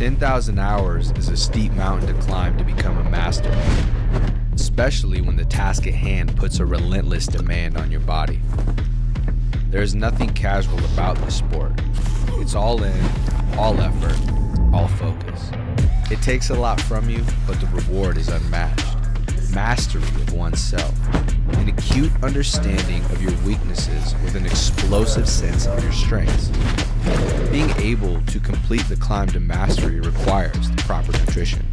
10,000 hours is a steep mountain to climb to become a master, especially when the task at hand puts a relentless demand on your body. There is nothing casual about this sport. It's all in, all effort, all focus. It takes a lot from you, but the reward is unmatched. Mastery of oneself, an acute understanding of your weaknesses with an explosive sense of your strengths. Being able to complete the climb to mastery requires the proper nutrition.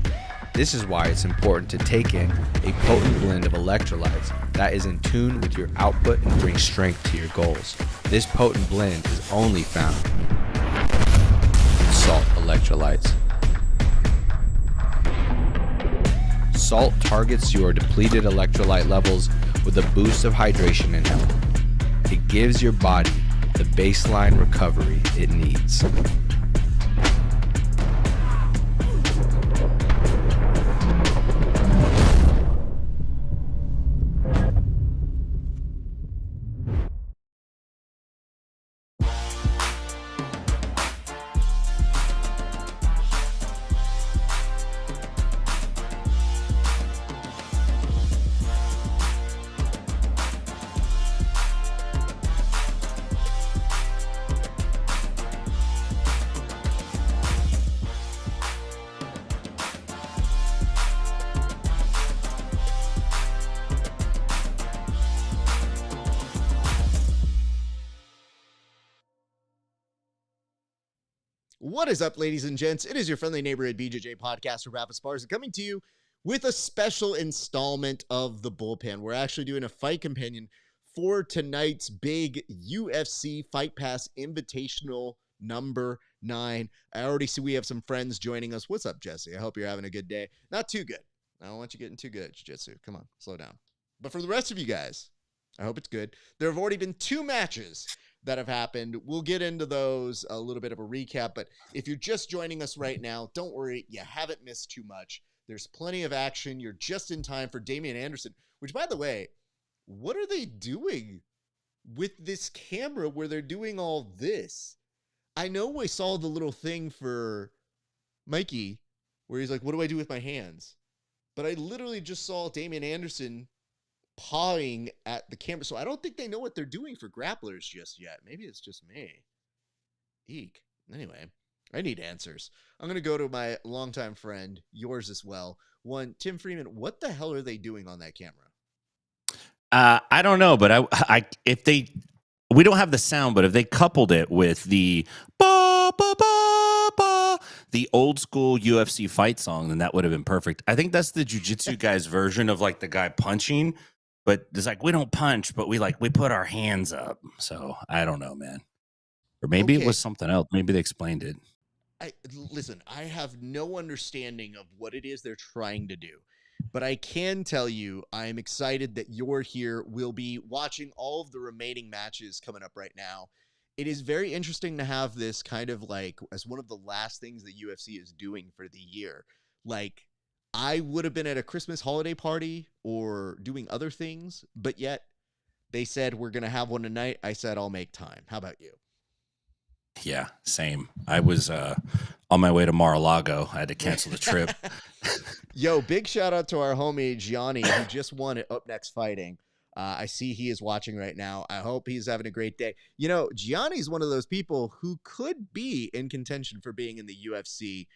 This is why it's important to take in a potent blend of electrolytes that is in tune with your output and brings strength to your goals. This potent blend is only found in salt electrolytes. Salt targets your depleted electrolyte levels with a boost of hydration and health. It gives your body the baseline recovery it needs. What is up, ladies and gents? It is your friendly neighborhood BJJ podcaster, RAF ESPARZA, coming to you with a special installment of the Bullpen. We're actually doing a fight companion for tonight's big UFC Fight Pass Invitational number 9. I already see we have some friends joining us. What's up, Jesse? I hope you're having a good day. Not too good. I don't want you getting too good at jiu-jitsu. Come on, slow down. But for the rest of you guys, I hope it's good. There have already been 2 matches that have happened. We'll get into those, a little bit of a recap, but if you're just joining us right now, don't worry, you haven't missed too much. There's plenty of action. You're just in time for Damien Anderson, which, by the way, what are they doing with this camera where they're doing all this? I know I saw the little thing for Mikey where he's like, what do I do with my hands? But I literally just saw Damien Anderson pawing at the camera. So I don't think they know what they're doing for grapplers just yet. Maybe it's just me. Eek. Anyway, I need answers. I'm going to go to my longtime friend, yours as well. One, Tim Freeman, what the hell are they doing on that camera? I don't know, but we don't have the sound, but if they coupled it with the ba, ba, ba, ba, the old school UFC fight song, then that would have been perfect. I think that's the jiu-jitsu guy's version of like the guy punching. But it's like, we don't punch, but we put our hands up. So I don't know, man. Or maybe it was something else. Maybe they explained it. Listen, I have no understanding of what it is they're trying to do. But I can tell you, I'm excited that you're here. We'll be watching all of the remaining matches coming up right now. It is very interesting to have this kind of like as one of the last things the UFC is doing for the year. Like, I would have been at a Christmas holiday party or doing other things, but yet they said we're going to have one tonight. I said, I'll make time. How about you? Yeah, same. I was on my way to Mar-a-Lago. I had to cancel the trip. Yo, big shout out to our homie Gianni, who just won at Up Next Fighting. I see he is watching right now. I hope he's having a great day. You know, Gianni's one of those people who could be in contention for being in the UFC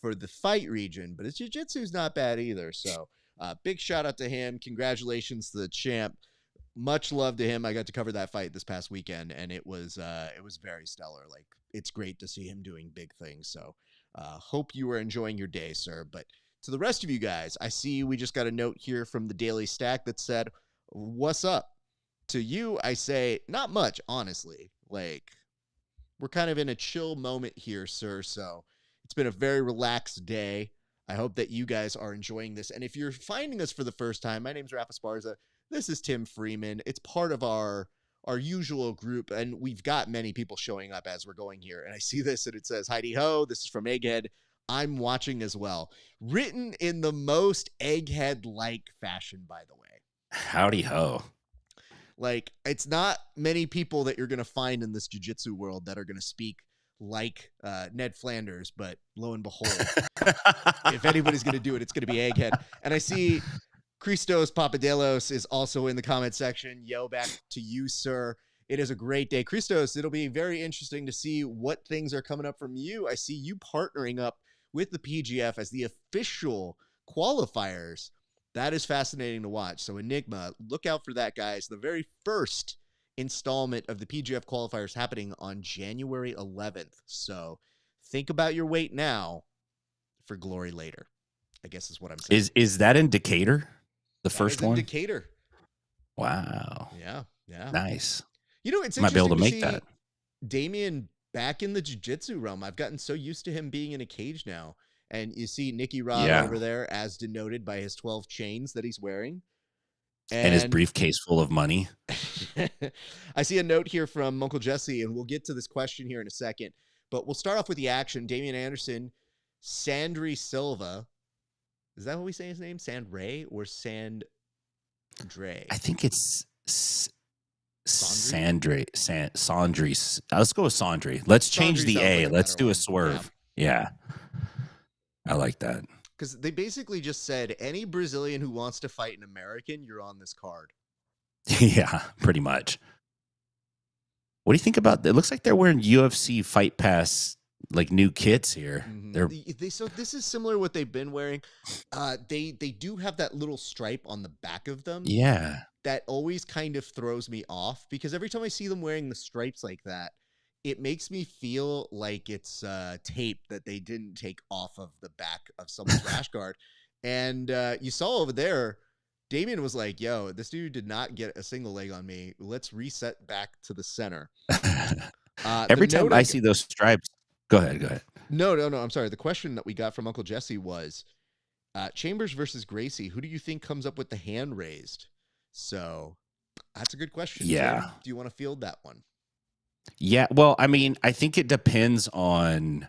for the fight region, but his jiu-jitsu is not bad either. So big shout out to him. Congratulations to the champ. Much love to him. I got to cover that fight this past weekend, and it was very stellar. Like, it's great to see him doing big things. So hope you are enjoying your day, sir. But to the rest of you guys, I see we just got a note here from the Daily Stack that said, what's up? To you, I say, not much, honestly. Like, we're kind of in a chill moment here, sir. So it's been a very relaxed day. I hope that you guys are enjoying this. And if you're finding us for the first time, my name's RAF ESPARZA. This is Tim Freeman. It's part of our usual group, and we've got many people showing up as we're going here. And I see this, and it says, Heidi Ho, this is from Egghead. I'm watching as well. Written in the most Egghead-like fashion, by the way. Howdy ho. Like, it's not many people that you're going to find in this jiu-jitsu world that are going to speak like Ned Flanders, but lo and behold, if anybody's going to do it, it's going to be Egghead. And I see Christos Papadelos is also in the comment section. Yo, back to you, sir. It is a great day. Christos, it'll be very interesting to see what things are coming up from you. I see you partnering up with the PGF as the official qualifiers. That is fascinating to watch. So Enigma, look out for that, guys. The very first installment of the PGF qualifiers happening on January 11th. So think about your weight now for glory later, I guess is what I'm saying. Is that in Decatur? The first one? Decatur. Wow. Yeah. Nice. You know, it's might be interesting able to to make see that. Damien back in the jiu-jitsu realm. I've gotten so used to him being in a cage now. And you see Nicky Rod over there, as denoted by his 12 chains that he's wearing. And his briefcase full of money. I see a note here from Uncle Jesse, and we'll get to this question here in a second. But we'll start off with the action. Damien Anderson, Sandrey Silva. Is that what we say his name? Sandrey or Sandrey? I think it's Sandrey. Sandrey. Let's go with Sandrey. Let's change the A. Let's do a swerve. Yeah. I like that. Because they basically just said, any Brazilian who wants to fight an American, you're on this card. Yeah, pretty much. What do you think about? It looks like they're wearing UFC Fight Pass like new kits here. Mm-hmm. So this is similar to what they've been wearing. They do have that little stripe on the back of them. Yeah, that always kind of throws me off, because every time I see them wearing the stripes like that, it makes me feel like it's tape that they didn't take off of the back of someone's rash guard. And you saw over there, Damien was like, yo, this dude did not get a single leg on me. Let's reset back to the center. Every time I see those stripes, go ahead. No, I'm sorry. The question that we got from Uncle Jesse was Chambers versus Gracie. Who do you think comes up with the hand raised? So that's a good question. Yeah. Tim. Do you want to field that one? Yeah. Well, I mean, I think it depends on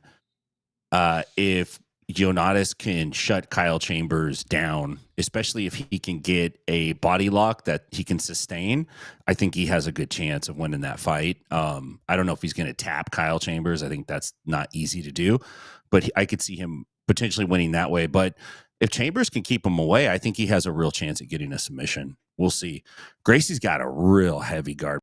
if Jonnatas can shut Kyle Chambers down, especially if he can get a body lock that he can sustain. I think he has a good chance of winning that fight. I don't know if he's going to tap Kyle Chambers. I think that's not easy to do, but I could see him potentially winning that way. But if Chambers can keep him away, I think he has a real chance at getting a submission. We'll see. Gracie's got a real heavy guard.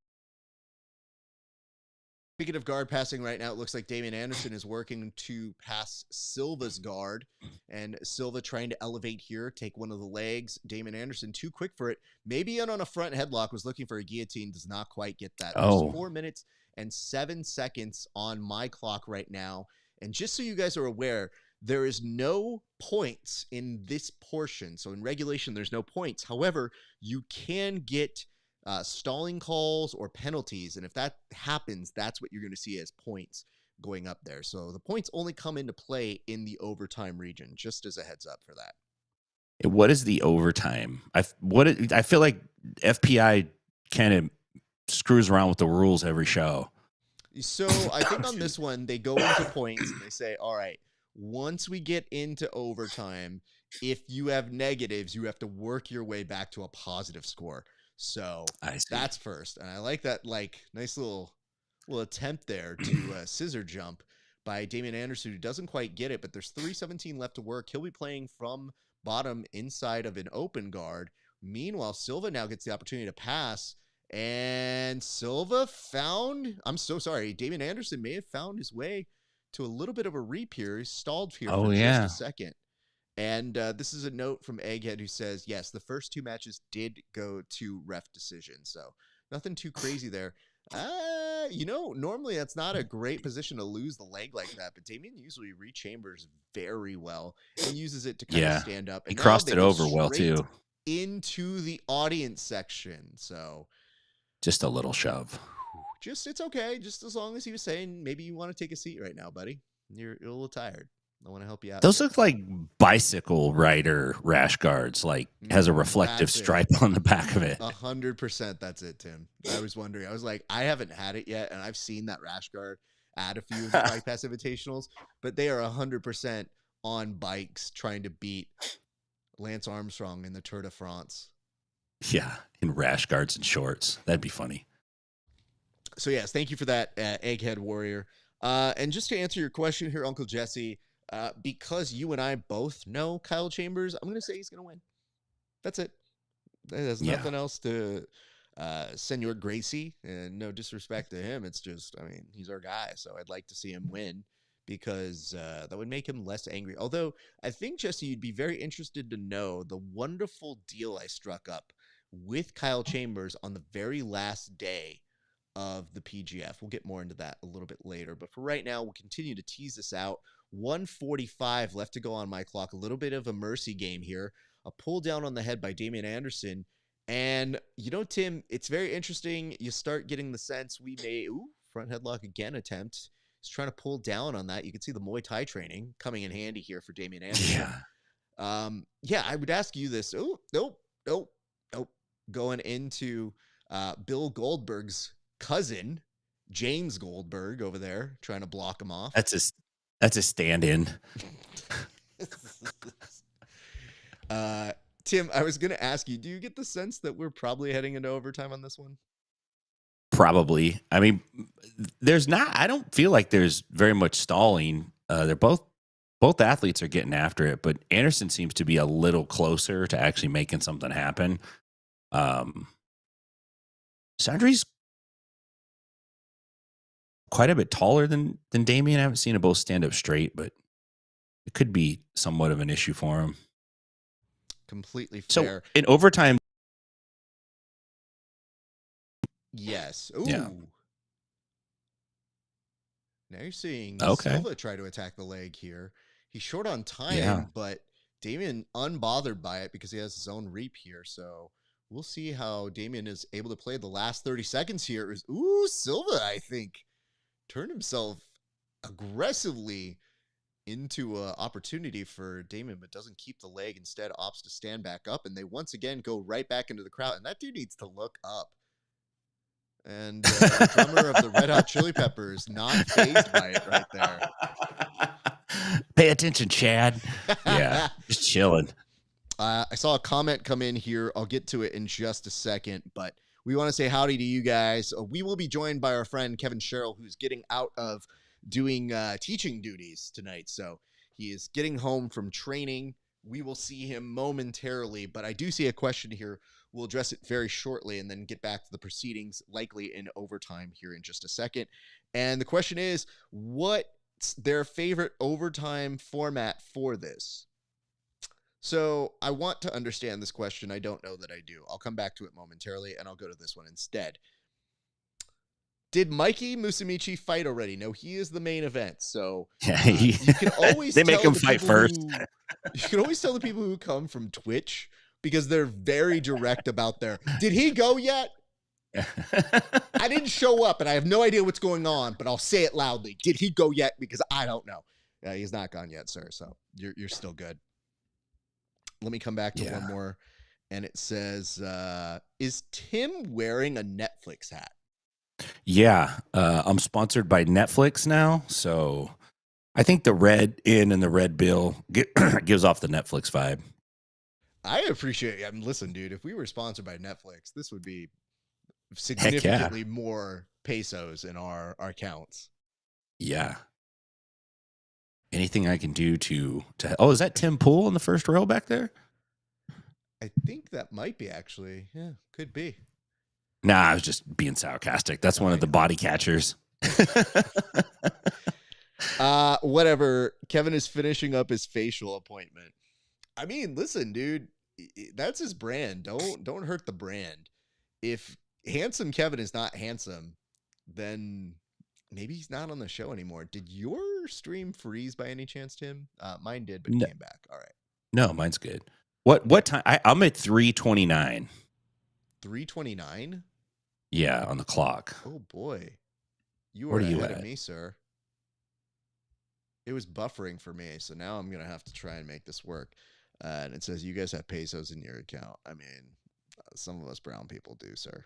Speaking of guard passing right now, it looks like Damien Anderson is working to pass Silva's guard, and Silva trying to elevate here, take one of the legs. Damien Anderson too quick for it. Maybe in on a front headlock, was looking for a guillotine, does not quite get that. There's 4 minutes and 7 seconds on my clock right now. And just so you guys are aware, there is no points in this portion. So in regulation, there's no points. However, you can get stalling calls or penalties, and if that happens, that's what you're going to see as points going up there. So the points only come into play in the overtime region, just as a heads up for that. What is the overtime? I feel like FPI kind of screws around with the rules every show. So I think on this one, they go into points and they say, all right, once we get into overtime, if you have negatives, you have to work your way back to a positive score. So that's first. And I like that, like, nice little attempt there to scissor jump by Damien Anderson, who doesn't quite get it, but there's 3:17 left to work. He'll be playing from bottom inside of an open guard. Meanwhile, Silva now gets the opportunity to pass, and Silva found, I'm so sorry, Damien Anderson may have found his way to a little bit of a reap here. He stalled here for just a second. And this is a note from Egghead who says, yes, the first 2 matches did go to ref decision. So nothing too crazy there. You know, normally that's not a great position to lose the leg like that, but Damien usually re-chambers very well and uses it to kind of stand up. And he crossed it over well too. Into the audience section. So just a little shove. It's okay. Just as long as he was saying, maybe you want to take a seat right now, buddy. You're a little tired. I want to help you out. Those look like bicycle rider rash guards, like has a reflective stripe on the back of it. 100%. That's it, Tim. I was wondering. I was like, I haven't had it yet, and I've seen that rash guard at a few of the Fight Pass Invitationals, but they are 100% on bikes trying to beat Lance Armstrong in the Tour de France. Yeah, in rash guards and shorts. That'd be funny. So, yes, thank you for that, Egghead Warrior. And just to answer your question here, Uncle Jesse, because you and I both know Kyle Chambers, I'm going to say he's going to win. That's it. There's nothing else to Senor Gracie, and no disrespect to him. It's just, I mean, he's our guy, so I'd like to see him win because that would make him less angry. Although I think, Jesse, you'd be very interested to know the wonderful deal I struck up with Kyle Chambers on the very last day of the PGF. We'll get more into that a little bit later, but for right now, we'll continue to tease this out. 1:45 left to go on my clock. A little bit of a mercy game here. A pull down on the head by Damien Anderson. And, you know, Tim, it's very interesting. You start getting the sense we may, front headlock again attempt. He's trying to pull down on that. You can see the Muay Thai training coming in handy here for Damien Anderson. Yeah, I would ask you this. Oh, nope. Going into Bill Goldberg's cousin, James Goldberg, over there, trying to block him off. That's a stand-in. Tim, I was going to ask you, do you get the sense that we're probably heading into overtime on this one? Probably. I mean, I don't feel like there's very much stalling. They're both athletes are getting after it, but Anderson seems to be a little closer to actually making something happen. Sandrey's quite a bit taller than Damien. I haven't seen them both stand up straight, but it could be somewhat of an issue for him. Completely fair. So in overtime, yes. Ooh. Yeah. Now you're seeing Okay. Silva try to attack the leg here. He's short on time, but Damien unbothered by it because he has his own reap here. So we'll see how Damien is able to play the last 30 seconds here. Silva, I think, turned himself aggressively into an opportunity for Damien, but doesn't keep the leg. Instead, opts to stand back up, and they once again go right back into the crowd. And that dude needs to look up. And the drummer of the Red Hot Chili Peppers, not fazed by it right there. Pay attention, Chad. Yeah, just chilling. I saw a comment come in here. I'll get to it in just a second, but we want to say howdy to you guys. We will be joined by our friend KEVIN SHERRILL, who's getting out of doing teaching duties tonight. So he is getting home from training. We will see him momentarily, but I do see a question here. We'll address it very shortly and then get back to the proceedings, likely in overtime here in just a second. And the question is, what's their favorite overtime format for this? So I want to understand this question. I don't know that I do. I'll come back to it momentarily, and I'll go to this one instead. Did Mikey Musumeci fight already? No, he is the main event. So you can always they make him fight first. You can always tell the people who come from Twitch because they're very direct about did he go yet? I didn't show up and I have no idea what's going on, but I'll say it loudly. Did he go yet? Because I don't know. He's not gone yet, sir. So you're still good. Let me come back to one more. And it says, is Tim wearing a Netflix hat? Yeah. I'm sponsored by Netflix now. So I think the red in and the red bill gives off the Netflix vibe. I appreciate it. I mean, listen, dude, if we were sponsored by Netflix, this would be significantly more pesos in our accounts. Yeah. Anything I can do to is that Tim Pool in the first row back there? I think that might be actually. Yeah, could be. Nah, I was just being sarcastic. That's one of the body catchers. Whatever. KEVIN is finishing up his facial appointment. I mean, listen, dude, that's his brand. Don't hurt the brand. If handsome KEVIN is not handsome, then maybe he's not on the show anymore. Did your stream freeze by any chance, Tim? Mine did, but it came back. All right. No, mine's good. What time? I'm at 3:29. 3:29? Yeah, on the clock. Oh boy, you are ahead of me, sir. It was buffering for me, so now I'm gonna have to try and make this work. And it says you guys have pesos in your account. I mean, some of us brown people do, sir.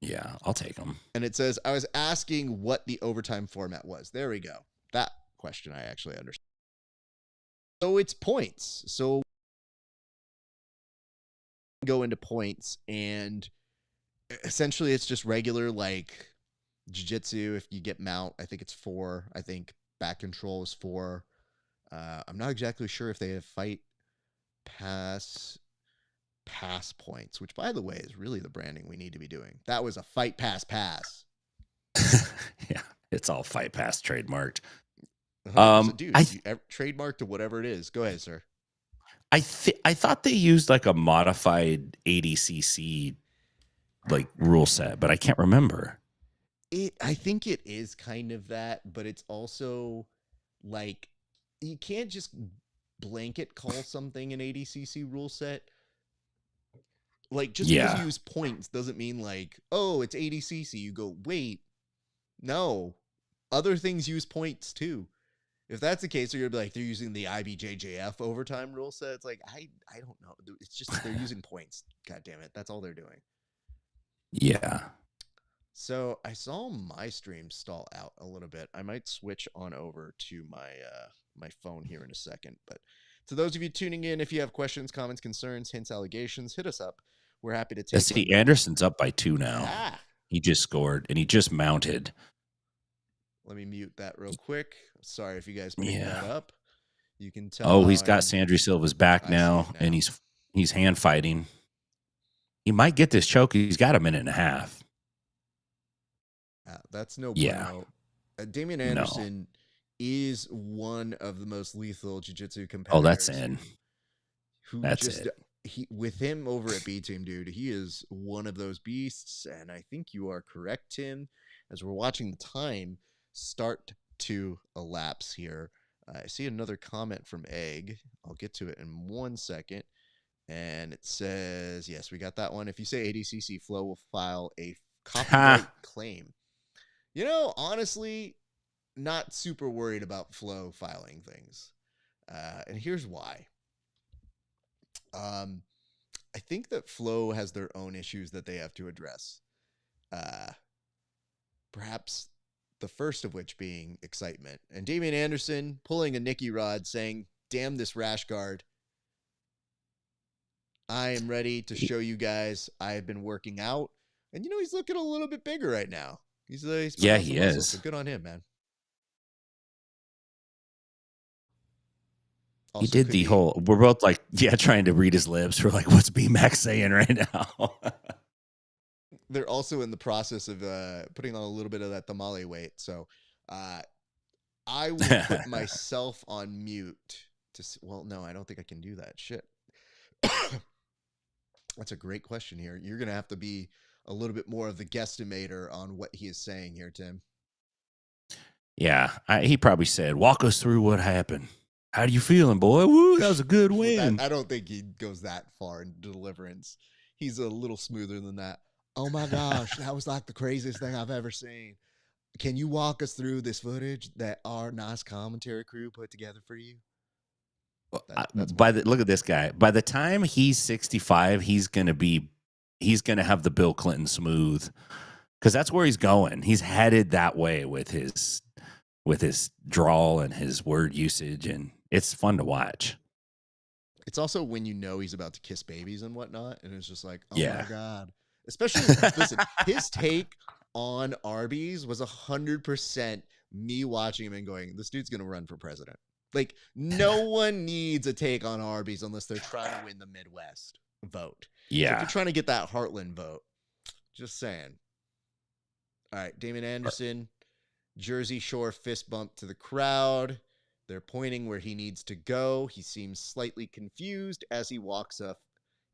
Yeah, I'll take them. And it says I was asking what the overtime format was. There we go. That question I actually understand. So it's points. So go into points, and essentially it's just regular, like, Jiu-jitsu, if you get mount, I think it's 4. I think back control is 4. I'm not exactly sure if they have fight pass points, which, by the way, is really the branding we need to be doing. That was a fight pass. Yeah, it's all fight pass trademarked. Dude, trademark to whatever it is. Go ahead, sir. I thought they used like a modified ADCC like rule set, but I can't remember. I think it is kind of that, but it's also like you can't just blanket call something an ADCC rule set. Like, just because you use points doesn't mean like, oh, it's ADCC. You go, wait, no, other things use points too. If that's the case, you're gonna be like, they're using the IBJJF overtime rule set. It's like, I don't know. It's just they're using points. God damn it, that's all they're doing. Yeah. So I saw my stream stall out a little bit. I might switch on over to my my phone here in a second. But to those of you tuning in, if you have questions, comments, concerns, hints, allegations, hit us up. We're happy to take. See, Anderson's up by 2 now. He just scored and he just mounted. Let me mute that real quick. Sorry if you guys picked that up. You can tell. Oh, he's got Sandrey Silva's back now, and he's hand fighting. He might get this choke. He's got a minute and a half. That's no bueno. Damien Anderson is one of the most lethal jiu-jitsu competitors. Oh, that's in. With him over at B Team, dude, he is one of those beasts, and I think you are correct, Tim. As we're watching the time start to elapse here, I see another comment from Egg. I'll get to it in 1 second. And it says, yes, we got that one. If you say ADCC, Flow will file a copyright claim. You know, honestly, not super worried about Flow filing things. And here's why. I think that Flow has their own issues that they have to address. Perhaps the first of which being excitement. And Damien Anderson pulling a Nicky Rod saying, damn this rash guard. I am ready to show you guys I have been working out. And, you know, he's looking a little bit bigger right now. He's he is. So good on him, man. Also, he did the whole, we're both like, trying to read his lips. We're like, what's B-Max saying right now? They're also in the process of putting on a little bit of that tamale weight. So I will put myself on mute. Well, no, I don't think I can do that. Shit. That's a great question here. You're going to have to be a little bit more of the guesstimator on what he is saying here, Tim. Yeah, he probably said, walk us through what happened. How you feeling, boy? Woo, that was a good win. I don't think he goes that far in deliverance. He's a little smoother than that. Oh my gosh, that was like the craziest thing I've ever seen. Can you walk us through this footage that our nice commentary crew put together for you? Look at this guy. By the time he's 65, he's gonna have the Bill Clinton smooth, because that's where he's going. He's headed that way with his drawl and his word usage, and it's fun to watch. It's also when you know he's about to kiss babies and whatnot, and it's just like, oh my God. Especially, listen, his take on Arby's was 100% me watching him and going, this dude's gonna run for president. Like, no one needs a take on Arby's unless they're trying to win the Midwest vote. Yeah. So if you're trying to get that Heartland vote, just saying. All right, Damien Anderson, Jersey Shore fist bump to the crowd. They're pointing where he needs to go. He seems slightly confused as he walks up,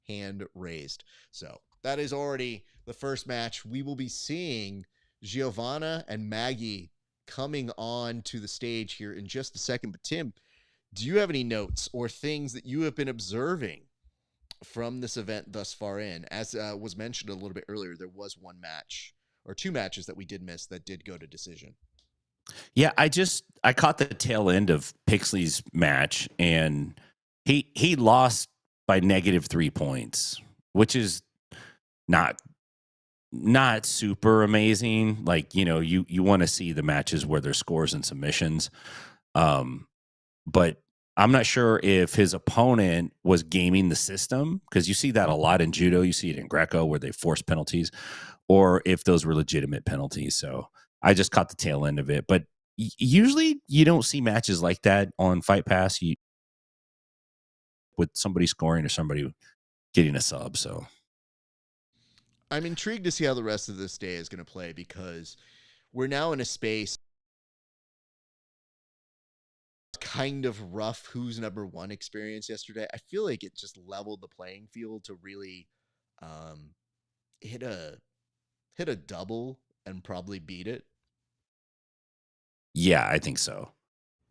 hand raised. So that is already the first match. We will be seeing Giovanna and Maggie coming on to the stage here in just a second. But Tim, do you have any notes or things that you have been observing from this event thus far in? As was mentioned a little bit earlier, there was one match or two matches that we did miss that did go to decision. Yeah, I caught the tail end of Pixley's match, and he lost by -3 points, which is not super amazing. Like, you know, you want to see the matches where there's scores and submissions. But I'm not sure if his opponent was gaming the system, because you see that a lot in judo. You see it in Greco where they force penalties, or if those were legitimate penalties. So I just caught the tail end of it. But usually you don't see matches like that on Fight Pass with somebody scoring or somebody getting a sub. So I'm intrigued to see how the rest of this day is going to play, because we're now in a space kind of rough who's number one experience yesterday. I feel like it just leveled the playing field to really hit a double and probably beat it. yeah, I think so.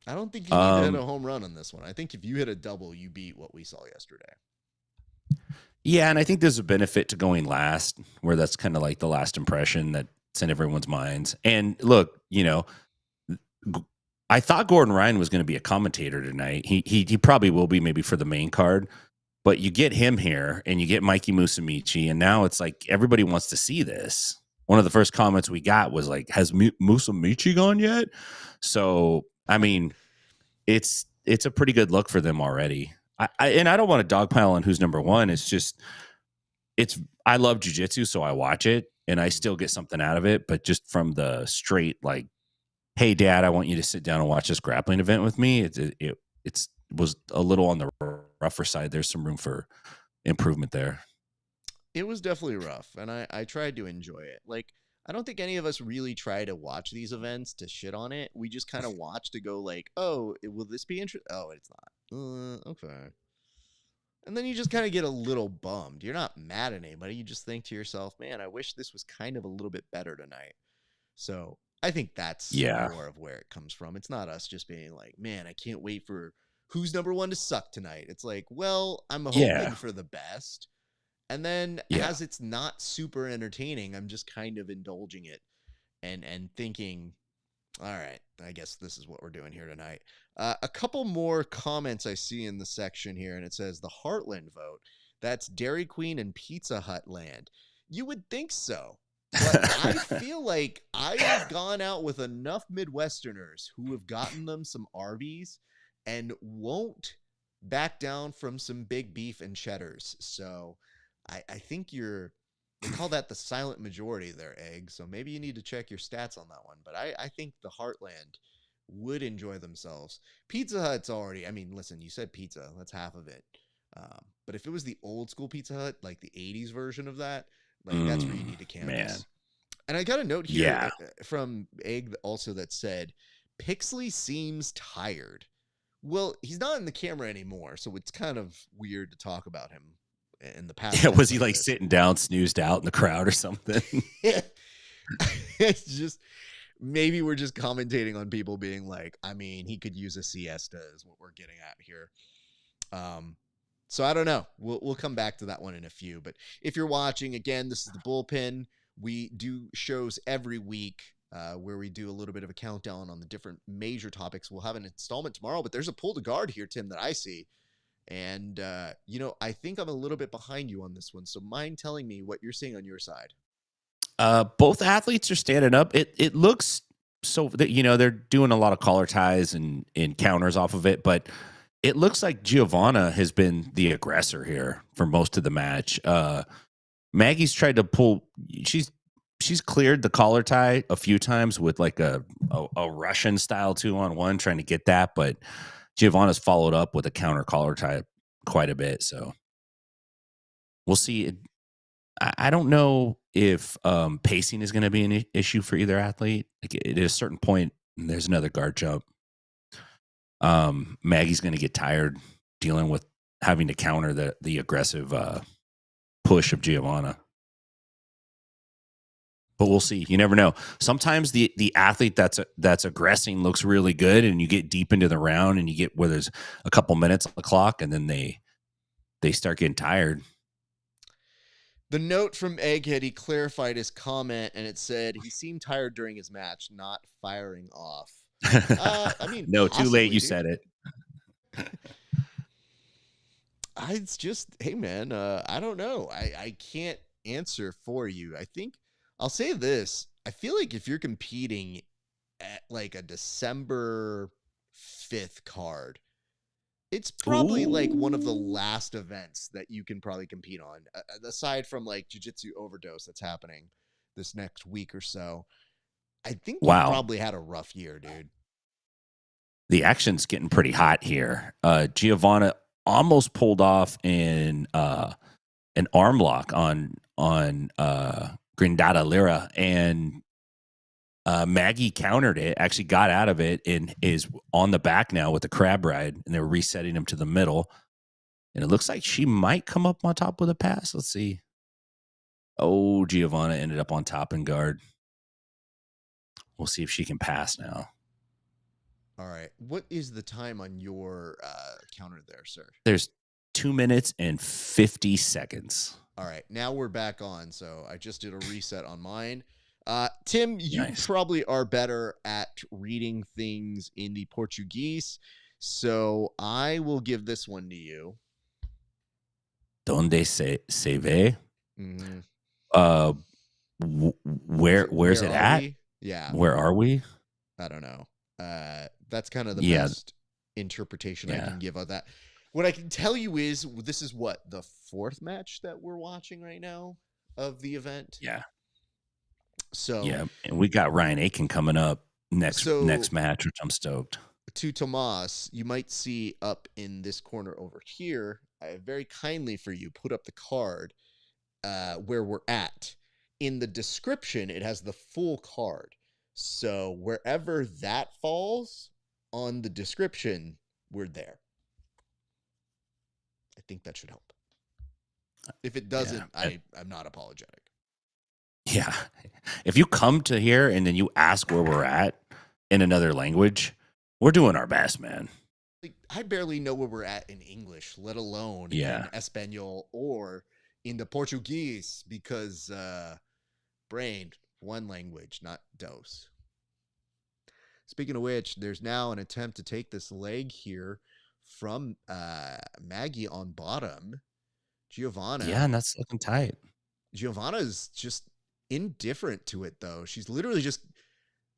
I don't think you need to hit a home run on this one. I think if you hit a double, you beat what we saw yesterday. Yeah, and I think there's a benefit to going last, where that's kind of like the last impression that's in everyone's minds. And look, I thought Gordon Ryan was going to be a commentator tonight. He probably will be, maybe for the main card. But you get him here, and you get Mikey Musumeci, and now it's like everybody wants to see this. One of the first comments we got was like, "Has Musumeci gone yet?" So, I mean, it's a pretty good look for them already. And I don't want to dogpile on who's number one. It's just, I love jiu-jitsu, so I watch it, and I still get something out of it. But just from the straight, like, hey, Dad, I want you to sit down and watch this grappling event with me, it was a little on the rougher side. There's some room for improvement there. It was definitely rough, and I tried to enjoy it. Like, I don't think any of us really try to watch these events to shit on it. We just kind of watch to go like, oh, will this be interesting? Oh, it's not. Okay. And then you just kind of get a little bummed. You're not mad at anybody. You just think to yourself, man, I wish this was kind of a little bit better tonight. So I think that's more of where it comes from. It's not us just being like, man, I can't wait for who's number one to suck tonight. It's like, well, I'm hoping for the best. And then as it's not super entertaining, I'm just kind of indulging it and thinking, all right, I guess this is what we're doing here tonight. A couple more comments I see in the section here, and it says the Heartland vote. That's Dairy Queen and Pizza Hut land. You would think so, but I feel like I have gone out with enough Midwesterners who have gotten them some Arby's and won't back down from some big beef and cheddars. So I think they call that the silent majority there, Egg. So maybe you need to check your stats on that one. But I think the Heartland would enjoy themselves. Pizza Hut's already, I mean, listen, you said pizza. That's half of it. But if it was the old school Pizza Hut, like the 80s version of that, like that's where you need to canvas. Man. And I got a note here from Egg also that said, Pixley seems tired. Well, he's not in the camera anymore, so it's kind of weird to talk about him in the past. Yeah, was he like sitting down, snoozed out in the crowd or something? It's just, maybe we're just commentating on people being like, I mean, he could use a siesta is what we're getting at here. So I don't know. We'll come back to that one in a few. But if you're watching, again, this is the Bullpen. We do shows every week where we do a little bit of a countdown on the different major topics. We'll have an installment tomorrow, but there's a pull to guard here, Tim, that I see. And, I think I'm a little bit behind you on this one. So mind telling me what you're seeing on your side. Both athletes are standing up. It looks so that, they're doing a lot of collar ties and counters off of it, but it looks like Giovanna has been the aggressor here for most of the match. Maggie's tried to pull. She's cleared the collar tie a few times with like a Russian style 2-on-1, trying to get that, but Giovanna's followed up with a counter collar tie quite a bit. So we'll see. I don't know if pacing is going to be an issue for either athlete. Like at a certain point, there's another guard jump. Maggie's going to get tired dealing with having to counter the aggressive push of Giovanna. But we'll see. You never know. Sometimes the athlete that's aggressing looks really good, and you get deep into the round, and you get where there's a couple minutes on the clock, and then they start getting tired. The note from Egghead, he clarified his comment, and it said he seemed tired during his match, not firing off. I mean, no, too late. You said it. It's just, hey man, I don't know. I can't answer for you. I think I'll say this. I feel like if you're competing at like a December 5th card, it's probably like one of the last events that you can probably compete on, aside from like Jiu-Jitsu Overdose that's happening this next week or so. I think you Wow. probably had a rough year, dude. The action's getting pretty hot here. Giovanna almost pulled off an arm lock on Grinidatti Lira, and Maggie countered it, actually got out of it, and is on the back now with the crab ride, and they're resetting him to the middle. And it looks like she might come up on top with a pass. Let's see. Oh, Giovanna ended up on top and guard. We'll see if she can pass now. All right. What is the time on your counter there, sir? There's 2 minutes and 50 seconds. All right. Now we're back on. So I just did a reset on mine. Tim, you Nice. probably are better at reading things in the Portuguese. So I will give this one to you. Donde se ve? Mm-hmm. Where's it at? We? Yeah. Where are we? I don't know. That's kind of the best interpretation I can give of that. What I can tell you is this is what, the 4th match that we're watching right now of the event. Yeah. So yeah, and we got Ryan Aitken coming up next match, which I'm stoked. To Tomas, you might see up in this corner over here, I very kindly for you put up the card where we're at. In the description, it has the full card. So wherever that falls on the description, we're there. I think that should help. If it doesn't, I'm not apologetic. Yeah. If you come to here and then you ask where we're at in another language, we're doing our best, man. Like, I barely know where we're at in English, let alone in Espanol or in the Portuguese, because brain, one language, not dos. Speaking of which, there's now an attempt to take this leg here from Maggie on bottom. Giovanna. Yeah, and that's looking tight. Giovanna's just indifferent to it, though. She's literally just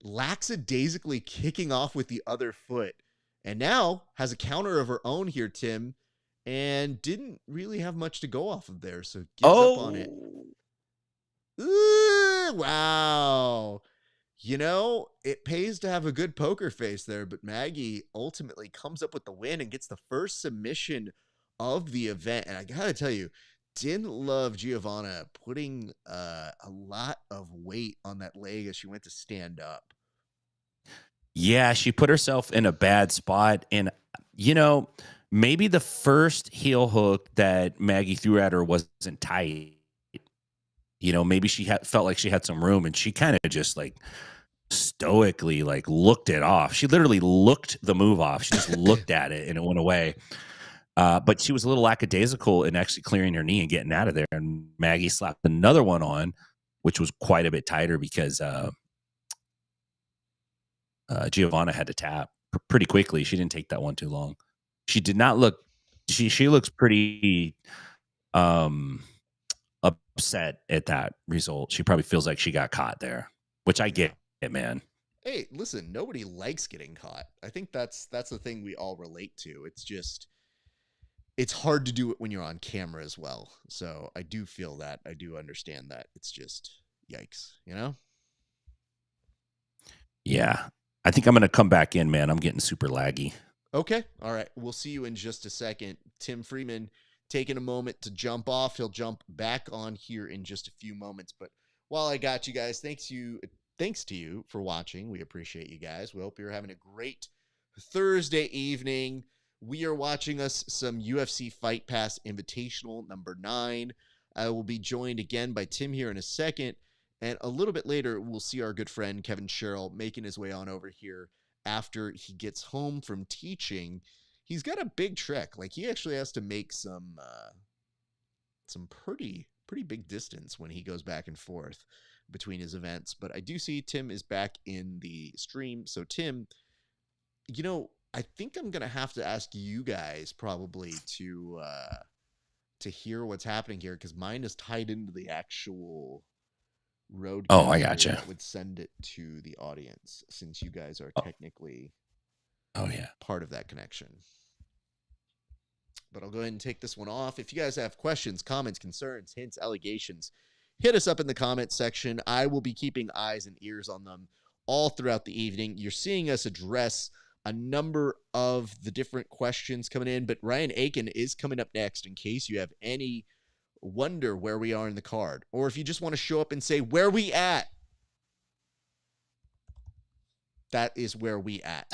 lackadaisically kicking off with the other foot. And now has a counter of her own here, Tim, and didn't really have much to go off of there, so gives up on it. Ooh, wow. You know, it pays to have a good poker face there, but Maggie ultimately comes up with the win and gets the first submission of the event. And I gotta tell you, didn't love Giovanna putting a lot of weight on that leg as she went to stand up. Yeah, she put herself in a bad spot. And, you know, maybe the first heel hook that Maggie threw at her wasn't tight. You know, maybe she felt like she had some room, and she kind of just like stoically like looked it off. She literally looked the move off. She just looked at it and it went away. But she was a little lackadaisical in actually clearing her knee and getting out of there. And Maggie slapped another one on, which was quite a bit tighter because Giovanna had to tap pretty quickly. She didn't take that one too long. She did not look. She looks pretty upset at that result. She probably feels like she got caught there, which I get it, man. Hey, listen, nobody likes getting caught. I think that's the thing we all relate to. It's just, it's hard to do it when you're on camera as well. So I do feel that. I do understand that. It's just, yikes, you know? Yeah. I think I'm going to come back in, man. I'm getting super laggy. Okay. All right. We'll see you in just a second. Tim Freeman taking a moment to jump off. He'll jump back on here in just a few moments. But while I got you guys, thanks to you for watching. We appreciate you guys. We hope you're having a great Thursday evening. We are watching us some UFC Fight Pass Invitational number 9. I will be joined again by Tim here in a second. And a little bit later, we'll see our good friend KEVIN SHERRILL making his way on over here after he gets home from teaching. He's got a big trek. Like, he actually has to make some pretty big distance when he goes back and forth between his events. But I do see Tim is back in the stream. So Tim, you know, I think I'm gonna have to ask you guys probably to hear what's happening here, because mine is tied into the actual road. Oh, I gotcha. That would send it to the audience, since you guys are technically part of that connection. But I'll go ahead and take this one off. If you guys have questions, comments, concerns, hints, allegations, hit us up in the comment section. I will be keeping eyes and ears on them all throughout the evening. You're seeing us address a number of the different questions coming in, but Ryan Aitken is coming up next in case you have any wonder where we are in the card, or if you just want to show up and say, where we at? That is where we at.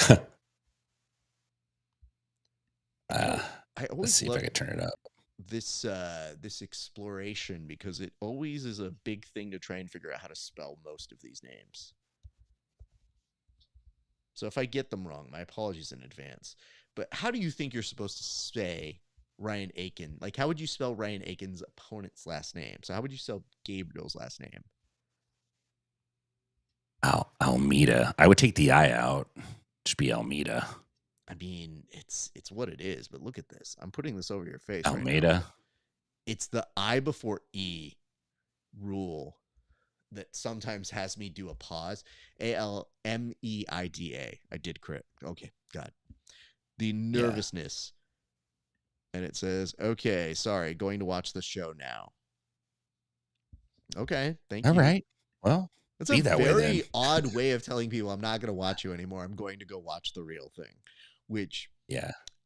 Let's see if I can turn it up. This exploration, because it always is a big thing to try and figure out how to spell most of these names. So if I get them wrong, my apologies in advance. But how do you think you're supposed to say Ryan Aitken? Like, how would you spell Ryan Aitken's opponent's last name? So how would you spell Gabriel's last name? Almeida. I would take the I out. Just be Almeida. I mean, it's what it is, but look at this. I'm putting this over your face. Almeida. Right now. It's the I before E rule that sometimes has me do a pause. Almeida. I did correct. Okay, God. The nervousness. Yeah. And it says, okay, sorry, going to watch the show now. Okay, thank you. All right. Well, it's a very odd way of telling people I'm not going to watch you anymore. I'm going to go watch the real thing, which,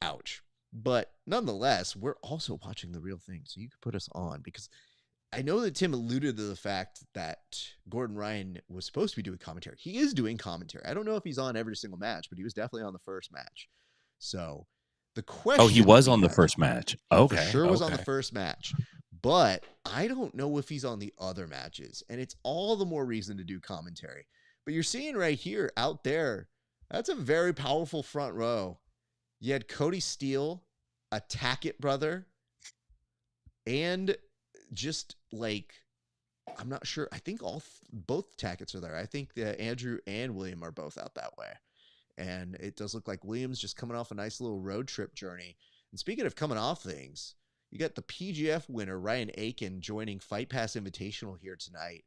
ouch. But nonetheless, we're also watching the real thing, so you could put us on, because I know that Tim alluded to the fact that Gordon Ryan was supposed to be doing commentary. He is doing commentary. I don't know if he's on every single match, but he was definitely on the first match. So the question... Oh, he was on the first match. Okay. For sure was on the first match. But I don't know if he's on the other matches. And it's all the more reason to do commentary. But you're seeing right here, out there, that's a very powerful front row. You had Cody Steele, a Tackett brother, and just like, I'm not sure. I think both Tacketts are there. I think that Andrew and William are both out that way. And it does look like William's just coming off a nice little road trip journey. And speaking of coming off things, you got the PGF winner, Ryan Aitken, joining Fight Pass Invitational here tonight.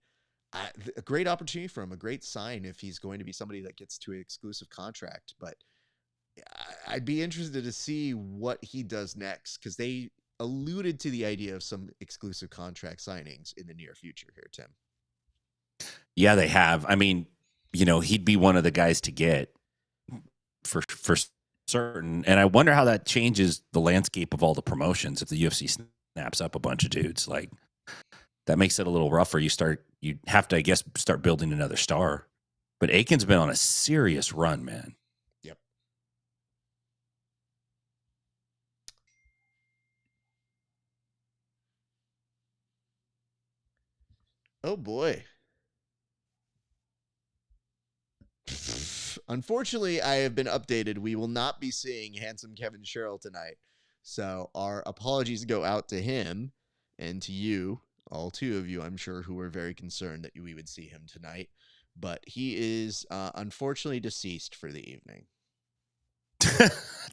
A great opportunity for him, a great sign if he's going to be somebody that gets to an exclusive contract. But I'd be interested to see what he does next, because they alluded to the idea of some exclusive contract signings in the near future here, Tim. Yeah, they have. I mean, you know, he'd be one of the guys to get for certain. And I wonder how that changes the landscape of all the promotions if the UFC snaps up a bunch of dudes. Like, that makes it a little rougher. You have to, I guess, start building another star. But Aitken's been on a serious run, man. Yep. Oh boy. Unfortunately, I have been updated. We will not be seeing handsome KEVIN SHERRILL tonight. So our apologies go out to him and to you, all two of you, I'm sure, who were very concerned that we would see him tonight. But he is unfortunately deceased for the evening.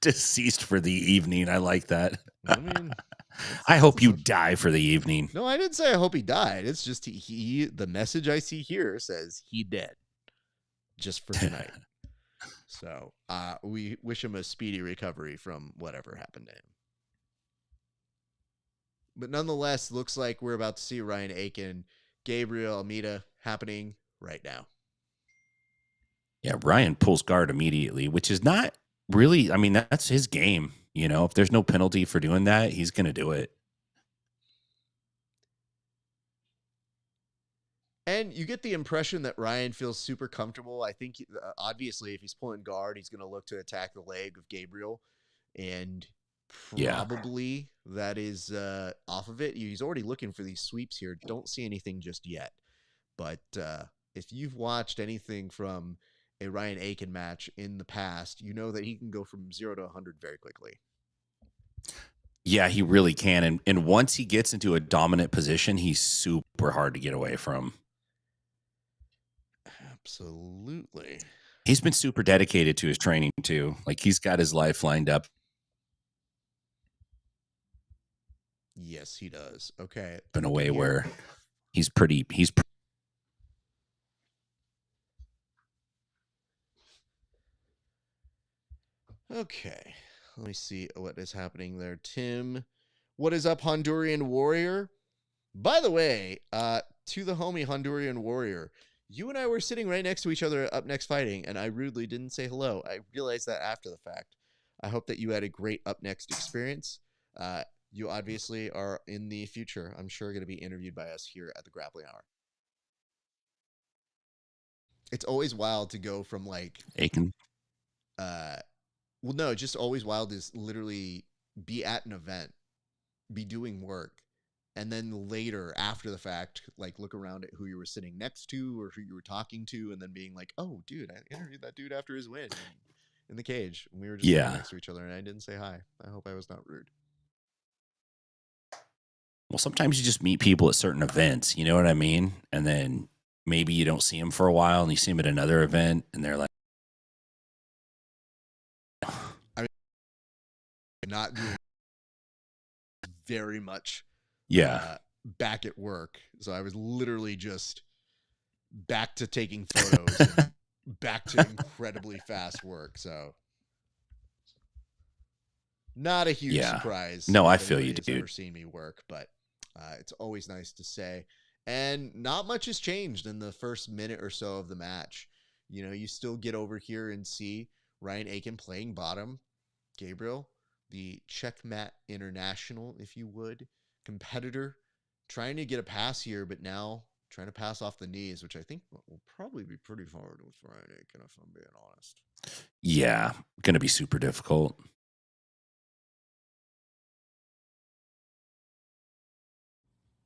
Deceased for the evening. I like that. I mean, I hope you die for the evening. No, I didn't say I hope he died. It's just the message I see here says he dead just for tonight. So we wish him a speedy recovery from whatever happened to him. But nonetheless, looks like we're about to see Ryan Aitken, Gabriel, Almeida happening right now. Yeah, Ryan pulls guard immediately, which is not really, I mean, that's his game. You know, if there's no penalty for doing that, he's going to do it. And you get the impression that Ryan feels super comfortable. I think, obviously, if he's pulling guard, he's going to look to attack the leg of Gabriel. And probably that is off of it. He's already looking for these sweeps here. Don't see anything just yet. But if you've watched anything from a Ryan Aitken match in the past, you know that he can go from 0 to 100 very quickly. Yeah, he really can. And once he gets into a dominant position, he's super hard to get away from. Absolutely. He's been super dedicated to his training too. Like, he's got his life lined up. Yes, he does. Okay. In a way where he's okay. Let me see what is happening there. Tim, what is up, Honduran Warrior? By the way, to the homie Honduran Warrior, you and I were sitting right next to each other up next fighting, and I rudely didn't say hello. I realized that after the fact. I hope that you had a great up next experience. You obviously are in the future, I'm sure, going to be interviewed by us here at the Grappling Hour. It's always wild to go from like Aitken. Well, no, just always wild is literally be at an event, be doing work, and then later, after the fact, like look around at who you were sitting next to or who you were talking to, and then being like, "Oh, dude, I interviewed that dude after his win in the cage, and we were just sitting next to each other, and I didn't say hi. I hope I was not rude." Well, sometimes you just meet people at certain events, you know what I mean? And then maybe you don't see them for a while, and you see them at another event, and they're like, I mean, not doing very much back at work. So I was literally just back to taking photos and back to incredibly fast work. So not a huge surprise. No, I feel you, dude. Never seen me work, but it's always nice to say. And not much has changed in the first minute or so of the match. You know, you still get over here and see Ryan Aitken playing bottom. Gabriel, the checkmat international, if you would, competitor, trying to get a pass here, but now trying to pass off the knees, which I think will probably be pretty hard with Ryan Aitken, if I'm being honest. Yeah, going to be super difficult.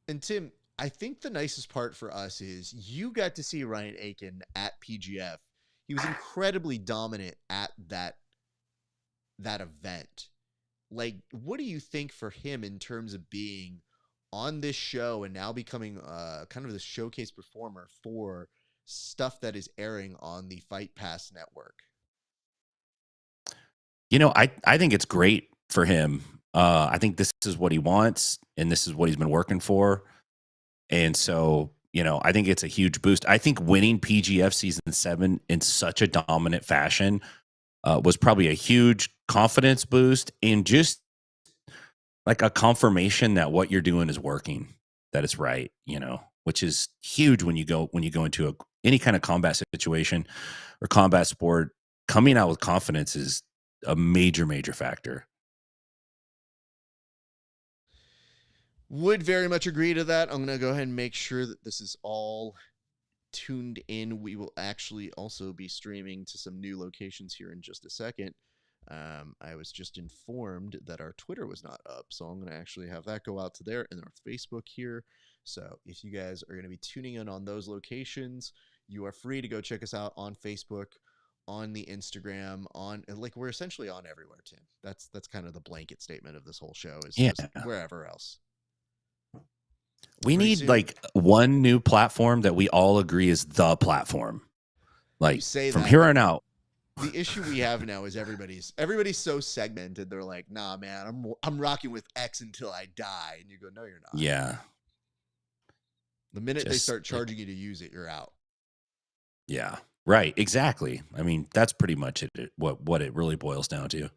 And Tim, I think the nicest part for us is you got to see Ryan Aitken at PGF. He was incredibly dominant at that event. Like, what do you think for him in terms of being on this show and now becoming kind of the showcase performer for stuff that is airing on the Fight Pass network? You know, I think it's great for him. I think this is what he wants, and this is what he's been working for. And so, you know, I think it's a huge boost. I think winning PGF Season 7 in such a dominant fashion was probably a huge confidence boost and just like a confirmation that what you're doing is working, that it's right, you know, which is huge when you go into any kind of combat situation or combat sport. Coming out with confidence is a major factor. Would very much agree to that. I'm going to go ahead and make sure that this is all tuned in. We will actually also be streaming to some new locations here in just a second. I was just informed that our Twitter was not up, so I'm going to actually have that go out to there and our Facebook here. So if you guys are going to be tuning in on those locations, you are free to go check us out on Facebook, on the Instagram, on like we're essentially on everywhere, Tim. That's kind of the blanket statement of this whole show is just wherever else. We need like one new platform that we all agree is the platform. Like from here on out. The issue we have now is everybody's so segmented. They're like, nah, man, I'm rocking with X until I die. And you go, no, you're not. Yeah. The minute they start charging you to use it, you're out. Yeah. Right. Exactly. I mean, that's pretty much it. What it really boils down to.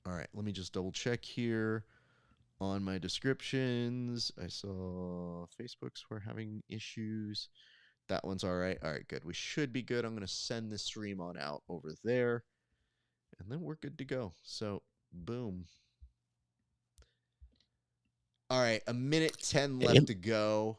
All right. Let me just double check here on my descriptions. I saw Facebook's were having issues. That one's all right. All right, good. We should be good. I'm going to send this stream on out over there, and then we're good to go. So, boom. All right, 1:10 left to go.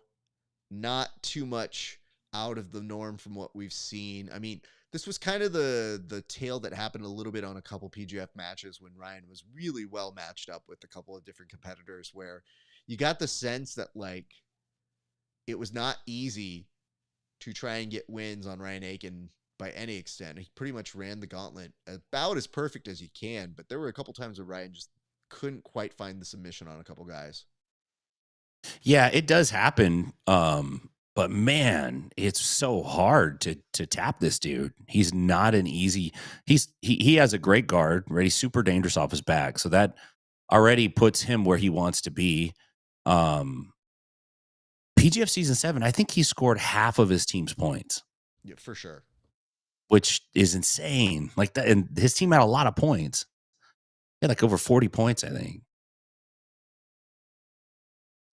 Not too much out of the norm from what we've seen. I mean, this was kind of the tale that happened a little bit on a couple PGF matches when Ryan was really well matched up with a couple of different competitors, where you got the sense that, like, it was not easy to try and get wins on Ryan Aitken by any extent. He pretty much ran the gauntlet about as perfect as you can, but there were a couple times where Ryan just couldn't quite find the submission on a couple guys. Yeah, it does happen. But man, it's so hard to tap this dude. He's not an easy. He has a great guard, right? He's super dangerous off his back, so that already puts him where he wants to be. PGF Season 7, I think he scored half of his team's points. Yeah, for sure. Which is insane. Like that, and his team had a lot of points. He had like over 40 points, I think.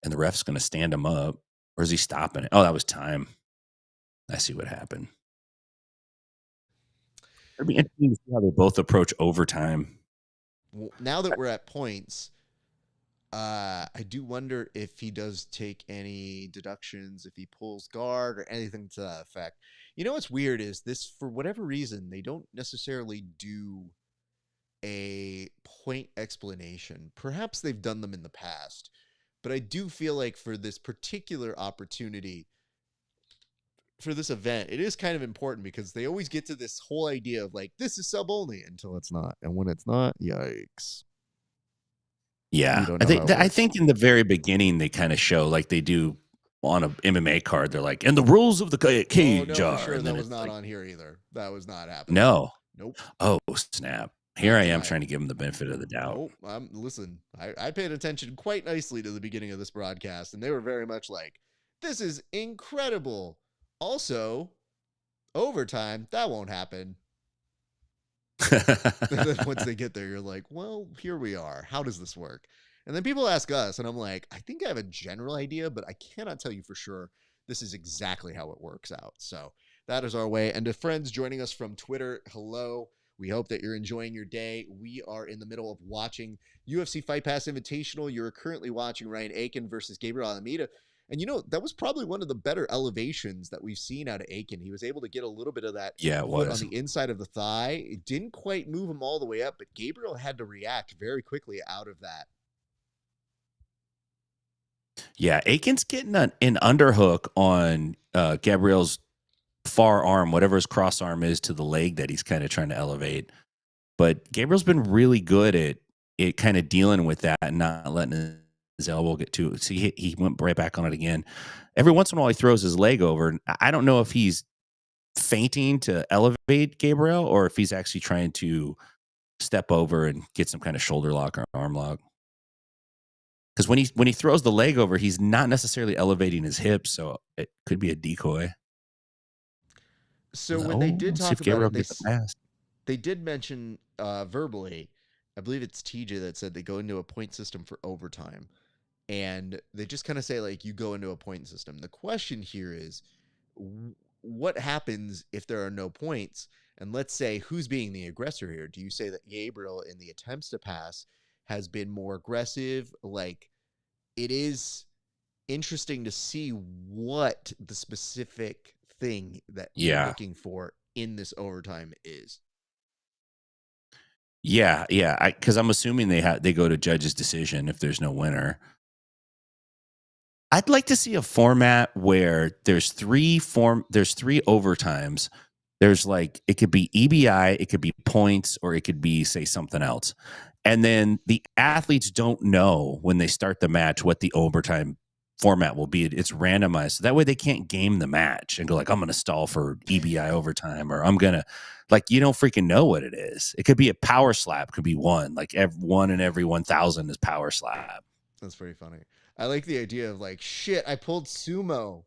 And the ref's going to stand him up, Or is he stopping it? Oh, that was time. I see what happened. It'd be interesting to see how they both approach overtime. Well, now that we're at points, I do wonder if he does take any deductions, if he pulls guard or anything to that effect. You know what's weird is this, for whatever reason, they don't necessarily do a point explanation. Perhaps they've done them in the past, but I do feel like for this particular opportunity, for this event, it is kind of important because they always get to this whole idea of like, this is sub only until it's not. And when it's not, yikes. Yeah. I think in the very beginning, they kind of show like they do on a MMA card. They're like, and the rules of the cage no, are. for sure. And That then was not like, on here either. That was not happening. No. Nope. Oh, snap. Here I am trying to give him the benefit of the doubt. Nope. Listen, I paid attention quite nicely to the beginning of this broadcast, and they were very much like, this is incredible. Also, overtime, that won't happen. And then once they get there, you're like, well, here we are. How does this work? And then people ask us, and I'm like, I think I have a general idea, but I cannot tell you for sure this is exactly how it works out. So that is our way. And to friends joining us from Twitter, hello. We hope that you're enjoying your day. We are in the middle of watching UFC Fight Pass Invitational. You're currently watching Ryan Aitken versus Gabriel Almeida. And, you know, that was probably one of the better elevations that we've seen out of Aitken. He was able to get a little bit of that foot on the inside of the thigh. It didn't quite move him all the way up, but Gabriel had to react very quickly out of that. Yeah, Aitken's getting an underhook on Gabriel's far arm, whatever his cross arm is, to the leg that he's kind of trying to elevate. But Gabriel's been really good at it, kind of dealing with that and not letting his elbow get to it. See, he went right back on it again. Every once in a while, he throws his leg over. I don't know if he's feinting to elevate Gabriel or if he's actually trying to step over and get some kind of shoulder lock or arm lock. Because when he throws the leg over, he's not necessarily elevating his hips, so it could be a decoy. So when they did talk about it, they did mention verbally, I believe it's TJ that said they go into a point system for overtime. And they just kind of say, like, you go into a point system. The question here is, what happens if there are no points? And let's say, who's being the aggressor here? Do you say that Gabriel, in the attempts to pass, has been more aggressive? Like, it is interesting to see what the specific thing that you're looking for in this overtime is. Yeah. Because I'm assuming they go to judge's decision if there's no winner. I'd like to see a format where there's three overtimes. There's like, it could be EBI, it could be points, or it could be, say, something else. And then the athletes don't know when they start the match what the overtime format will be. It's randomized. So that way they can't game the match and go like, I'm going to stall for EBI overtime, or I'm going to, like, you don't freaking know what it is. It could be a power slap, could be one, like one in every 1,000 is power slap. That's pretty funny. I like the idea of like, shit, I pulled sumo.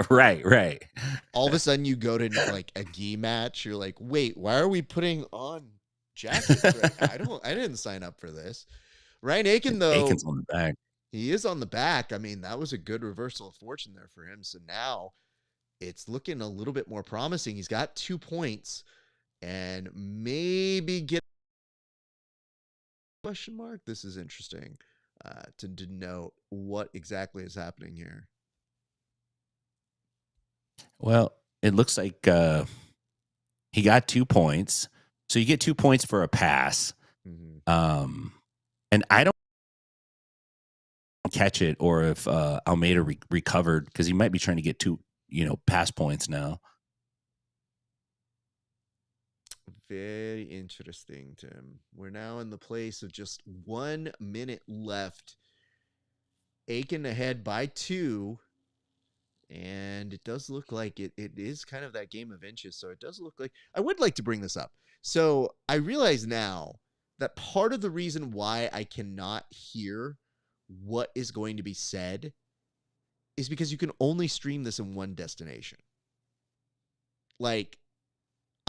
Right. All of a sudden you go to like a gi match. You're like, wait, why are we putting on jackets? Right? I didn't sign up for this. Ryan Aitken, though, Aiken's on the back. He is on the back. I mean, that was a good reversal of fortune there for him. So now it's looking a little bit more promising. He's got 2 points and maybe get question mark. This is interesting to denote what exactly is happening here. Well, it looks like he got 2 points. So you get 2 points for a pass. Mm-hmm. And I don't catch it, or if Almeida recovered, because he might be trying to get 2, pass points now. Very interesting, Tim. We're now in the place of just 1 minute left. Aitken ahead by 2. And it does look like it is kind of that game of inches. So it does look like, I would like to bring this up. So I realize now that part of the reason why I cannot hear what is going to be said is because you can only stream this in one destination. Like,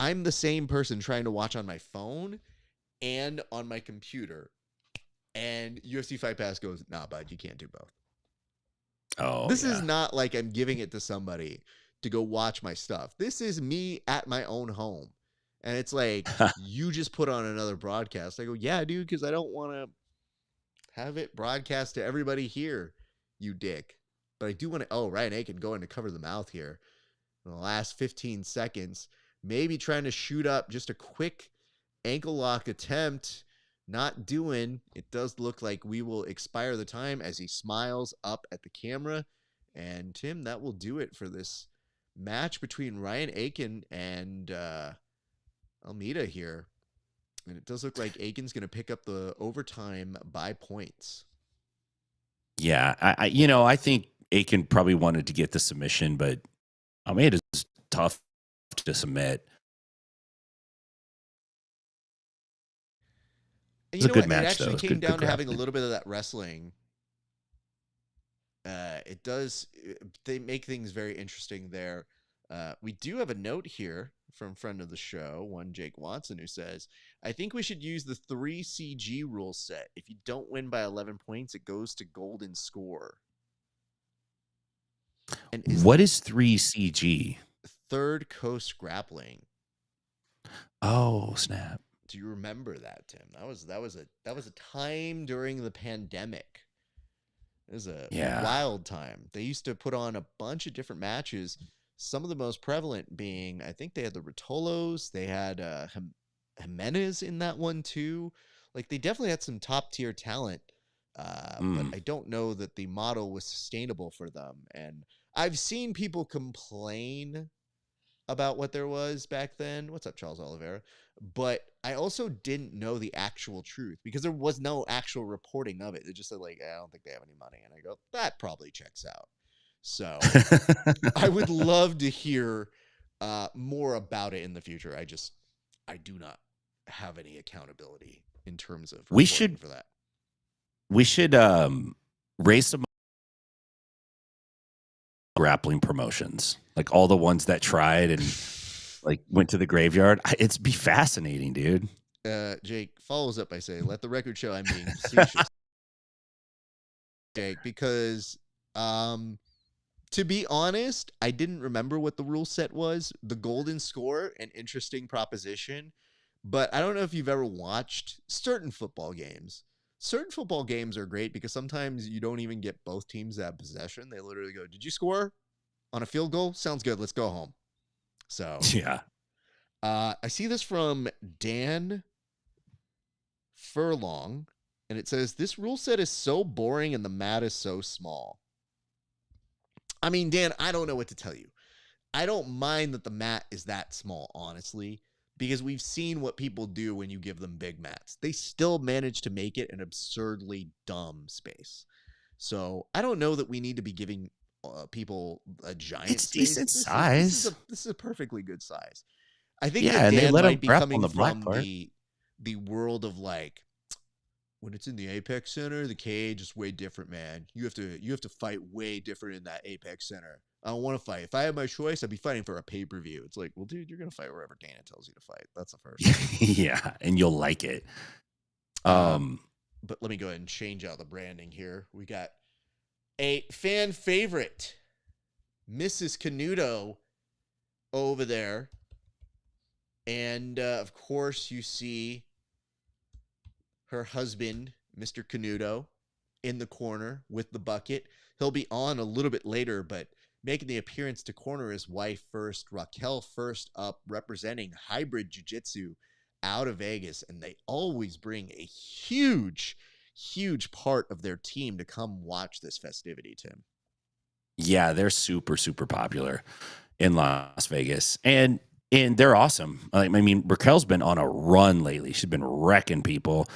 I'm the same person trying to watch on my phone and on my computer. And UFC Fight Pass goes, nah, bud, you can't do both. Oh, This yeah. is not like I'm giving it to somebody to go watch my stuff. This is me at my own home. And it's like, you just put on another broadcast. I go, yeah, dude, because I don't want to have it broadcast to everybody here, you dick. But I do want to, oh, Ryan Aitken going to cover the mouth here in the last 15 seconds. Maybe trying to shoot up just a quick ankle lock attempt. Not doing. It does look like we will expire the time as he smiles up at the camera. And Tim, that will do it for this match between Ryan Aitken and Almeida here. And it does look like Aitken's going to pick up the overtime by points. Yeah, I think Aitken probably wanted to get the submission, but Almeida's tough to submit. And It's a good match, it actually though. came down to having a grappling. little bit of that wrestling. They make things very interesting there. We do have a note here from friend of the show, one Jake Watson, who says, I think we should use the 3 CG rule set. If you don't win by 11 points, it goes to golden score. And What is 3 CG? Third Coast Grappling? Oh, snap. Do you remember that, Tim? That was a time during the pandemic. It was a wild time. They used to put on a bunch of different matches. Some of the most prevalent being, I think they had the Rotolos. They had Jimenez in that one too. Like, they definitely had some top tier talent. But I don't know that the model was sustainable for them. And I've seen people complain about what there was back then. What's up, Charles Oliveira? But I also didn't know the actual truth because there was no actual reporting of it. They just said, like, I don't think they have any money. And I go, that probably checks out. So I would love to hear more about it in the future. I do not have any accountability in terms of reporting for that. We should raise some grappling promotions, like all the ones that tried and like went to the graveyard. It's be fascinating, dude. Jake follows up by saying, let the record show I'm being facetious. Jake, because to be honest, I didn't remember what the rule set was. The golden score, an interesting proposition, but I don't know if you've ever watched certain football games. Certain football games are great because sometimes you don't even get both teams that have possession. They literally go, did you score on a field goal? Sounds good. Let's go home. So, yeah. I see this from Dan Furlong, and it says, this rule set is so boring and the mat is so small. I mean, Dan, I don't know what to tell you. I don't mind that the mat is that small, honestly, because we've seen what people do when you give them big mats. They still manage to make it an absurdly dumb space. So I don't know that we need to be giving people a giant space. Decent size. This is a perfectly good size. I think and they let might be them coming on the black from part. the world of, like, when it's in the Apex Center, the cage is way different, man. You have to fight way different in that Apex Center. I don't want to fight. If I had my choice, I'd be fighting for a pay-per-view. It's like, well, dude, you're gonna fight wherever Dana tells you to fight. That's the first. Yeah, and you'll like it. But let me go ahead and change out the branding here. We got a fan favorite, Mrs. Canuto, over there. And, of course, you see her husband, Mr. Canuto, in the corner with the bucket. He'll be on a little bit later, but making the appearance to corner his wife first. Raquel first up, representing Hybrid Jiu-Jitsu out of Vegas. And they always bring a huge, huge part of their team to come watch this festivity, Tim. Yeah, they're super, super popular in Las Vegas. And they're awesome. I mean, Raquel's been on a run lately. She's been wrecking people.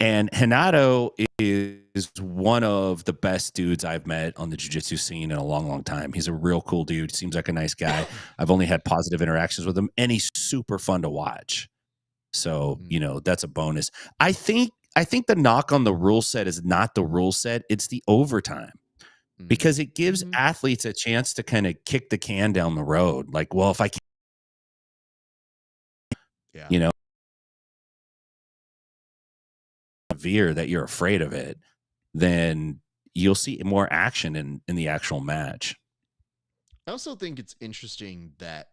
And Renato is one of the best dudes I've met on the jiu-jitsu scene in a long, long time. He's a real cool dude. Seems like a nice guy. I've only had positive interactions with him, and he's super fun to watch. So, that's a bonus. I think the knock on the rule set is not the rule set. It's the overtime. Because it gives athletes a chance to kind of kick the can down the road. Like, well, if I can't, veer that you're afraid of it, then you'll see more action in the actual match. I also think it's interesting that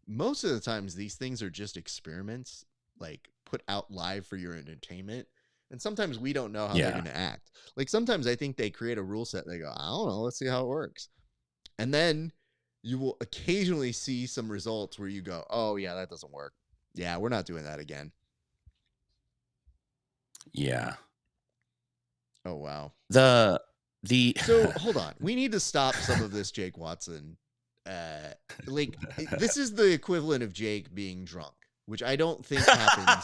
most of the times these things are just experiments, like put out live for your entertainment. And sometimes we don't know how they're going to act. Like sometimes I think they create a rule set. And they go, I don't know. Let's see how it works. And then you will occasionally see some results where you go, oh yeah, that doesn't work. Yeah, we're not doing that again. Yeah. Oh, wow. So hold on. We need to stop some of this Jake Watson. Like this is the equivalent of Jake being drunk, which I don't think happens.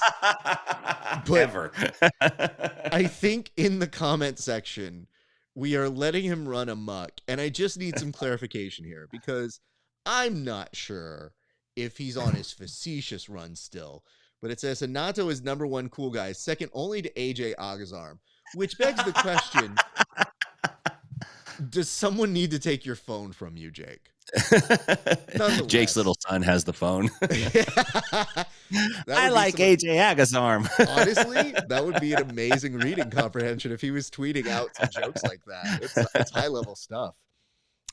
But ever. I think in the comment section, we are letting him run amok. And I just need some clarification here because I'm not sure if he's on his facetious run still. But it says Renato is #1 cool guy, second only to AJ Agazarm, which begs the question, does someone need to take your phone from you, Jake? Jake's little son has the phone. I like AJ Agazarm. Honestly, that would be an amazing reading comprehension if he was tweeting out some jokes like that. It's high level stuff.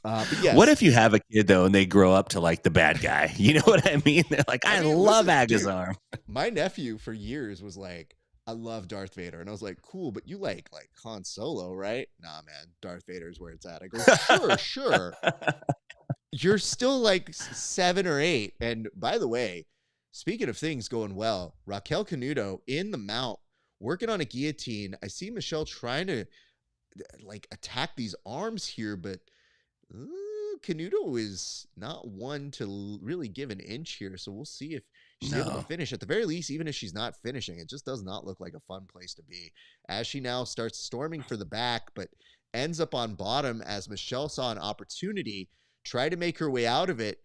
But yes. What if you have a kid though and they grow up to like the bad guy? You know what I mean? They're like, I love Agazarm. My nephew for years was like, I love Darth Vader. And I was like, cool, but you like Han Solo, right? Nah, man, Darth Vader is where it's at. I go, sure. You're still like 7 or 8. And by the way, speaking of things going well, Raquel Canuto in the mount, working on a guillotine. I see Michele trying to like attack these arms here, but Canuto is not one to really give an inch here. So we'll see if she's able to finish. At the very least, even if she's not finishing, it just does not look like a fun place to be. As she now starts storming for the back, but ends up on bottom as Michele saw an opportunity, try to make her way out of it.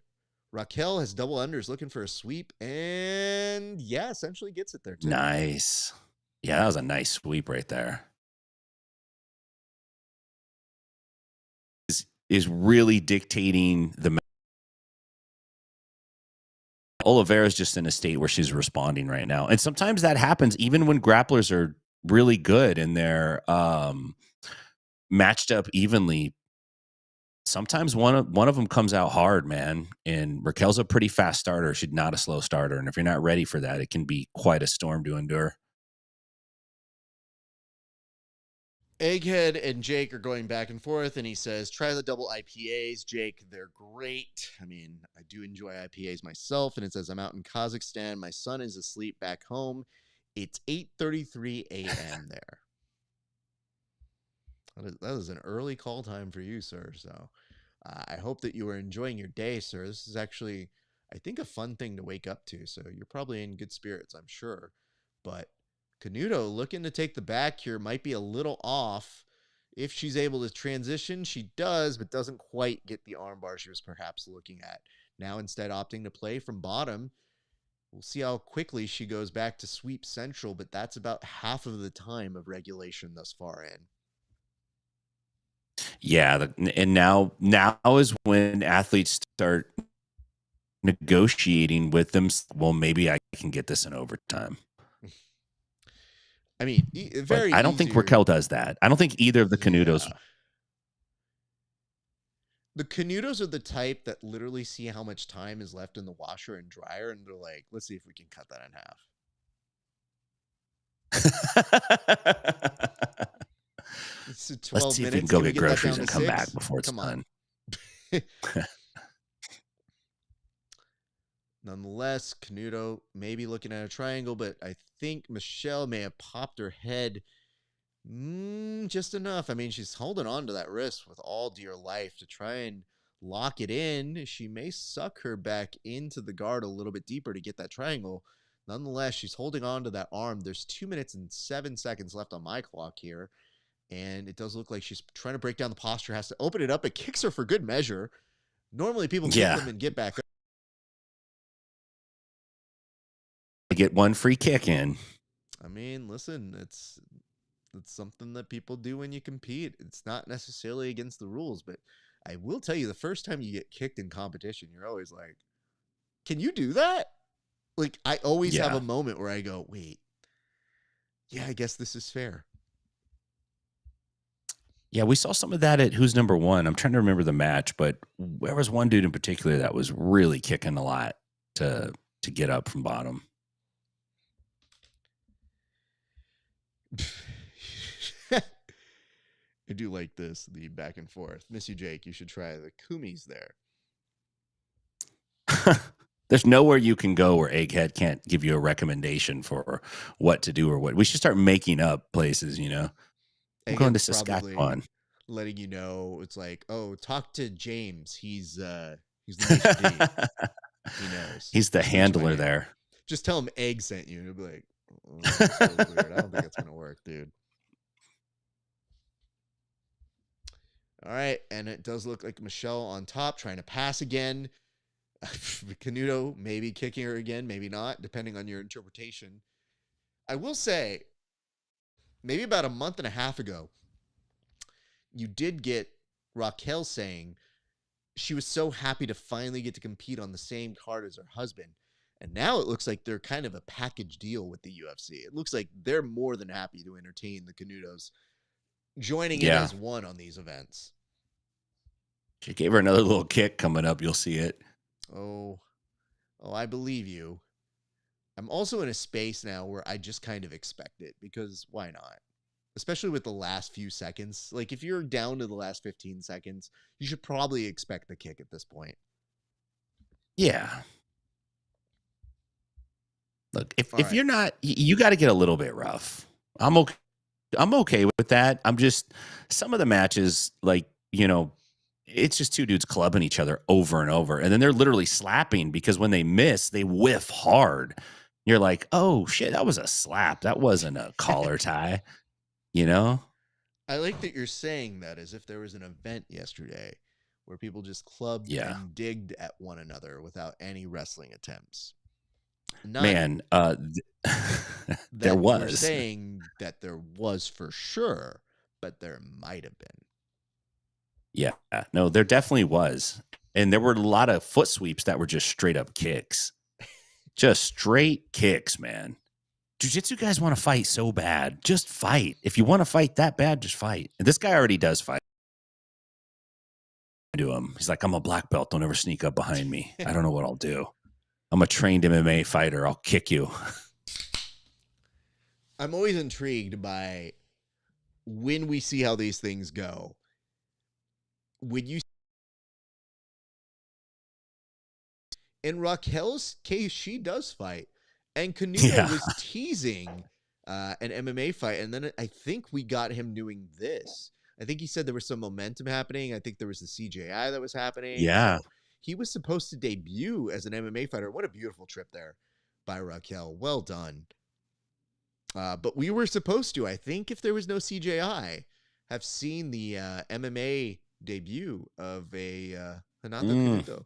Raquel has double unders looking for a sweep, and yeah, essentially gets it there too. Nice. Yeah, that was a nice sweep right there. Is really dictating the Oliveira's just in a state where she's responding right now. And sometimes that happens even when grapplers are really good and they're matched up evenly. Sometimes one of them comes out hard, man. And Raquel's a pretty fast starter. She's not a slow starter. And if you're not ready for that, it can be quite a storm to endure. Egghead and Jake are going back and forth, and he says, try the double IPAs, Jake. They're great. I mean, I do enjoy IPAs myself. And it says, I'm out in Kazakhstan. My son is asleep back home. It's 8:33 a.m. there. That is an early call time for you, sir. So I hope that you are enjoying your day, sir. This is actually, I think, a fun thing to wake up to. So you're probably in good spirits, I'm sure. But Canuto looking to take the back here might be a little off. If she's able to transition, she does, but doesn't quite get the armbar she was perhaps looking at. Now instead opting to play from bottom. We'll see how quickly she goes back to sweep central, but that's about half of the time of regulation thus far in. Yeah, and now is when athletes start negotiating with them. Well, maybe I can get this in overtime. I mean, very. I don't think Raquel does that. I don't think either of the Canutos. Yeah. The Canutos are the type that literally see how much time is left in the washer and dryer, and they're like, let's see if we can cut that in half. It's 12 Let's see minutes. if we can go get groceries and come back before it's done. Nonetheless, Canuto may be looking at a triangle, but I think Michele may have popped her head just enough. I mean, she's holding on to that wrist with all dear life to try and lock it in. She may suck her back into the guard a little bit deeper to get that triangle. Nonetheless, she's holding on to that arm. There's 2 minutes and 7 seconds left on my clock here. And it does look like she's trying to break down the posture, has to open it up. It kicks her for good measure. Normally people kick them and get back up. Get one free kick in. I mean, listen, it's something that people do when you compete. It's not necessarily against the rules, but I will tell you, the first time you get kicked in competition, you're always like, can you do that? Like, I always have a moment where I go, wait, yeah, I guess this is fair. Yeah, we saw some of that at Who's Number One. I'm trying to remember the match, but there was one dude in particular that was really kicking a lot to get up from bottom. I do like this, the back and forth. Miss you, Jake. You should try the kumis there. There's nowhere you can go where Egghead can't give you a recommendation for what to do or what. We should start making up places, you know. I'm going to Saskatchewan. Letting you know, it's like, oh, talk to James. He's the HD. He knows. He's the handler there. Just tell him Egg sent you. And he'll be like, oh, that's so weird. I don't think it's gonna work, dude. All right, and it does look like Michele on top, trying to pass again. Canuto maybe kicking her again, maybe not, depending on your interpretation. I will say, maybe about a month and a half ago, you did get Raquel saying she was so happy to finally get to compete on the same card as her husband. And now it looks like they're kind of a package deal with the UFC. It looks like they're more than happy to entertain the Canutos joining in as one on these events. She gave her another little kick coming up. You'll see it. Oh, I believe you. I'm also in a space now where I just kind of expect it, because why not? Especially with the last few seconds. Like, if you're down to the last 15 seconds, you should probably expect the kick at this point. Yeah. Look, if you're not, you got to get a little bit rough. I'm okay with that. I'm just, some of the matches, like, you know, it's just two dudes clubbing each other over and over. And then they're literally slapping, because when they miss, they whiff hard. You're like, oh shit, that was a slap. That wasn't a collar tie, you know? I like that you're saying that as if there was an event yesterday where people just clubbed and digged at one another without any wrestling attempts. Man, there was. We're saying that there was for sure, but there might have been. Yeah, no, there definitely was. And there were a lot of foot sweeps that were just straight up kicks. Just straight kicks, man. Jiu-jitsu guys want to fight so bad. Just fight. If you want to fight that bad, just fight. And this guy already does fight. To him. He's like, I'm a black belt. Don't ever sneak up behind me. I don't know what I'll do. I'm a trained MMA fighter. I'll kick you. I'm always intrigued by when we see how these things go. When you, in Raquel's case, she does fight, and Canuto was teasing an MMA fight, and then I think we got him doing this. I think he said there was some momentum happening. I think there was the CJI that was happening. Yeah. So he was supposed to debut as an MMA fighter. What a beautiful trip there by Raquel. Well done. But we were supposed to, I think, if there was no CJI, have seen the MMA debut of a Renato Canuto.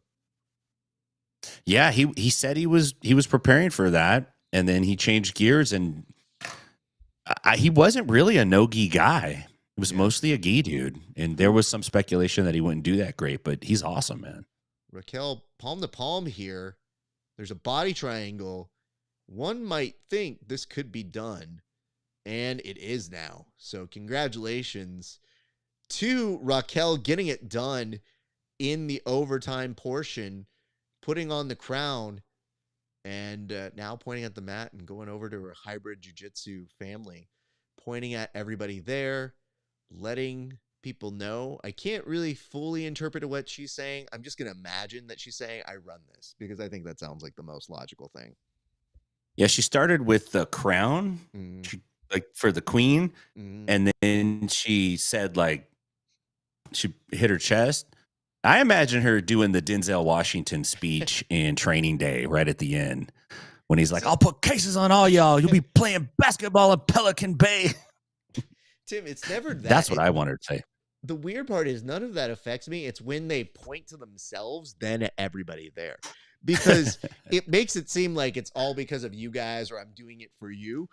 Yeah, he said he was preparing for that, and then he changed gears, and he wasn't really a no-gi guy. It was mostly a gi dude, and there was some speculation that he wouldn't do that great, but he's awesome, man. Raquel, palm to palm here. There's a body triangle. One might think this could be done, and it is now. So congratulations to Raquel getting it done in the overtime portion, putting on the crown, and now pointing at the mat and going over to her hybrid jiu-jitsu family, pointing at everybody there, letting people know. I can't really fully interpret what she's saying. I'm just going to imagine that she's saying, I run this, because I think that sounds like the most logical thing. Yeah, she started with the crown, like for the queen, and then she said, like, she hit her chest. I imagine her doing the Denzel Washington speech in Training Day right at the end, when he's like, I'll put cases on all y'all. You'll be playing basketball in Pelican Bay. Tim, it's never that. That's what I wanted to say. The weird part is none of that affects me. It's when they point to themselves, then at everybody there. Because it makes it seem like it's all because of you guys, or I'm doing it for you.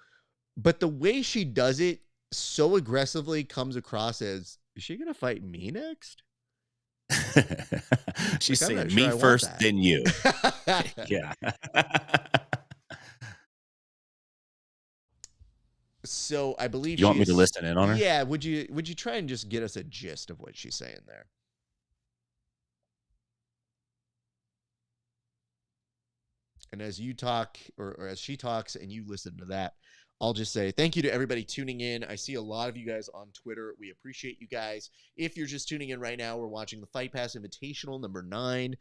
But the way she does it so aggressively comes across as, is she going to fight me next? She's saying, sure me first, then you. Yeah. So I believe You want me to listen in on her? Yeah, would you try and just get us a gist of what she's saying there? And as you talk, or as she talks and you listen to that, I'll just say thank you to everybody tuning in. I see a lot of you guys on Twitter. We appreciate you guys. If you're just tuning in right now, we're watching the Fight Pass Invitational number 9.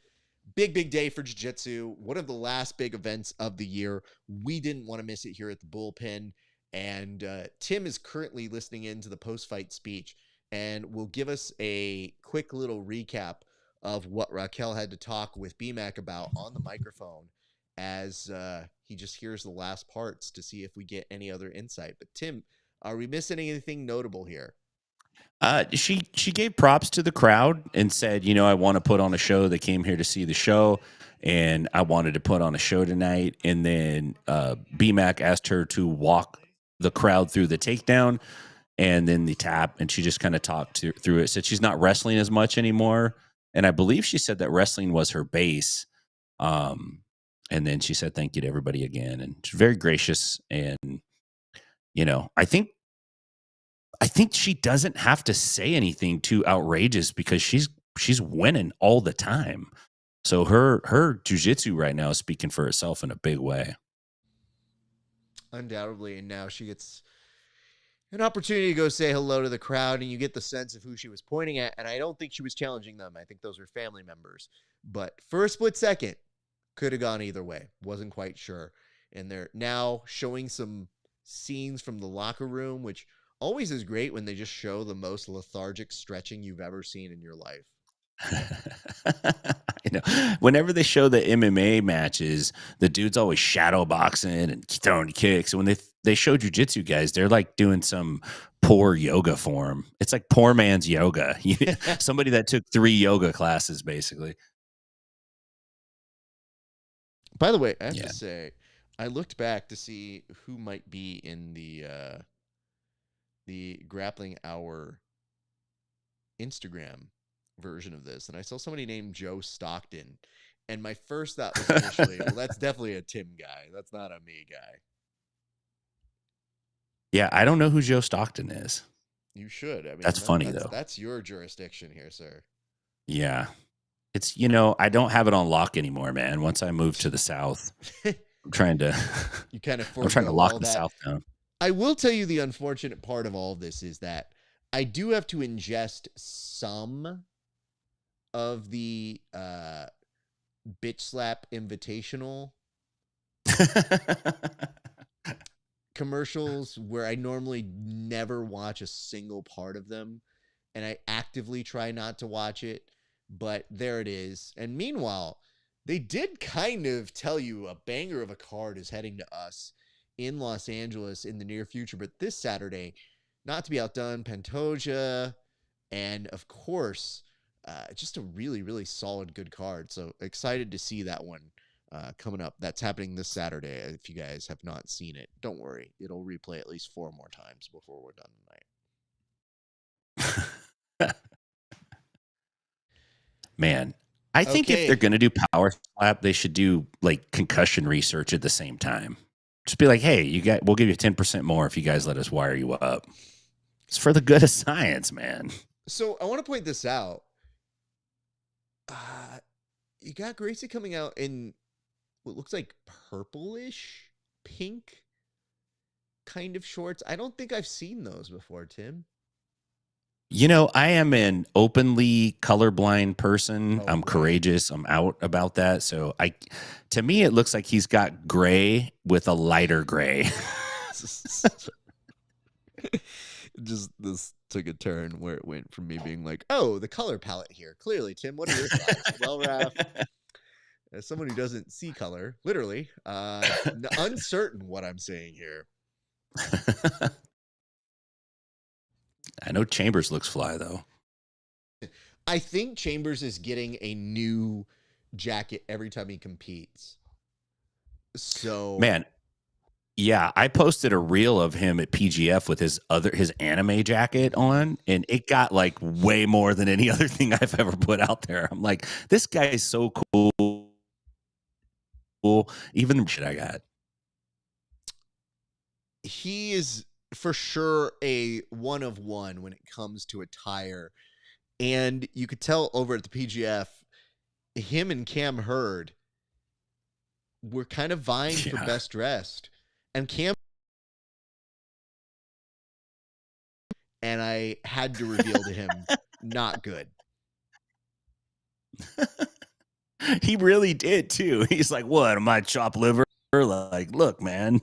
Big day for jiu-jitsu. One of the last big events of the year. We didn't want to miss it here at the Bullpen. And Tim is currently listening in to the post-fight speech and will give us a quick little recap of what Raquel had to talk with BMAC about on the microphone as he just hears the last parts to see if we get any other insight. But Tim, are we missing anything notable here? She gave props to the crowd and said, you know, I want to put on a show. They came here to see the show, and I wanted to put on a show tonight. And then BMAC asked her to walk the crowd through the takedown and then the tap, and she just kind of talked through it. Said she's not wrestling as much anymore, and I believe she said that wrestling was her base. And then she said thank you to everybody again, and she's very gracious. And you know, I think she doesn't have to say anything too outrageous because she's winning all the time. So her jiu-jitsu right now is speaking for itself in a big way. Undoubtedly, and now she gets an opportunity to go say hello to the crowd, and you get the sense of who she was pointing at, and I don't think she was challenging them. I think those were family members. But for a split second, could have gone either way. Wasn't quite sure. And they're now showing some scenes from the locker room, which always is great when they just show the most lethargic stretching you've ever seen in your life. You know, whenever they show the MMA matches, the dude's always shadow boxing and throwing kicks. And when they show jiu-jitsu guys, they're like doing some poor yoga form. It's like poor man's yoga. Somebody that took 3 yoga classes, basically. By the way, I have to say, I looked back to see who might be in the Grappling Hour Instagram version of this, and I saw somebody named Joe Stockton, and my first thought was initially, well, that's definitely a Tim guy. That's not a me guy. Yeah, I don't know who Joe Stockton is. You should. I mean, that's funny, though. That's your jurisdiction here, sir. Yeah. It's, you know, I don't have it on lock anymore, man. Once I moved to the South, I'm trying to lock the South down. I will tell you the unfortunate part of all of this is that I do have to ingest some of the bitch slap invitational commercials where I normally never watch a single part of them, and I actively try not to watch it. But there it is. And meanwhile, they did kind of tell you a banger of a card is heading to us in Los Angeles in the near future. But this Saturday, not to be outdone, Pantoja, and of course, just a really, really solid, good card. So excited to see that one coming up. That's happening this Saturday. If you guys have not seen it, don't worry. It'll replay at least 4 more times before we're done tonight. Man, I think if they're going to do power slap, they should do like concussion research at the same time. Just be like, hey, we'll give you 10% more if you guys let us wire you up. It's for the good of science, man. So I want to point this out. You got Gracie coming out in what looks like purplish, pink kind of shorts. I don't think I've seen those before, Tim. You know, I am an openly colorblind person. I'm courageous. I'm out about that. So to me, it looks like he's got gray with a lighter gray. Just this took a turn where it went from me being like, oh, the color palette here. Clearly, Tim, what are your thoughts? Well, Raf, as someone who doesn't see color, literally, uncertain what I'm saying here. I know Chambers looks fly, though. I think Chambers is getting a new jacket every time he competes. So, man, yeah, I posted a reel of him at PGF with his anime jacket on, and it got like way more than any other thing I've ever put out there. I'm like, this guy is so cool. Even the shit I got. He is for sure a one of one when it comes to attire. And you could tell over at the PGF, him and Cam Hurd were kind of vying for best dressed. And Cam, and I had to reveal to him, not good. He really did too. He's like, "What? Am I chopped liver?" Like, look, man.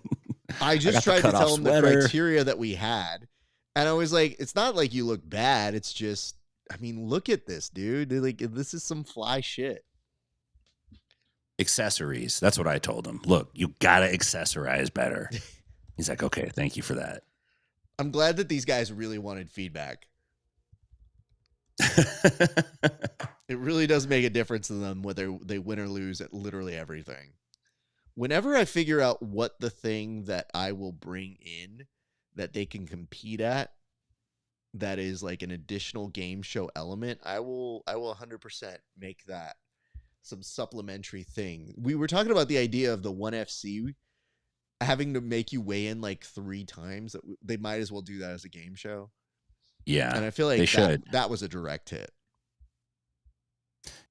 I just tried to tell him the sweater. criteria that we had, and I was like, "It's not like you look bad. It's just, I mean, look at this, dude. Like, this is some fly shit." Accessories. That's what I told him. Look, you gotta accessorize better. He's like, "Okay, thank you for that." I'm glad that these guys really wanted feedback. It really does make a difference to them whether they win or lose at literally everything. Whenever I figure out what the thing that I will bring in that they can compete at, that is like an additional game show element, I will 100% make that some supplementary thing. We were talking about the idea of the 1FC having to make you weigh in like 3 times. They might as well do that as a game show. Yeah, and I feel like they should. That was a direct hit.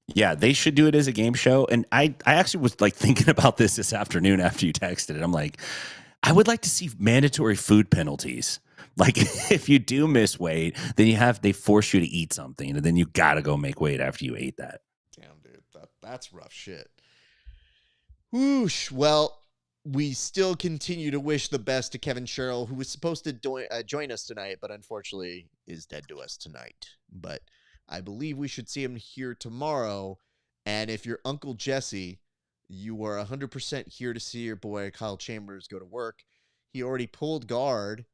Yeah, they should do it as a game show. And I actually was like thinking about this afternoon after you texted it. I'm like, I would like to see mandatory food penalties. Like if you do miss weight, then they force you to eat something, and then you gotta go make weight after you ate that. Damn, dude, that's rough shit. Whoosh. Well, we still continue to wish the best to KEVIN SHERRILL, who was supposed to join us tonight, but unfortunately is dead to us tonight. But I believe we should see him here tomorrow. And if you're Uncle Jesse, you are 100% here to see your boy Kyle Chambers go to work. He already pulled guard.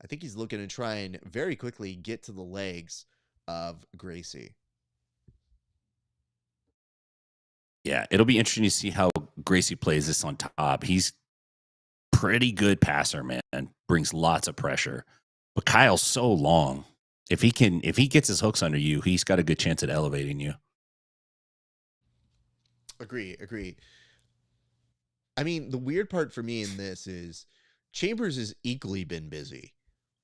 I think he's looking to try and very quickly get to the legs of Gracie. Yeah, it'll be interesting to see how Gracie plays this on top. He's pretty good passer, man. Brings lots of pressure. But Kyle's so long. If he gets his hooks under you, he's got a good chance at elevating you. Agree. I mean, the weird part for me in this is Chambers has equally been busy.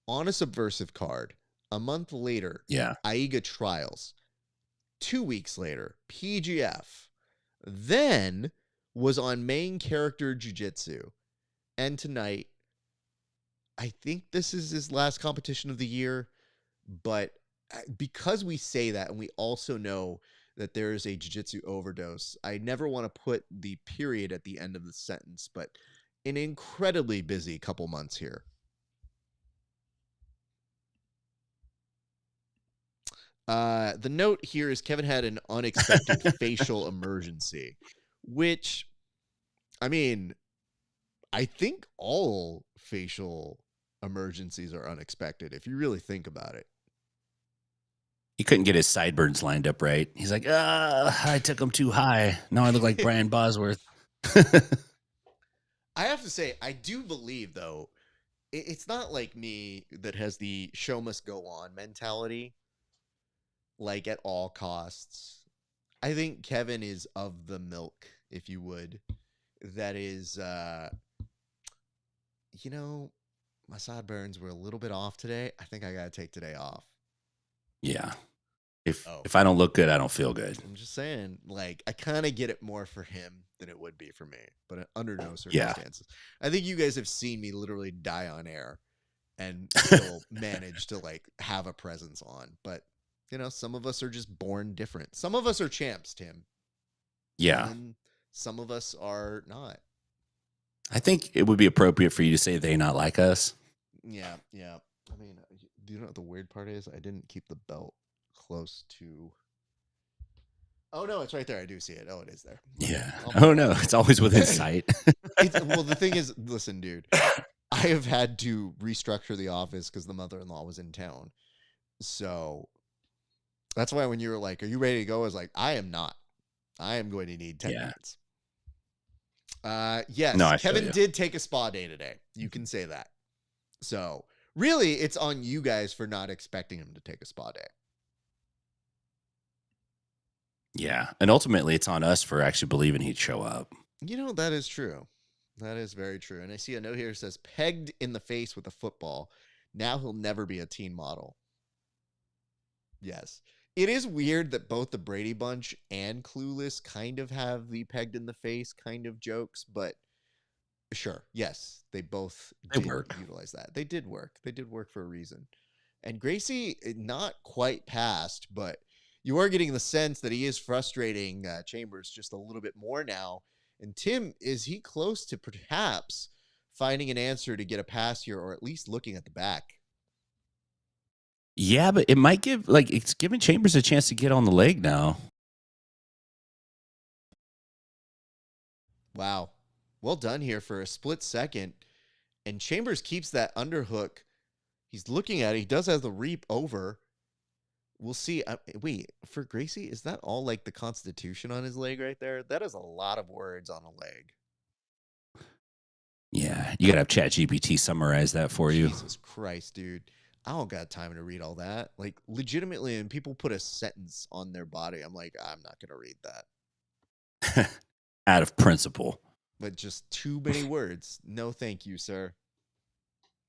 On a subversive card, a month later, AIGA trials. 2 weeks later, PGF. Then was on main character jiu-jitsu. And tonight, I think this is his last competition of the year. But because we say that, and we also know that there is a jiu-jitsu overdose, I never want to put the period at the end of the sentence, but an incredibly busy couple months here. The note here is Kevin had an unexpected facial emergency, which, I mean, I think all facial emergencies are unexpected if you really think about it. He couldn't get his sideburns lined up right. He's like, I took them too high. Now I look like Brian Bosworth. I have to say, I do believe, though, it's not like me that has the show must go on mentality, like at all costs. I think Kevin is of the milk, if you would. That is, my sideburns were a little bit off today. I think I got to take today off. Yeah. If I don't look good, I don't feel good. I'm just saying, like, I kind of get it more for him than it would be for me, but under no circumstances. I think you guys have seen me literally die on air and still manage to, like, have a presence on. But, some of us are just born different. Some of us are champs, Tim. Yeah. And some of us are not. I think it would be appropriate for you to say they not like us. Yeah. I mean, do you know what the weird part is? I didn't keep the belt close to... Oh, no, it's right there. I do see it. Oh, it is there. Yeah. Oh, no, it's always within sight. Well, the thing is, listen, dude, I have had to restructure the office because the mother-in-law was in town. So that's why when you were like, are you ready to go? I was like, I am not. I am going to need 10 minutes. Yes, no, Kevin did take a spa day today. You can say that. So really, it's on you guys for not expecting him to take a spa day. Yeah, and ultimately, it's on us for actually believing he'd show up. That is true. That is very true. And I see a note here that says, pegged in the face with a football. Now he'll never be a teen model. Yes. It is weird that both the Brady Bunch and Clueless kind of have the pegged in the face kind of jokes, but sure. Yes, they both did utilize that. They did work. They did work for a reason. And Gracie, not quite passed, but you are getting the sense that he is frustrating Chambers just a little bit more now. And Tim, is he close to perhaps finding an answer to get a pass here, or at least looking at the back? Yeah, but it might give, like, it's giving Chambers a chance to get on the leg now. Wow. Well done here for a split second. And Chambers keeps that underhook. He's looking at it. He does have the reap over. We'll see. Wait, for Gracie, is that all like the Constitution on his leg right there? That is a lot of words on a leg. Yeah, you got to have ChatGPT summarize that for you. Jesus Christ, dude. I don't got time to read all that. Like, legitimately, and people put a sentence on their body. I'm like, I'm not going to read that. Out of principle. But just too many words. No, thank you, sir.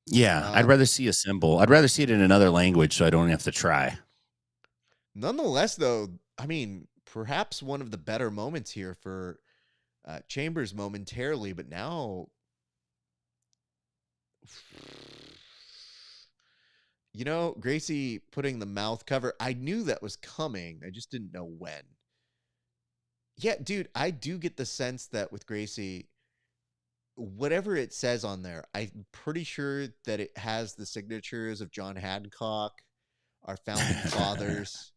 Yeah, I'd rather see a symbol. I'd rather see it in another language so I don't have to try. Nonetheless, though, I mean, perhaps one of the better moments here for Chambers momentarily, but now, you know, Gracie putting the mouth cover. I knew that was coming. I just didn't know when. Yeah, dude, I do get the sense that with Gracie, whatever it says on there, I'm pretty sure that it has the signatures of John Hancock, our founding fathers,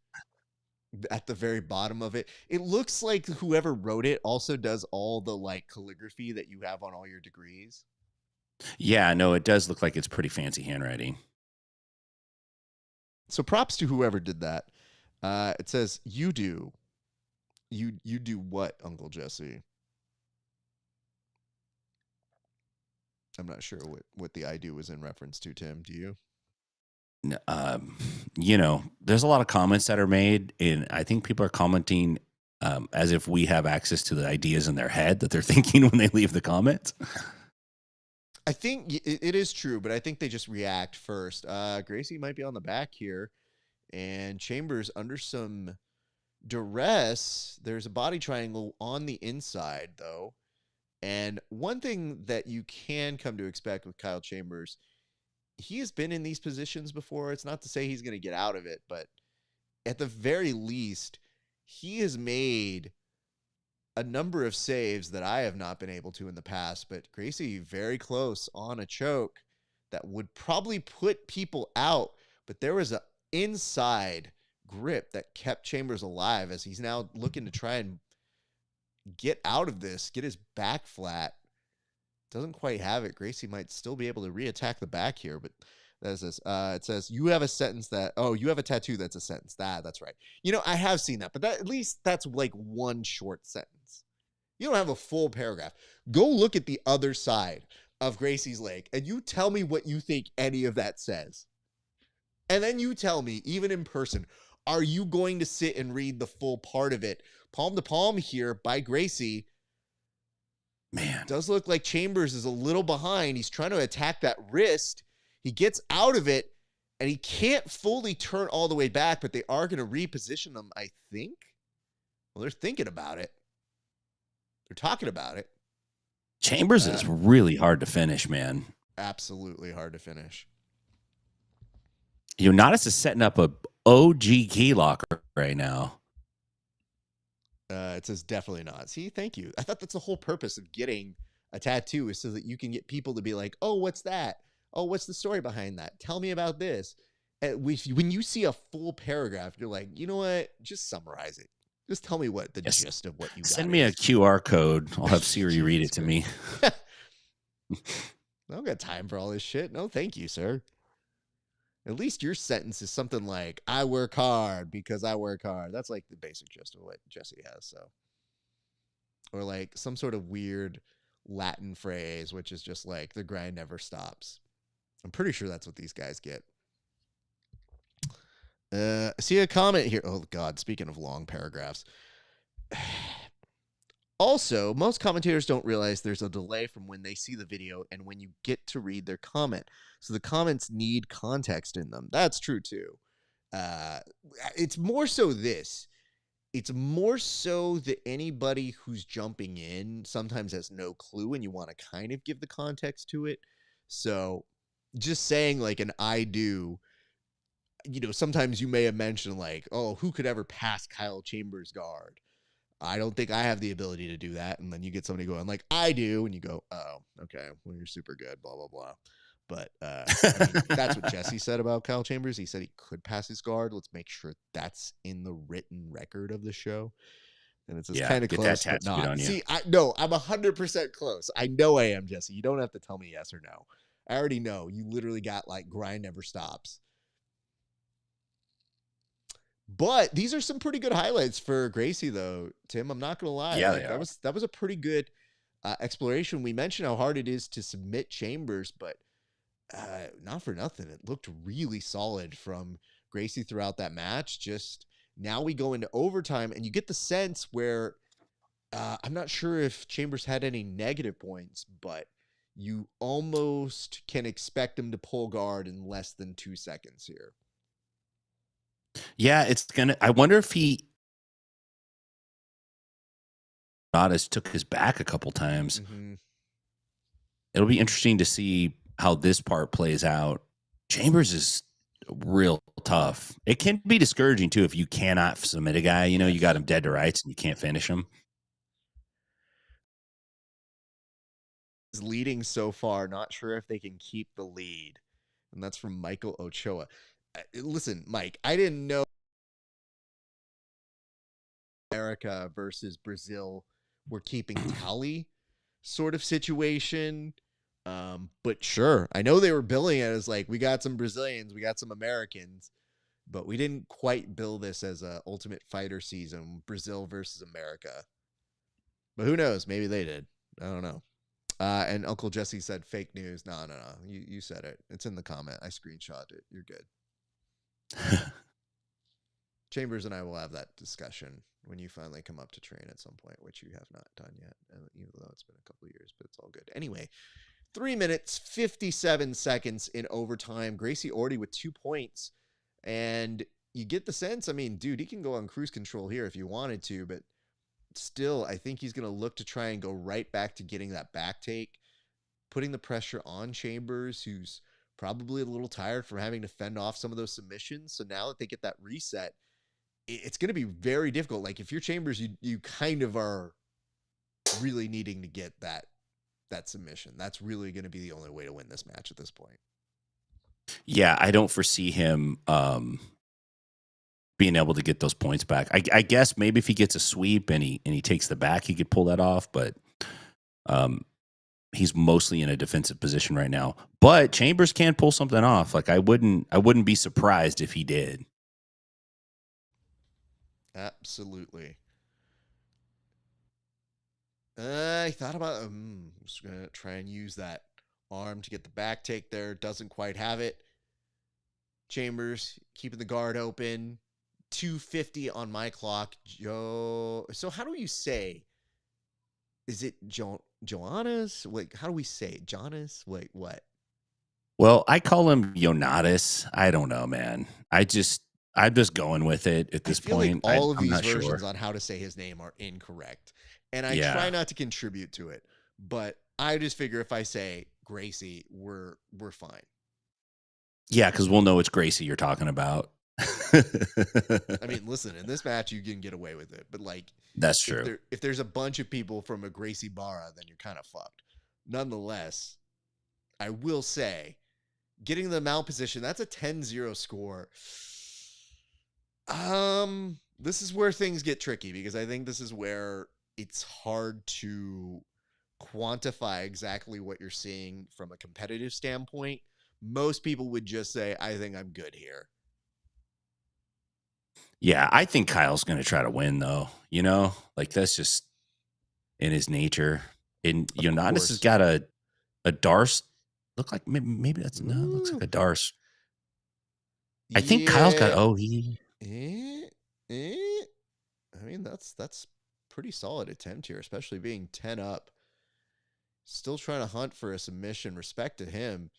at the very bottom of it. It looks like whoever wrote it also does all the like calligraphy that you have on all your degrees. Yeah, no, it does look like it's pretty fancy handwriting. So props to whoever did that. It says, you do. You do what, Uncle Jesse? I'm not sure what the I do was in reference to, Tim. Do you? You know, there's a lot of comments that are made, and I think people are commenting as if we have access to the ideas in their head that they're thinking when they leave the comments. I think it is true, but I think they just react first. Gracie might be on the back here, and Chambers under some duress. There's a body triangle on the inside, though. And one thing that you can come to expect with Kyle Chambers, he has been in these positions before. It's not to say he's going to get out of it, but at the very least, he has made a number of saves that I have not been able to in the past. But Gracie very close on a choke that would probably put people out. But there was an inside grip that kept Chambers alive as he's now looking to try and get out of this, get his back flat. Doesn't quite have it. Gracie might still be able to reattack the back here, but that's this. It says, you have a sentence that, oh, you have a tattoo that's a sentence. That's right. You know, I have seen that, but at least that's like one short sentence. You don't have a full paragraph. Go look at the other side of Gracie's leg, and you tell me what you think any of that says. And then you tell me, even in person, are you going to sit and read the full part of it? Palm to palm here by Gracie. Man, does look like Chambers is a little behind. He's trying to attack that wrist. He gets out of it, and he can't fully turn all the way back, but they are going to reposition him, I think. Well, they're thinking about it. They're talking about it. Chambers is really hard to finish, man. Absolutely hard to finish. Jonnatas is setting up a OG key locker right now. It says definitely not. See, thank you. I thought that's the whole purpose of getting a tattoo, is so that you can get people to be like, oh, what's that? Oh, what's the story behind that? Tell me about this. And when you see a full paragraph, you're like, you know what? Just summarize it. Just tell me what the gist of what you got. Send me a QR code. I'll have Siri read it to me. I don't got time for all this shit. No, thank you, sir. At least your sentence is something like, I work hard because I work hard. That's like the basic gist of what Jesse has. So, or like some sort of weird Latin phrase, which is just like, the grind never stops. I'm pretty sure that's what these guys get. See a comment here. Oh God, speaking of long paragraphs, Also, most commentators don't realize there's a delay from when they see the video and when you get to read their comment. So the comments need context in them. That's true too. It's more so this. It's more so that anybody who's jumping in sometimes has no clue and you want to kind of give the context to it. So just saying like an I do, sometimes you may have mentioned like, oh, who could ever pass Kyle Chambers' guard? I don't think I have the ability to do that. And then you get somebody going like, I do. And you go, oh, okay, well, you're super good, blah, blah, blah. But I mean, that's what Jesse said about Kyle Chambers. He said he could pass his guard. Let's make sure that's in the written record of the show. And it's just kind of close, but not. On you. See, I'm 100% close. I know I am, Jesse. You don't have to tell me yes or no. I already know. You literally got like grind never stops. But these are some pretty good highlights for Gracie, though, Tim. I'm not going to lie. Yeah, that was a pretty good exploration. We mentioned how hard it is to submit Chambers, but not for nothing. It looked really solid from Gracie throughout that match. Just now we go into overtime, and you get the sense where I'm not sure if Chambers had any negative points, but you almost can expect him to pull guard in less than 2 seconds here. Yeah, I wonder if Jonnatas took his back a couple times. Mm-hmm. It'll be interesting to see how this part plays out. Chambers is real tough. It can be discouraging too if you cannot submit a guy. You got him dead to rights and you can't finish him. Is leading so far. Not sure if they can keep the lead, and that's from Michael Ochoa. Listen, Mike, I didn't know America versus Brazil were keeping tally sort of situation. But sure, I know they were billing it as like, we got some Brazilians, we got some Americans, but we didn't quite bill this as a Ultimate Fighter season, Brazil versus America. But who knows? Maybe they did. I don't know. And Uncle Jesse said fake news. No. You said it. It's in the comment. I screenshot it. You're good. Chambers and I will have that discussion when you finally come up to train at some point, which you have not done yet, even though it's been a couple of years, but it's all good. Anyway, 3 minutes, 57 seconds in overtime. Gracie already with 2 points, and you get the sense, I mean, dude, he can go on cruise control here if you wanted to, but still, I think he's going to look to try and go right back to getting that back take, putting the pressure on Chambers, who's probably a little tired from having to fend off some of those submissions. So now that they get that reset, it's going to be very difficult. Like if you're Chambers, you kind of are really needing to get that submission. That's really going to be the only way to win this match at this point. Yeah, I don't foresee him being able to get those points back. I guess maybe if he gets a sweep and he takes the back, he could pull that off, but he's mostly in a defensive position right now. But Chambers can pull something off. Like I wouldn't be surprised if he did. Absolutely. I thought about I'm just going to try and use that arm to get the back take there. Doesn't quite have it. Chambers keeping the guard open. 2:50 on my clock. So how do you say? Is it Jonnatas? Like, how do we say it? Jonnatas? Wait, what? Well, I call him Jonnatas. I don't know, man. I'm just going with it at this point. Like all of these versions on how to say his name are incorrect. And I try not to contribute to it. But I just figure if I say Gracie, we're fine. Yeah, because we'll know it's Gracie you're talking about. I mean, listen, in this match, you can get away with it. But, like, that's true. If there's a bunch of people from a Gracie Barra, then you're kind of fucked. Nonetheless, I will say, getting the mount position, that's a 10-0 score. This is where things get tricky because I think this is where it's hard to quantify exactly what you're seeing from a competitive standpoint. Most people would just say, I think I'm good here. Yeah, I think Kyle's going to try to win, though. Like that's just in his nature. And Jonnatas has got a Darce. Look like maybe that's no. It looks like a Darce. I think Kyle's got OE. I mean, that's pretty solid attempt here, especially being 10 up. Still trying to hunt for a submission. Respect to him.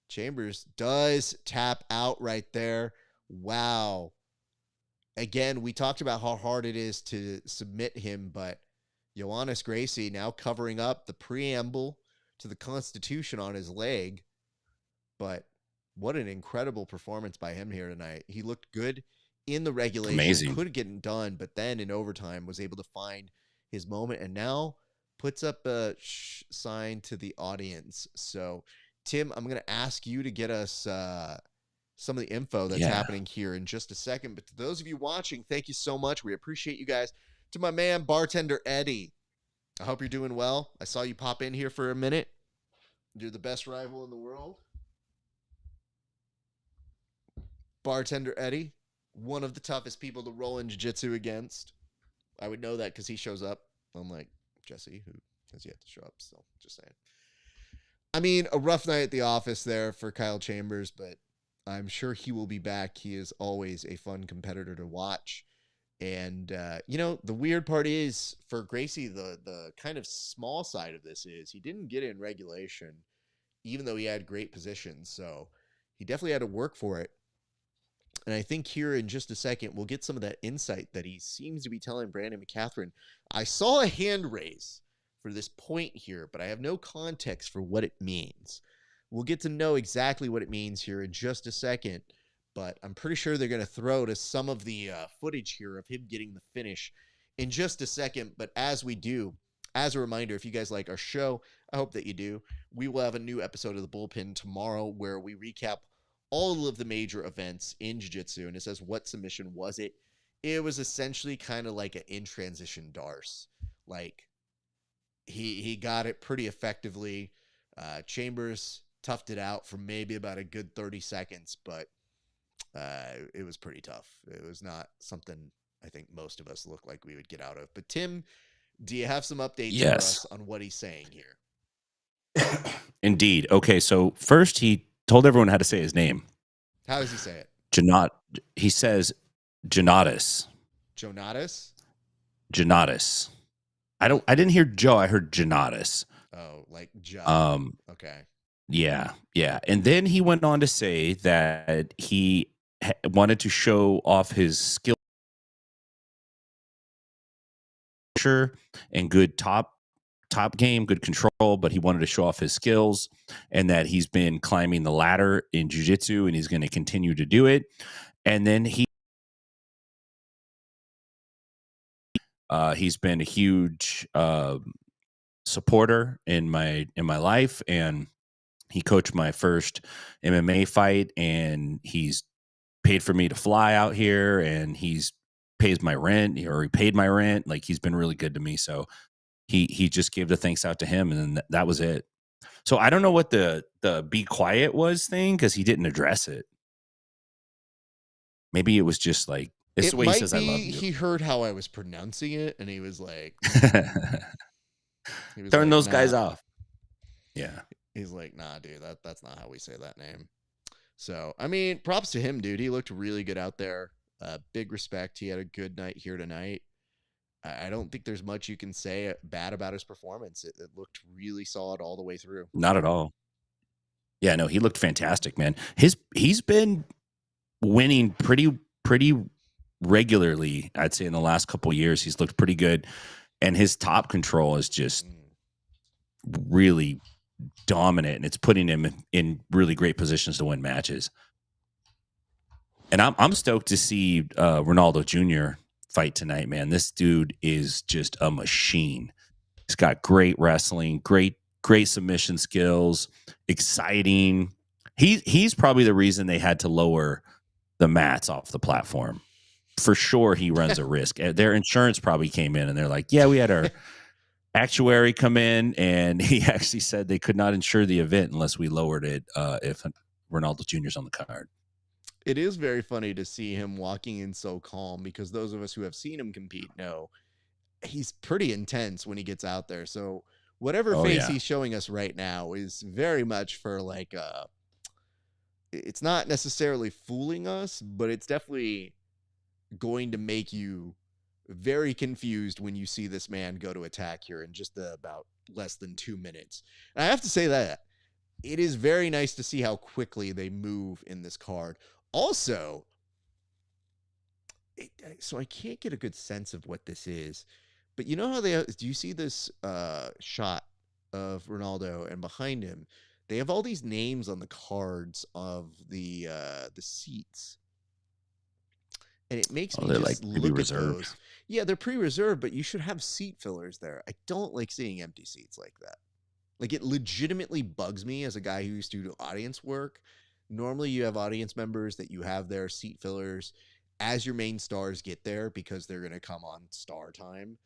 Chambers does tap out right there. Wow. Again, we talked about how hard it is to submit him, but Johannes Gracie now covering up the preamble to the Constitution on his leg. But what an incredible performance by him here tonight. He looked good in the regulation. Amazing. Couldn't get it done, but then in overtime was able to find his moment and now puts up a sign to the audience. So, Tim, I'm going to ask you to get us some of the info that's happening here in just a second. But to those of you watching, thank you so much. We appreciate you guys. To my man, Bartender Eddie, I hope you're doing well. I saw you pop in here for a minute. You're the best rival in the world. Bartender Eddie, one of the toughest people to roll in jiu-jitsu against. I would know that because he shows up, unlike Jesse, who has yet to show up. So, just saying. I mean, a rough night at the office there for Kyle Chambers, but I'm sure he will be back. He is always a fun competitor to watch. And, you know, the weird part is for Gracie, the kind of small side of this is he didn't get in regulation, even though he had great positions. So he definitely had to work for it. And I think here in just a second, we'll get some of that insight that he seems to be telling Brandon McCatherine. I saw a hand raise for this point here, but I have no context for what it means. We'll get to know exactly what it means here in just a second, but I'm pretty sure they're going to throw to some of the footage here of him getting the finish in just a second. But as we do, as a reminder, if you guys like our show, I hope that you do. We will have a new episode of The Bullpen tomorrow where we recap all of the major events in jiu-jitsu, and it says, what submission was it? It was essentially kind of like an in-transition Darce. Like, he got it pretty effectively. Chambers toughed it out for maybe about a good 30 seconds, but it was pretty tough. It was not something I think most of us look like we would get out of. But Tim, do you have some updates for us on what he's saying here? Indeed. Okay, so first he told everyone how to say his name. How does he say it? He says Jonnatas. Jonnatas? Jonnatas. I didn't hear Joe, I heard Jonnatas. Oh, like Joe. Okay. Yeah. And then he went on to say that he wanted to show off his skill and good top game, good control, but he wanted to show off his skills and that he's been climbing the ladder in jiu-jitsu and he's going to continue to do it. And then he's been a huge supporter in my life, and he coached my first MMA fight, and he's paid for me to fly out here, and he paid my rent. Like, he's been really good to me. So he just gave the thanks out to him, and then that was it. So I don't know what the be quiet was thing, because he didn't address it. Maybe it was just like, it's the way he says I love you. He heard how I was pronouncing it, and he was like, turn those guys off. Yeah. He's like, nah, dude, that's not how we say that name. So, I mean, props to him, dude. He looked really good out there. Big respect. He had a good night here tonight. I don't think there's much you can say bad about his performance. It looked really solid all the way through. Not at all. Yeah, no, he looked fantastic, man. He's been winning pretty regularly, I'd say, in the last couple of years. He's looked pretty good, and his top control is just really dominant, and it's putting him in really great positions to win matches. And I'm stoked to see Ronaldo Jr. fight tonight, man. This dude is just a machine. He's got great wrestling, great submission skills, exciting. He's probably the reason they had to lower the mats off the platform. For sure, he runs a risk. Their insurance probably came in, and they're like, yeah, we had our actuary come in, and he actually said they could not insure the event unless we lowered it if Ronaldo Jr.'s on the card. It is very funny to see him walking in so calm, because those of us who have seen him compete know he's pretty intense when he gets out there. So whatever face he's showing us right now is very much for like it's not necessarily fooling us, but it's definitely going to make you very confused when you see this man go to attack here in just about less than 2 minutes. And I have to say that it is very nice to see how quickly they move in this card. Also, so I can't get a good sense of what this is, but you know how do you see this shot of Ronaldo, and behind him they have all these names on the cards of the seats, and it makes me just like maybe look reserved. at those. Yeah, they're pre-reserved, but you should have seat fillers there. I don't like seeing empty seats like that. Like, it legitimately bugs me as a guy who used to do audience work. Normally you have audience members that you have their seat fillers as your main stars get there, because they're going to come on star time.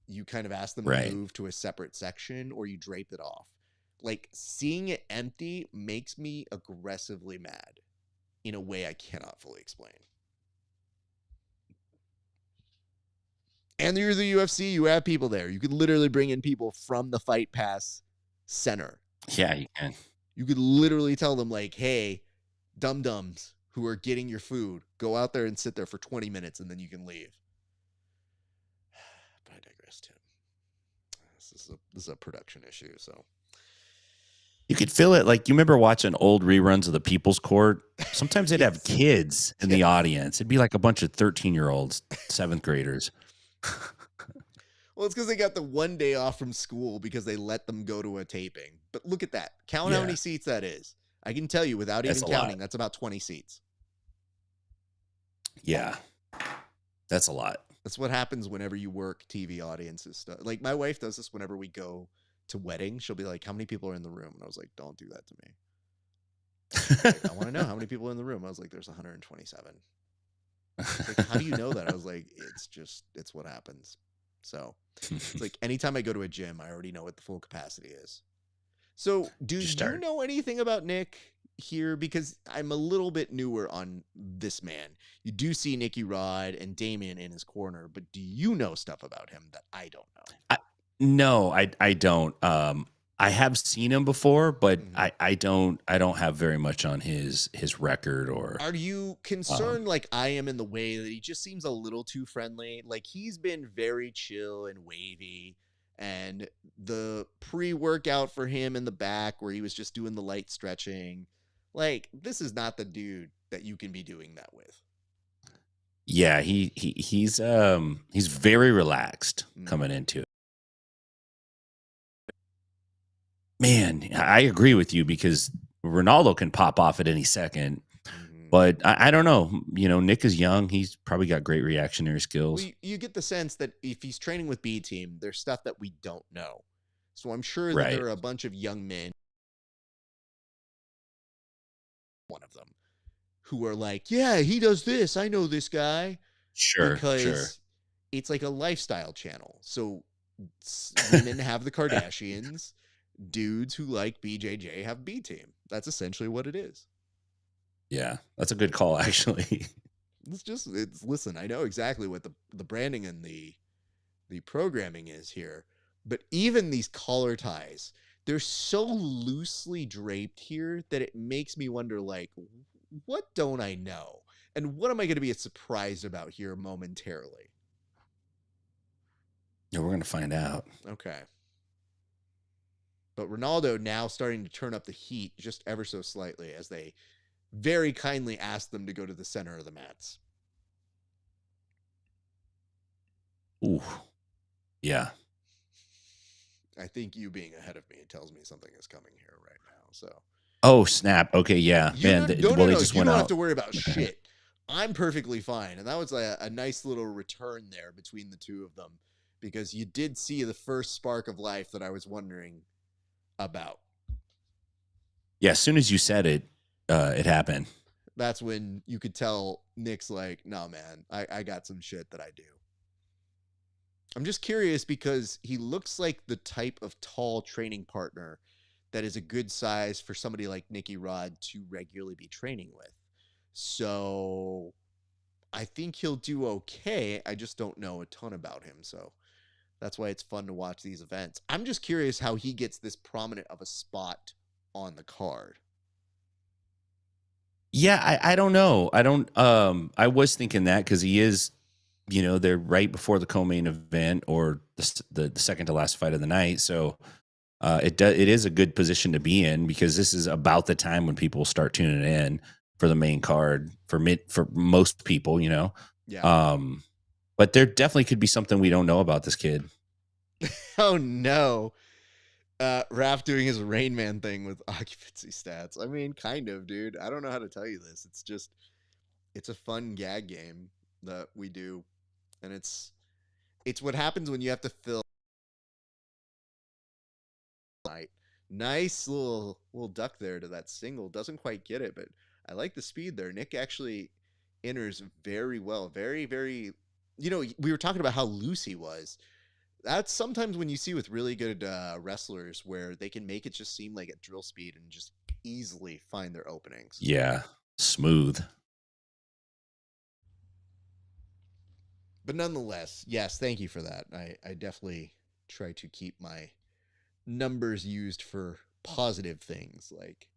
You kind of ask them to move to a separate section, or you drape it off. Like, seeing it empty makes me aggressively mad in a way I cannot fully explain. And you're the UFC, you have people there. You could literally bring in people from the Fight Pass center. Yeah, you can. You could literally tell them, like, hey, dum-dums who are getting your food, go out there and sit there for 20 minutes, and then you can leave. But I digress, Tim. This is a production issue, so. You could feel it. Like, you remember watching old reruns of the People's Court? Sometimes they'd have kids in the audience. It'd be like a bunch of 13-year-olds, 7th graders. Well, it's because they got the one day off from school because they let them go to a taping. But look at that. Count how many seats that is. I can tell you without even counting, that's about 20 seats. Yeah. That's a lot. That's what happens whenever you work TV audiences stuff. Like, my wife does this whenever we go to weddings. She'll be like, how many people are in the room? And I was like, don't do that to me. Like, I want to know how many people are in the room. I was like, there's 127. Like, how do you know that? I was like, it's what happens. So it's like, anytime I go to a gym, I already know what the full capacity is. So do you know anything about Nick here? Because I'm a little bit newer on this man. You do see Nicky Rod and Damien in his corner, but do you know stuff about him that I don't know? No, I don't. I have seen him before, but I don't have very much on his record. Or are you concerned like I am in the way that he just seems a little too friendly? Like, he's been very chill and wavy, and the pre-workout for him in the back where he was just doing the light stretching, like, this is not the dude that you can be doing that with. Yeah, he's very relaxed coming into it. Man, I agree with you, because Ronaldo can pop off at any second. But I don't know. You know, Nick is young. He's probably got great reactionary skills. Well, you get the sense that if he's training with B Team, there's stuff that we don't know. So I'm sure that there are a bunch of young men, one of them, who are like, yeah, he does this. I know this guy. Because it's like a lifestyle channel. So women have the Kardashians. Dudes who like BJJ have B Team. That's essentially what it is. Yeah, that's a good call, actually. Listen, I know exactly what the branding and the programming is here, but even these collar ties, they're so loosely draped here that it makes me wonder, like, what don't I know? And what am I going to be surprised about here momentarily? Yeah, we're going to find out. Okay. But Ronaldo now starting to turn up the heat just ever so slightly as they very kindly ask them to go to the center of the mats. Ooh. Yeah. I think you being ahead of me tells me something is coming here right now. So. Oh, snap. Okay, yeah. Man, they just went out. You don't have to worry about shit. I'm perfectly fine. And that was a nice little return there between the two of them, because you did see the first spark of life that I was wondering about. Yeah, as soon as you said it, it happened. That's when you could tell Nick's like, no, man, I got some shit that I do. I'm just curious because he looks like the type of tall training partner that is a good size for somebody like Nicky Rod to regularly be training with. So I think he'll do okay. I just don't know a ton about him. So that's why it's fun to watch these events. I'm just curious how he gets this prominent of a spot on the card. Yeah, I don't know. I was thinking that because he is, they're right before the co-main event or the second to last fight of the night. So it is a good position to be in, because this is about the time when people start tuning in for the main card for most people, Yeah. But there definitely could be something we don't know about this kid. Oh no. Raph doing his Rain Man thing with occupancy stats. I mean, kind of, dude. I don't know how to tell you this. It's a fun gag game that we do, and it's what happens when you have to fill. Nice little duck there to that single. Doesn't quite get it, but I like the speed there. Nick actually enters very well. Very, very. We were talking about how loose he was. That's sometimes when you see with really good wrestlers where they can make it just seem like at drill speed and just easily find their openings. Yeah, smooth. But nonetheless, yes, thank you for that. I definitely try to keep my numbers used for positive things, like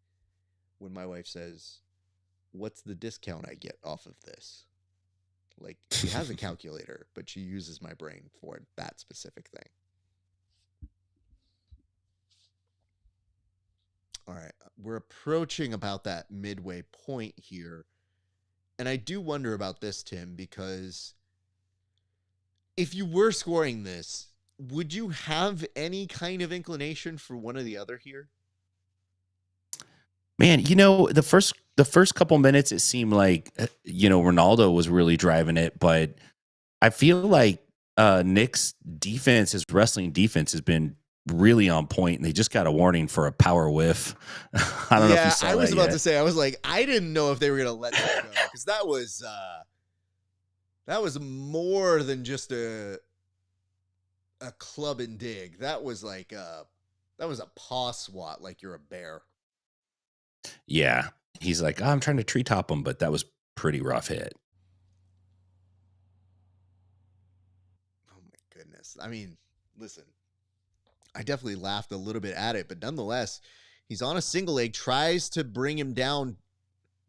when my wife says, "What's the discount I get off of this?" Like, she has a calculator, but she uses my brain for that specific thing. All right, we're approaching about that midway point here. And I do wonder about this, Tim, because if you were scoring this, would you have any kind of inclination for one or the other here? Man, the first couple minutes, it seemed like, Ronaldo was really driving it, but I feel like Nick's defense, his wrestling defense, has been really on point, and they just got a warning for a power whiff. I don't know if you saw that. I was about yet. to say, I was like, I didn't know if they were going to let that go, because that was more than just a club and dig. That was like that was a paw swat, like you're a bear. Yeah, he's like, I'm trying to treetop him, but that was pretty rough hit. Oh my goodness. I mean, listen, I definitely laughed a little bit at it, but nonetheless, he's on a single leg, tries to bring him down,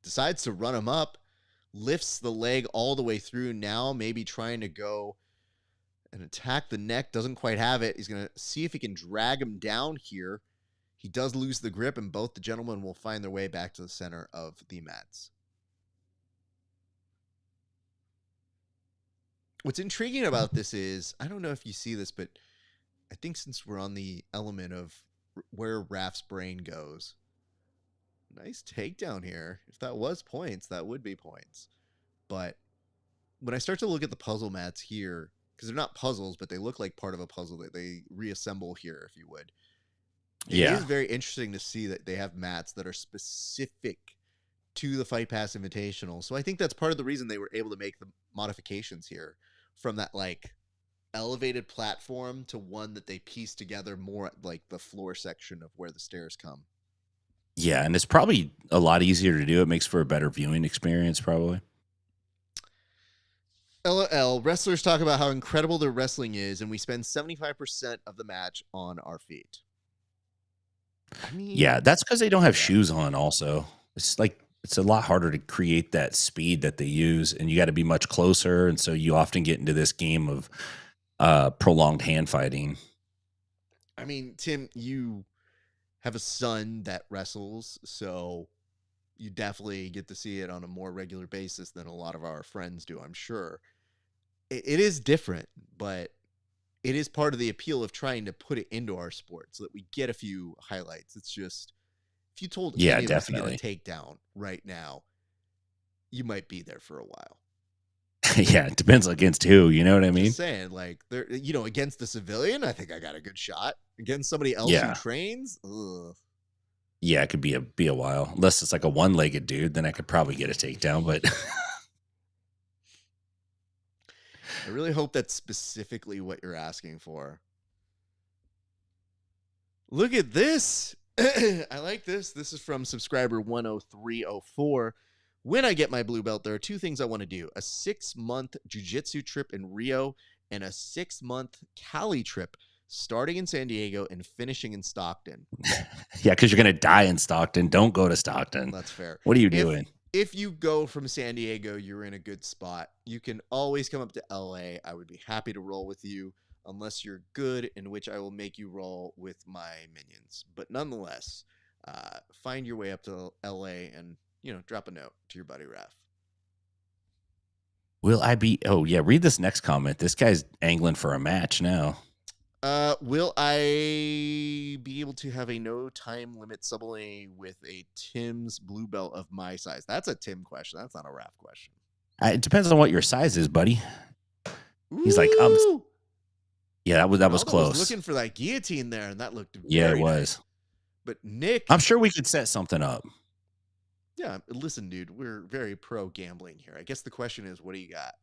decides to run him up, lifts the leg all the way through. Now maybe trying to go and attack the neck, doesn't quite have it. He's going to see if he can drag him down here. He does lose the grip, and both the gentlemen will find their way back to the center of the mats. What's intriguing about this is, I don't know if you see this, but I think since we're on the element of where Raf's brain goes, nice takedown here. If that was points, that would be points. But when I start to look at the puzzle mats here, because they're not puzzles, but they look like part of a puzzle that they reassemble here, if you would. Yeah. It is very interesting to see that they have mats that are specific to the Fight Pass Invitational. So I think that's part of the reason they were able to make the modifications here from that like elevated platform to one that they pieced together more at like the floor section of where the stairs come. Yeah, and it's probably a lot easier to do. It makes for a better viewing experience, probably. LOL, wrestlers talk about how incredible their wrestling is, and we spend 75% of the match on our feet. I mean, Yeah, that's because they don't have shoes on also. It's like, it's a lot harder to create that speed that they use, and you got to be much closer, and so you often get into this game of prolonged hand fighting. I mean, Tim, you have a son that wrestles, so you definitely get to see it on a more regular basis than a lot of our friends do, I'm sure. It is different, but it is part of the appeal of trying to put it into our sport so that we get a few highlights. It's just, if you told any of us to get a takedown right now, you might be there for a while. Yeah, it depends against who, you know what I mean? Just saying, like, against the civilian, I think I got a good shot. Against somebody else who trains, ugh. Yeah, it could be a while. Unless it's like a one-legged dude, then I could probably get a takedown, but I really hope that's specifically what you're asking for. Look at this. I like this. This is from subscriber 10304. When I get my blue belt, there are two things I want to do. A 6-month jiu-jitsu trip in Rio and a 6-month Cali trip, starting in San Diego and finishing in Stockton. Yeah, because you're going to die in Stockton. Don't go to Stockton. That's fair. What are you doing? if you go from San Diego, you're in a good spot. You can always come up to LA. I would be happy to roll with you, unless you're good, in which I will make you roll with my minions. But nonetheless, find your way up to LA and, drop a note to your buddy Raf. Will I be? Oh, yeah. Read this next comment. This guy's angling for a match now. Will I be able to have a no time limit sublimate with a Tim's blue belt of my size? That's a Tim question. That's not a Raf question. It depends on what your size is, buddy. He's like, yeah, that was Ronaldo close. Was looking for that guillotine there, and that looked very it was. Nice. But Nick, I'm sure we could set something up. Yeah, listen, dude, we're very pro gambling here. I guess the question is, what do you got?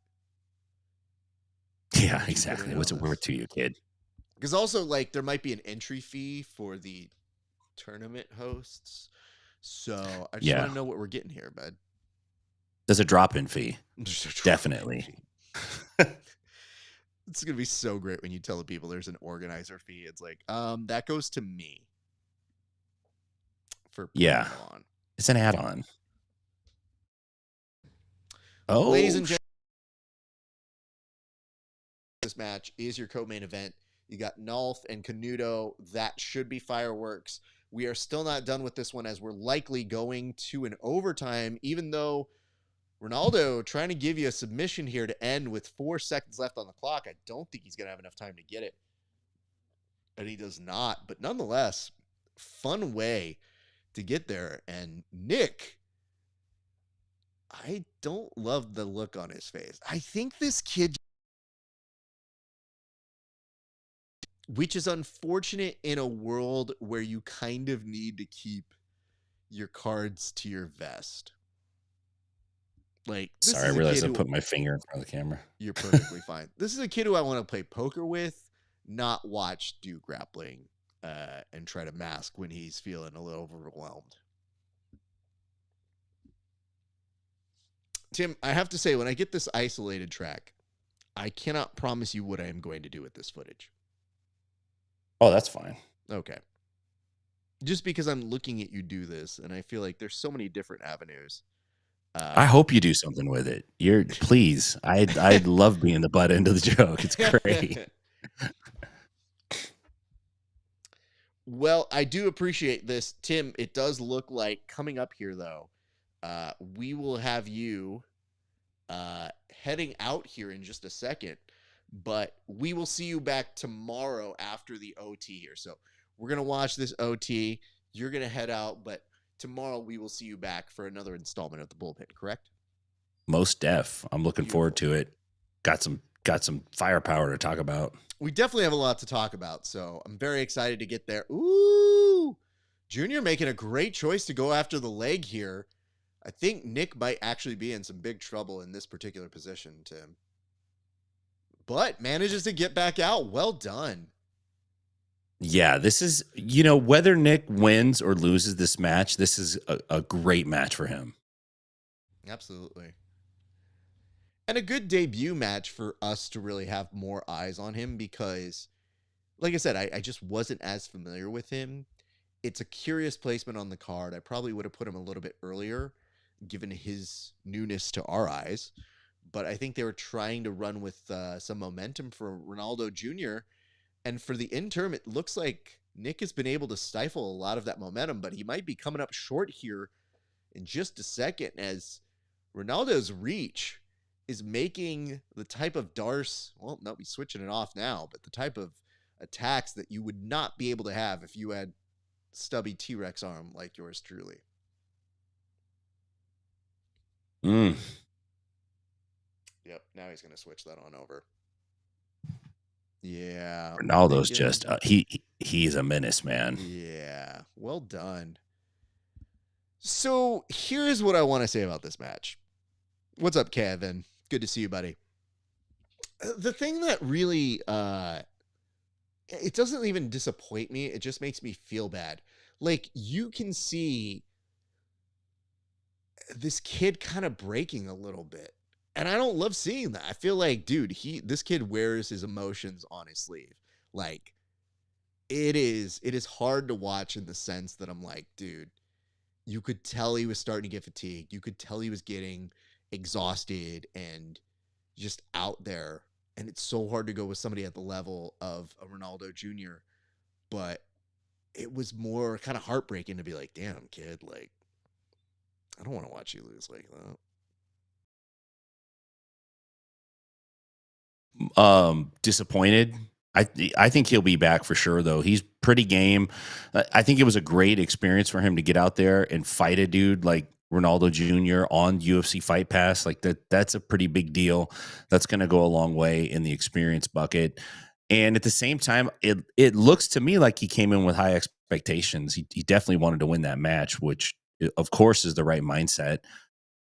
Yeah, exactly. What's it worth to you, kid? Because also, like, there might be an entry fee for the tournament hosts. So I just want to know what we're getting here, bud. There's a drop-in fee. Definitely. It's going to be so great when you tell the people there's an organizer fee. It's like, that goes to me. For on. It's an add-on. Oh, ladies and gentlemen, this match is your co-main event. You got Nolf and Canuto. That should be fireworks. We are still not done with this one, as we're likely going to an overtime, even though Ronaldo trying to give you a submission here to end with 4 seconds left on the clock. I don't think he's going to have enough time to get it. And he does not. But nonetheless, fun way to get there. And Nick, I don't love the look on his face. I think this kid, which is unfortunate in a world where you kind of need to keep your cards to your vest. Like, sorry, I realized I put my finger in front of the camera. You're perfectly fine. This is a kid who I want to play poker with, not watch do grappling and try to mask when he's feeling a little overwhelmed. Tim, I have to say, when I get this isolated track, I cannot promise you what I am going to do with this footage. Oh, that's fine. Okay. Just because I'm looking at you do this, and I feel like there's so many different avenues. I hope you do something with it. Please. I love being the butt end of the joke. It's great. Well, I do appreciate this, Tim. It does look like coming up here, though, we will have you heading out here in just a second, but we will see you back tomorrow after the OT here. So we're going to watch this OT. You're going to head out, but tomorrow we will see you back for another installment of the Bullpen, correct? Most def. I'm looking forward to it. Got some firepower to talk about. We definitely have a lot to talk about, so I'm very excited to get there. Ooh, Junior making a great choice to go after the leg here. I think Nick might actually be in some big trouble in this particular position, Tim. But manages to get back out. Well done. Yeah, this is, whether Nick wins or loses this match, this is a great match for him. Absolutely. And a good debut match for us to really have more eyes on him because, like I said, I just wasn't as familiar with him. It's a curious placement on the card. I probably would have put him a little bit earlier, given his newness to our eyes. But I think they were trying to run with some momentum for Ronaldo Jr., and for the interim, it looks like Nick has been able to stifle a lot of that momentum, but he might be coming up short here in just a second, as Ronaldo's reach is making the type of darce, well, no, he's switching it off now, but the type of attacks that you would not be able to have if you had stubby T-Rex arm like yours truly. Yep, now he's going to switch that on over. Yeah. Ronaldo's just, he's a menace, man. Yeah. Well done. So here's what I want to say about this match. What's up, Kevin? Good to see you, buddy. The thing that really, it doesn't even disappoint me. It just makes me feel bad. Like, you can see this kid kind of breaking a little bit. And I don't love seeing that. I feel like, dude, this kid wears his emotions on his sleeve. Like, it is hard to watch in the sense that I'm like, dude, you could tell he was starting to get fatigued. You could tell he was getting exhausted and just out there. And it's so hard to go with somebody at the level of a Ronaldo Jr. But it was more kind of heartbreaking to be like, damn, kid, like, I don't want to watch you lose like that. Disappointed. I think he'll be back for sure, though. He's pretty game. I think it was a great experience for him to get out there and fight a dude like Ronaldo Jr. on UFC Fight Pass. Like that's a pretty big deal. That's going to go a long way in the experience bucket. And at the same time, it looks to me like he came in with high expectations. He definitely wanted to win that match, which of course is the right mindset.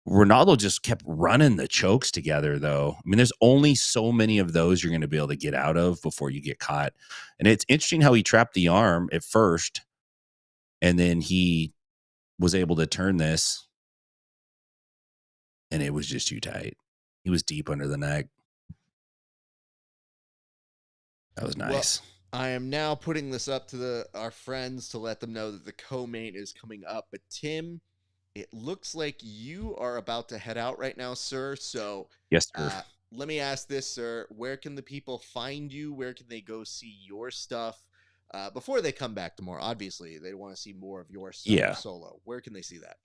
Ronaldo just kept running the chokes together, though. I mean, there's only so many of those you're going to be able to get out of before you get caught. And it's interesting how he trapped the arm at first, and then he was able to turn this, and it was just too tight. He was deep under the neck. That was nice. Well, I am now putting this up to our friends to let them know that the co-main is coming up. But Tim, it looks like you are about to head out right now, sir. So yes, sir. Let me ask this, sir. Where can the people find you? Where can they go see your stuff before they come back tomorrow? Obviously, they want to see more of your stuff solo. Where can they see that?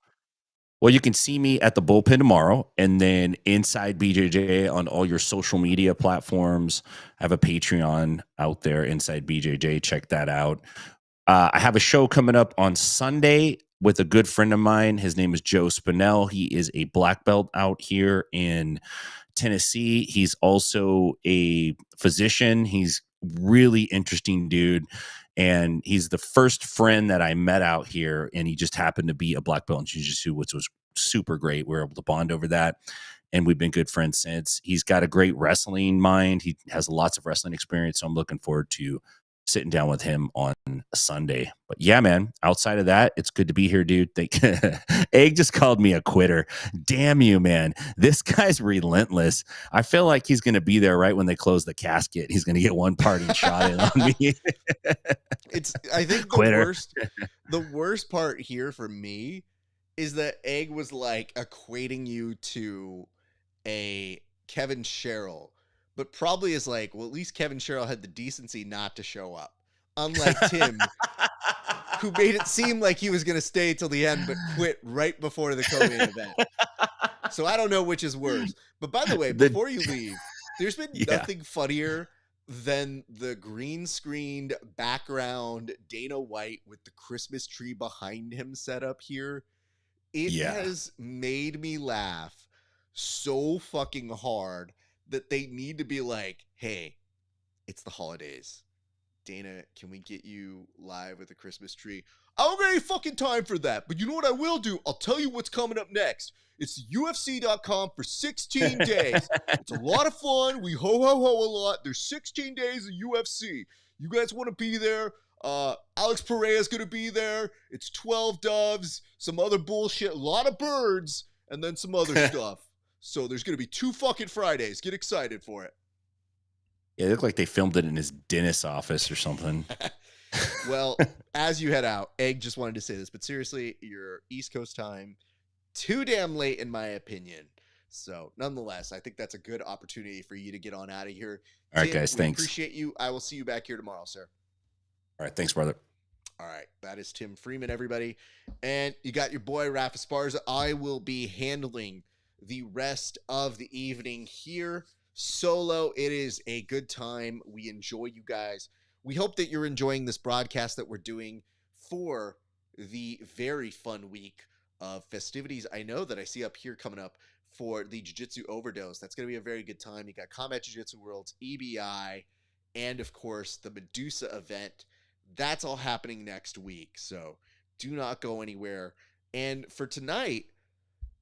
Well, you can see me at the Bullpen tomorrow, and then inside BJJ on all your social media platforms. I have a Patreon out there, Inside BJJ. Check that out. I have a show coming up on Sunday with a good friend of mine. His name is Joe Spinell. He is a black belt out here in Tennessee. He's also a physician. He's really interesting dude. And he's the first friend that I met out here. And he just happened to be a black belt in jiu-jitsu, which was super great. We were able to bond over that. And we've been good friends since. He's got a great wrestling mind. He has lots of wrestling experience. So I'm looking forward to sitting down with him on Sunday. But yeah, man, outside of that, it's good to be here, dude. Egg just called me a quitter. Damn you, man. This guy's relentless. I feel like he's going to be there right when they close the casket. He's going to get one parting shot in on me. I think the worst part here for me is that Egg was like equating you to a KEVIN SHERRILL, but probably is like, well, at least KEVIN SHERRILL had the decency not to show up. Unlike Tim, who made it seem like he was going to stay till the end, but quit right before the co-main event. So I don't know which is worse. But by the way, before you leave, there's been nothing funnier than the green screened background Dana White with the Christmas tree behind him set up here. It has made me laugh so fucking hard that they need to be like, hey, it's the holidays. Dana, can we get you live with a Christmas tree? I don't got any fucking time for that. But you know what I will do? I'll tell you what's coming up next. It's UFC.com for 16 days. It's a lot of fun. We ho-ho-ho a lot. There's 16 days of UFC. You guys want to be there? Alex Pereira's going to be there. It's 12 doves, some other bullshit, a lot of birds, and then some other stuff. So there's going to be 2 fucking Fridays. Get excited for it. Yeah, it looked like they filmed it in his dentist's office or something. Well, as you head out, Egg just wanted to say this, but seriously, your East Coast time, too damn late in my opinion. So nonetheless, I think that's a good opportunity for you to get on out of here. All right, guys, thanks. Appreciate you. I will see you back here tomorrow, sir. All right, thanks, brother. All right, that is Tim Freeman, everybody. And you got your boy, RAF ESPARZA. I will be handling the rest of the evening here solo. It is a good time. We enjoy you guys. We hope that you're enjoying this broadcast that we're doing for the very fun week of festivities. I know that I see up here coming up for the Jiu-Jitsu Overdose. That's going to be a very good time. You got Combat Jiu-Jitsu Worlds, EBI, and of course the Medusa event. That's all happening next week, so do not go anywhere. And for tonight,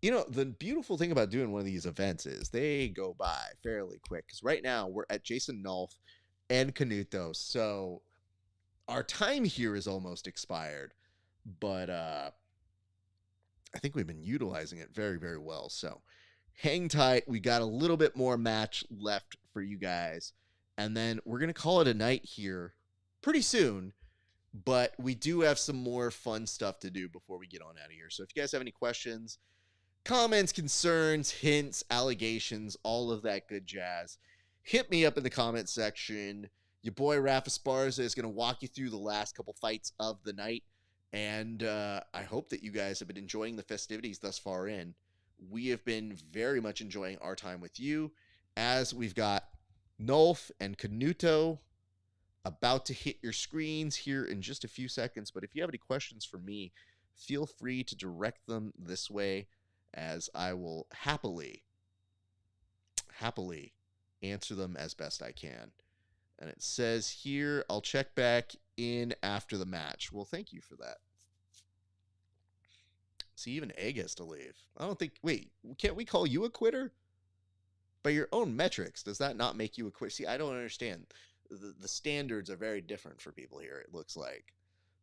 you know, the beautiful thing about doing one of these events is they go by fairly quick, because right now we're at Jason Nolf and Canuto, so our time here is almost expired, but I think we've been utilizing it very, very well. So hang tight. We got a little bit more match left for you guys, and then we're going to call it a night here pretty soon. but we do have some more fun stuff to do before we get on out of here. So if you guys have any questions, comments, concerns, hints, allegations, all of that good jazz, hit me up in the comment section. Your boy RAF ESPARZA is going to walk you through the last couple fights of the night. And I hope that you guys have been enjoying the festivities thus far in. We have been very much enjoying our time with you, as we've got Nolf and Canuto about to hit your screens here in just a few seconds. But if you have any questions for me, feel free to direct them this way, as I will happily answer them as best I can. And it says here, I'll check back in after the match. Well, thank you for that. See, even Egg has to leave. I don't think, wait, can't we call you a quitter? By your own metrics, does that not make you a quitter? See, I don't understand. The standards are very different for people here, it looks like.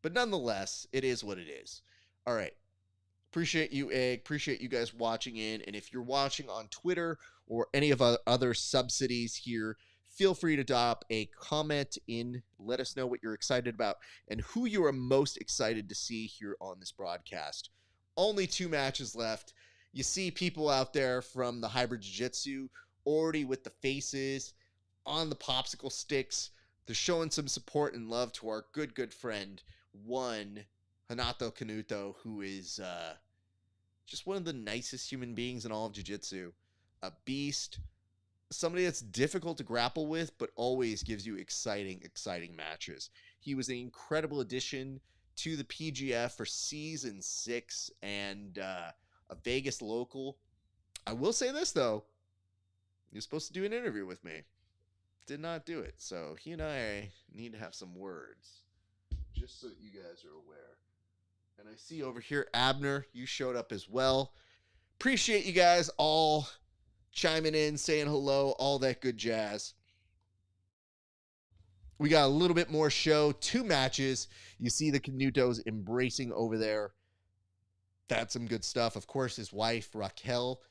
But nonetheless, it is what it is. All right. Appreciate you, Egg. Appreciate you guys watching in. And if you're watching on Twitter or any of our other subsidies here, feel free to drop a comment in. Let us know what you're excited about and who you are most excited to see here on this broadcast. Only 2 matches left. You see people out there from the hybrid jiu-jitsu already with the faces on the popsicle sticks. They're showing some support and love to our good friend, one Renato Canuto, who is just one of the nicest human beings in all of jiu-jitsu. A beast. Somebody that's difficult to grapple with, but always gives you exciting matches. He was an incredible addition to the PGF for Season 6 and a Vegas local. I will say this, though. He was supposed to do an interview with me. Did not do it. So he and I need to have some words, just so that you guys are aware. And I see over here, Abner, you showed up as well. Appreciate you guys all chiming in, saying hello, all that good jazz. We got a little bit more show. 2 matches. You see the Canutos embracing over there. That's some good stuff. Of course, his wife, Raquel,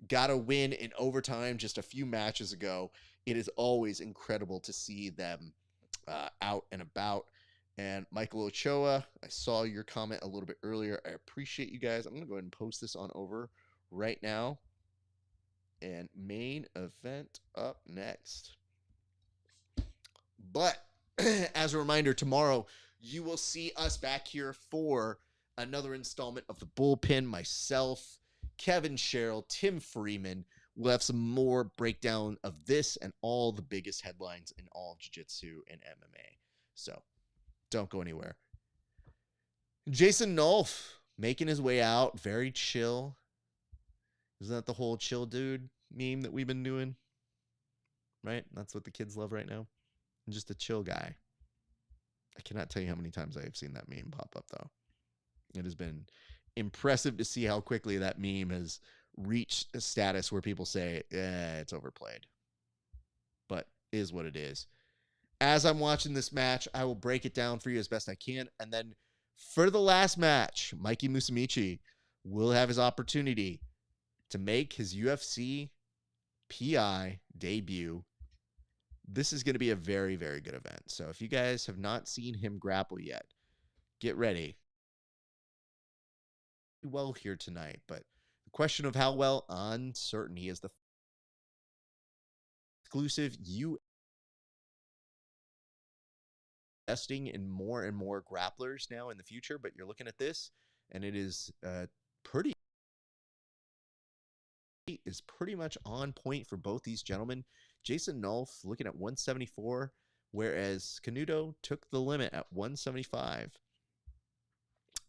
got a win in overtime just a few matches ago. It is always incredible to see them out and about. And Michael Ochoa, I saw your comment a little bit earlier. I appreciate you guys. I'm going to go ahead and post this on over right now. And main event up next. But as a reminder, tomorrow you will see us back here for another installment of the Bullpen. Myself, KEVIN SHERRILL, Tim Freeman. We'll have some more breakdown of this and all the biggest headlines in all of jiu-jitsu and MMA. So don't go anywhere. Jason Nolf making his way out, very chill. Isn't that the whole chill dude meme that we've been doing? Right? That's what the kids love right now. I'm just a chill guy. I cannot tell you how many times I have seen that meme pop up, though. It has been impressive to see how quickly that meme has reached a status where people say, it's overplayed. But is what it is. As I'm watching this match, I will break it down for you as best I can. And then for the last match, Mikey Musumeci will have his opportunity to make his UFC PI debut. This is going to be a very, very good event. So if you guys have not seen him grapple yet, get ready. Well here tonight, but the question of how well, uncertain. He is the exclusive investing in more and more grapplers now in the future, but you're looking at this and it is pretty much on point for both these gentlemen. Jason Nolf looking at 174, whereas Canuto took the limit at 175.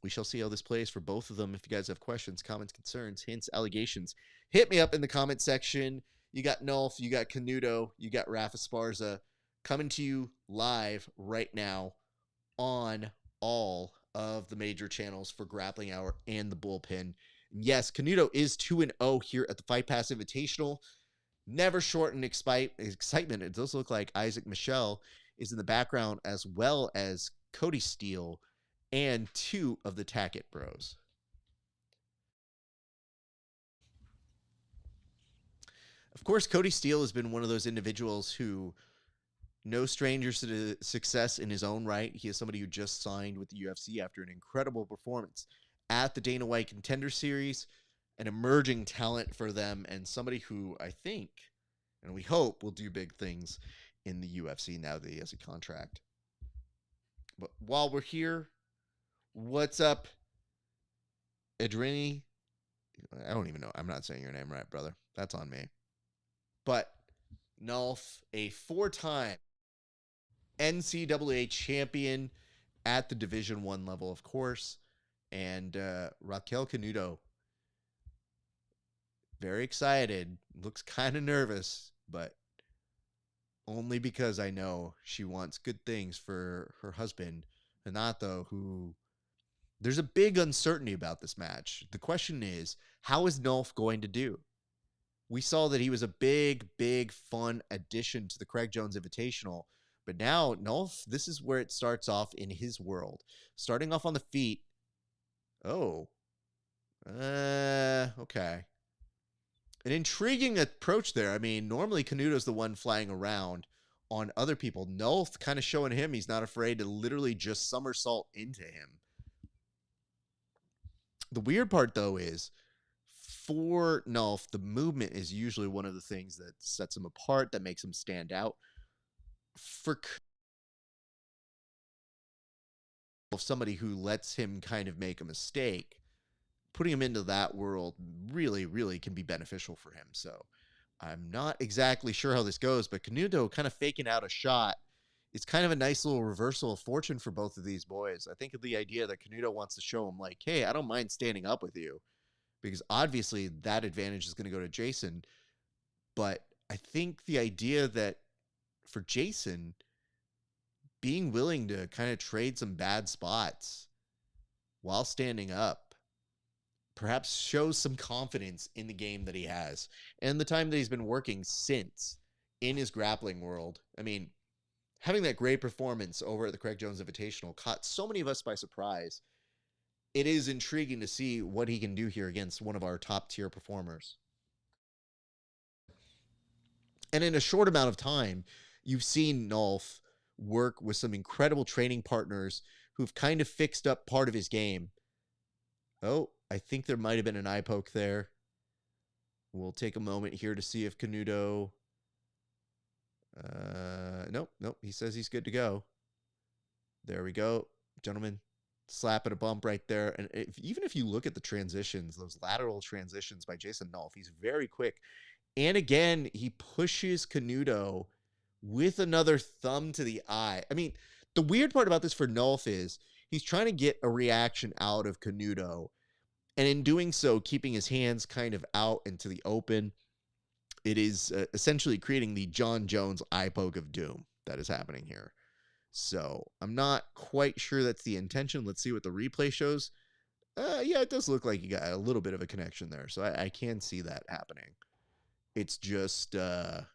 We shall see how this plays for both of them. If you guys have questions, comments, concerns, hints, allegations, hit me up in the comment section. You got Nolf, you got Canuto, you got RAF ESPARZA coming to you live right now on all of the major channels for Grappling Hour and the Bullpen. Yes, Canuto is 2-0 here at the Fight Pass Invitational. Never shortened excitement. It does look like Isaac Michele is in the background, as well as Cody Steele and 2 of the Tackett Bros. Of course, Cody Steele has been one of those individuals who no strangers to success in his own right. He is somebody who just signed with the UFC after an incredible performance at the Dana White Contender Series, an emerging talent for them, and somebody who I think, and we hope, will do big things in the UFC now that he has a contract. But while we're here, what's up, Adrini? I don't even know. I'm not saying your name right, brother. That's on me. But Nolf, a 4-time NCAA champion at the Division I level, of course. And Raquel Canuto, very excited. Looks kind of nervous, but only because I know she wants good things for her husband, Renato, who there's a big uncertainty about this match. The question is, how is Nolf going to do? We saw that he was a big, fun addition to the Craig Jones Invitational. But now, Nolf, this is where it starts off in his world. Starting off on the feet. Oh. Okay. An intriguing approach there. I mean, normally Canuto's the one flying around on other people. Nolf kind of showing him he's not afraid to literally just somersault into him. The weird part, though, is for Nolf, the movement is usually one of the things that sets him apart, that makes him stand out. For somebody who lets him kind of make a mistake, putting him into that world really can be beneficial for him. So I'm not exactly sure how this goes, but Canuto kind of faking out a shot. It's kind of a nice little reversal of fortune for both of these boys. I think of the idea that Canuto wants to show him, like, hey, I don't mind standing up with you, because obviously that advantage is going to go to Jason. But I think the idea that for Jason, being willing to kind of trade some bad spots while standing up perhaps shows some confidence in the game that he has and the time that he's been working since in his grappling world. I mean, having that great performance over at the Craig Jones Invitational caught so many of us by surprise. It is intriguing to see what he can do here against one of our top tier performers. And in a short amount of time, you've seen Nolf work with some incredible training partners who've kind of fixed up part of his game. Oh, I think there might have been an eye poke there. We'll take a moment here to see if Canuto... Nope. He says he's good to go. There we go. Gentlemen, slap at a bump right there. And even if you look at the transitions, those lateral transitions by Jason Nolf, he's very quick. And again, he pushes Canuto with another thumb to the eye. I mean, the weird part about this for Nolf is he's trying to get a reaction out of Canuto. And in doing so, keeping his hands kind of out into the open. It is essentially creating the John Jones eye poke of doom that is happening here. So I'm not quite sure that's the intention. Let's see what the replay shows. Yeah, it does look like you got a little bit of a connection there. So I can see that happening. It's just the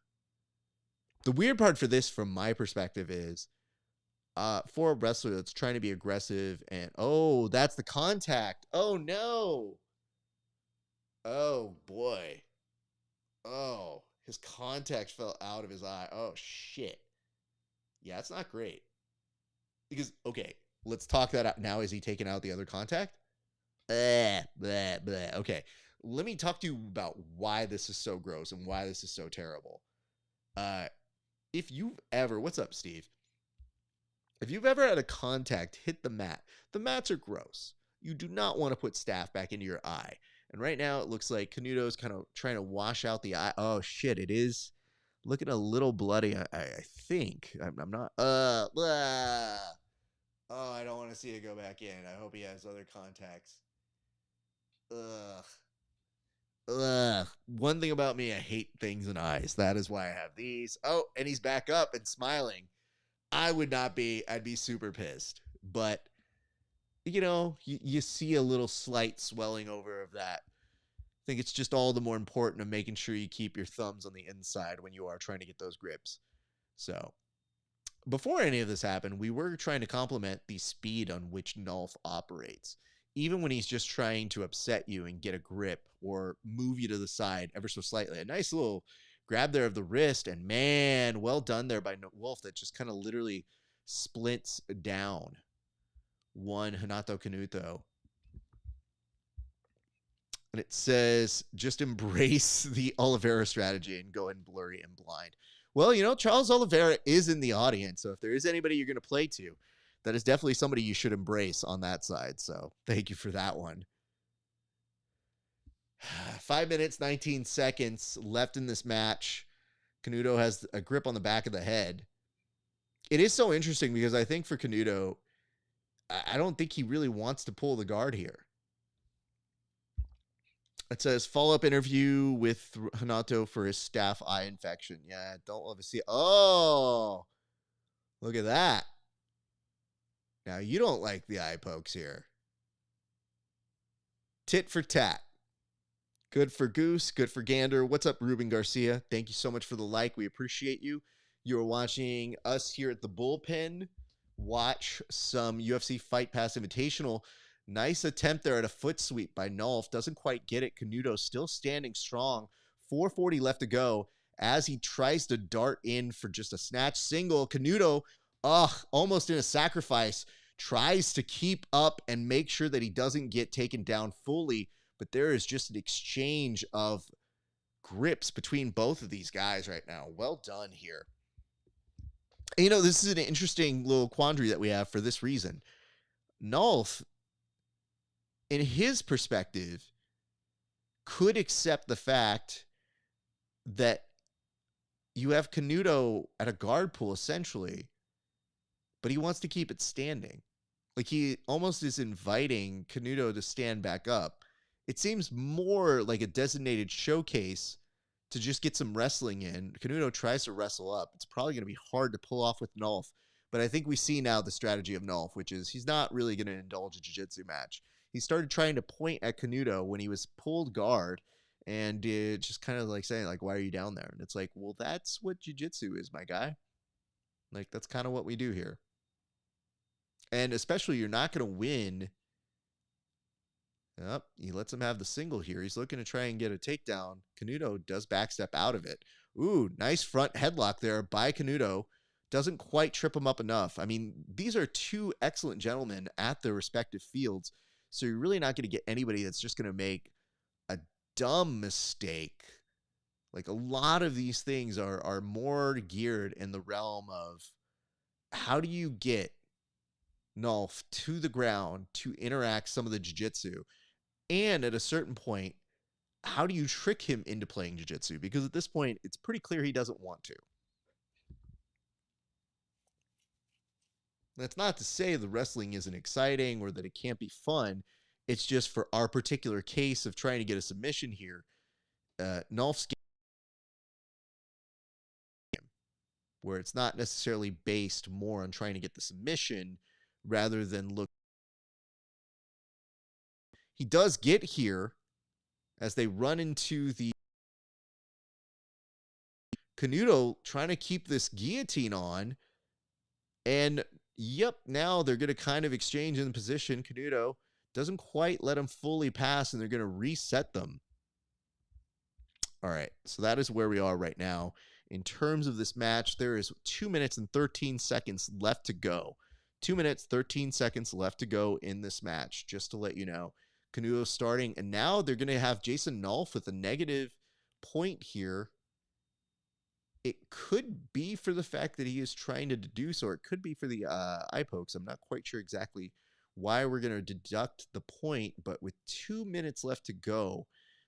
weird part for this, from my perspective, is for a wrestler that's trying to be aggressive and, oh, that's the contact. Oh, no. Oh, boy. Oh, his contact fell out of his eye. Oh, shit. Yeah, it's not great. Because, okay, let's talk that out now. Is he taking out the other contact? Blah, blah, blah. Okay, let me talk to you about why this is so gross and why this is so terrible. If you've ever... What's up, Steve? If you've ever had a contact hit the mats are gross. You do not want to put staph back into your eye. And right now, it looks like Canuto's kind of trying to wash out the eye. Oh, shit, it is looking a little bloody, I think. I'm not... Blah. Oh, I don't want to see it go back in. I hope he has other contacts. Ugh. One thing about me, I hate things in eyes. That is why I have these. Oh, and he's back up and smiling. I would not be. I'd be super pissed. But... you know, you see a little slight swelling over of that. I think it's just all the more important of making sure you keep your thumbs on the inside when you are trying to get those grips. So, before any of this happened, we were trying to compliment the speed on which Nolf operates. Even when he's just trying to upset you and get a grip or move you to the side ever so slightly. A nice little grab there of the wrist, and man, well done there by Wolf. That just kind of literally splints down one Renato Canuto. And it says, just embrace the Oliveira strategy and go in blurry and blind. Well, you know, Charles Oliveira is in the audience, so if there is anybody you're going to play to, that is definitely somebody you should embrace on that side. So thank you for that one. 5 minutes, 19 seconds left in this match. Canuto has a grip on the back of the head. It is so interesting because I think for Canuto, I don't think he really wants to pull the guard here. It says follow-up interview with Renato for his staph eye infection. Yeah, don't love to see it. Oh, look at that. Now, you don't like the eye pokes here. Tit for tat. Good for Goose, good for Gander. What's up, Ruben Garcia? Thank you so much for the like. We appreciate you. You're watching us here at the Bullpen. Watch some UFC Fight Pass Invitational. Nice attempt there at a foot sweep by Nolf. Doesn't quite get it. Canuto still standing strong. 4:40 left to go as he tries to dart in for just a snatch single. Canuto, almost in a sacrifice, tries to keep up and make sure that he doesn't get taken down fully. But there is just an exchange of grips between both of these guys right now. Well done here. And, you know, this is an interesting little quandary that we have for this reason. Nolf, in his perspective, could accept the fact that you have Canuto at a guard pull, essentially, but he wants to keep it standing. Like, he almost is inviting Canuto to stand back up. It seems more like a designated showcase to just get some wrestling in. Canuto tries to wrestle up. It's probably going to be hard to pull off with Nolf, but I think we see now the strategy of Nolf, which is he's not really going to indulge a jiu-jitsu match. He started trying to point at Canuto when he was pulled guard and just kind of like saying, like, why are you down there? And it's like, well, that's what jiu-jitsu is, my guy. Like, that's kind of what we do here. And especially, you're not going to win. Yep, he lets him have the single here. He's looking to try and get a takedown. Canuto does backstep out of it. Ooh, nice front headlock there by Canuto. Doesn't quite trip him up enough. I mean, these are two excellent gentlemen at their respective fields. So you're really not going to get anybody that's just going to make a dumb mistake. Like, a lot of these things are more geared in the realm of how do you get Nolf to the ground to interact some of the jiu-jitsu? And at a certain point, how do you trick him into playing jiu-jitsu? Because at this point, it's pretty clear he doesn't want to. That's not to say the wrestling isn't exciting or that it can't be fun. It's just for our particular case of trying to get a submission here. Nolf's game, where it's not necessarily based more on trying to get the submission rather than look. He does get here as they run into the Canuto trying to keep this guillotine on. And yep, now they're going to kind of exchange in position. Canuto doesn't quite let him fully pass, and they're going to reset them. All right, so that is where we are right now. In terms of this match, there is 2 minutes and 13 seconds left to go. 2 minutes, 13 seconds left to go in this match, just to let you know. Canuto starting, and now they're going to have Jason Nolf with a negative point here. It could be for the fact that he is trying to deduce, or it could be for the eye pokes. I'm not quite sure exactly why we're going to deduct the point, but with 2 minutes left to go,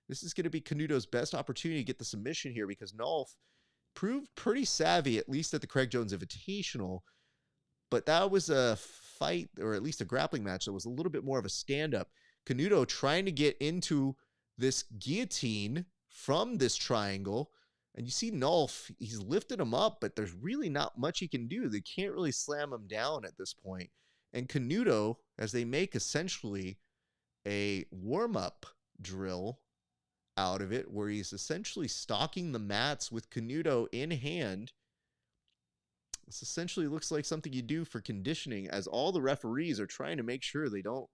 this is going to be Canuto's best opportunity to get the submission here because Nolf proved pretty savvy, at least at the Craig Jones Invitational, but that was a fight, or at least a grappling match that was a little bit more of a stand-up. Canuto trying to get into this guillotine from this triangle, and you see Nolf, he's lifted him up, but there's really not much he can do. They can't really slam him down at this point. And Canuto, as they make essentially a warm-up drill out of it, where he's essentially stalking the mats with Canuto in hand. This essentially looks like something you do for conditioning, as all the referees are trying to make sure they don't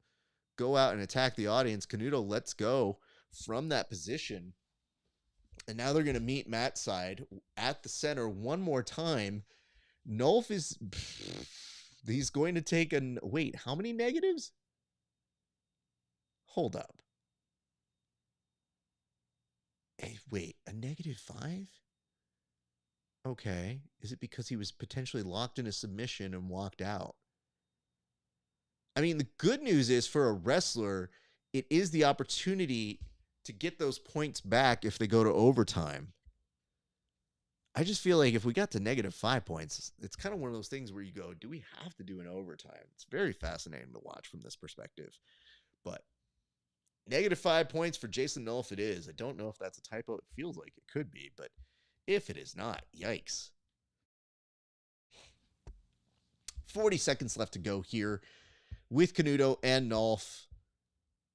go out and attack the audience. Canuto lets go from that position. And now they're going to meet Matt's side at the center one more time. Nolf is... He's going to take an... Wait, how many negatives? Hold up. Hey, wait, a -5? Okay. Is it because he was potentially locked in a submission and walked out? I mean, the good news is for a wrestler, it is the opportunity to get those points back if they go to overtime. I just feel like if we got to -5 points, it's kind of one of those things where you go, do we have to do an overtime? It's very fascinating to watch from this perspective. But -5 points for Jason Nolf it is. I don't know if that's a typo. It feels like it could be, but if it is not, yikes. 40 seconds left to go here with Canuto and Nolf.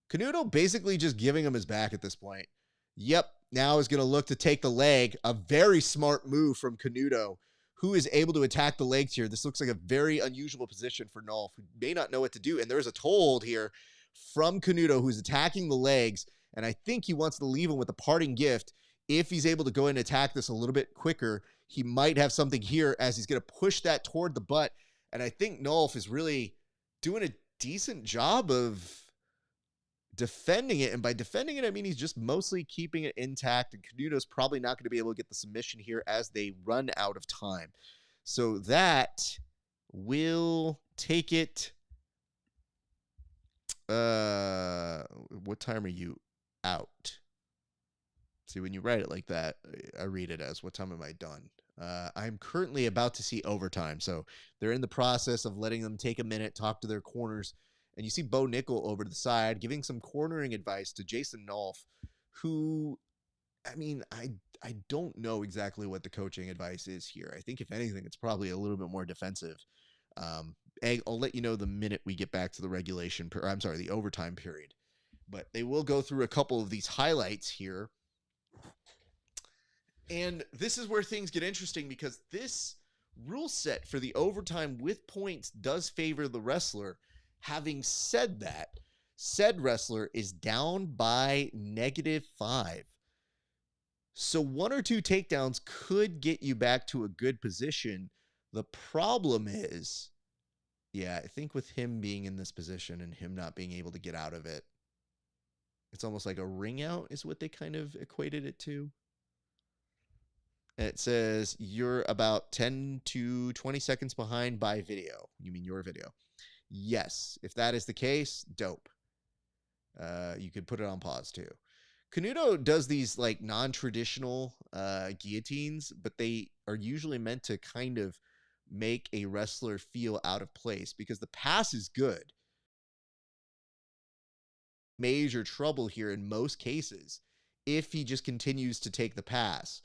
Canuto basically just giving him his back at this point. Yep, now is going to look to take the leg. A very smart move from Canuto, who is able to attack the legs here. This looks like a very unusual position for Nolf, who may not know what to do. And there's a toe hold here from Canuto, who's attacking the legs. And I think he wants to leave him with a parting gift. If he's able to go and attack this a little bit quicker, he might have something here as he's going to push that toward the butt. And I think Nolf is really doing a decent job of defending it. And by defending it, I mean he's just mostly keeping it intact. And Canuto's probably not going to be able to get the submission here as they run out of time. So that will take it. What time are you out? See, when you write it like that, I read it as, what time am I done? I'm currently about to see overtime. So they're in the process of letting them take a minute, talk to their corners. And you see Bo Nickel over to the side giving some cornering advice to Jason Nolf, who, I mean, I don't know exactly what the coaching advice is here. I think, if anything, it's probably a little bit more defensive. I'll let you know the minute we get back to the the overtime period. But they will go through a couple of these highlights here. And this is where things get interesting, because this rule set for the overtime with points does favor the wrestler. Having said that, said wrestler is down by -5. So 1 or 2 takedowns could get you back to a good position. The problem is, yeah, I think with him being in this position and him not being able to get out of it, it's almost like a ring out is what they kind of equated it to. And it says you're about 10 to 20 seconds behind by video. You mean your video? Yes. If that is the case, dope. You could put it on pause too. Canuto does these like non-traditional guillotines, but they are usually meant to kind of make a wrestler feel out of place, because the pass is good. Major trouble here in most cases if he just continues to take the pass.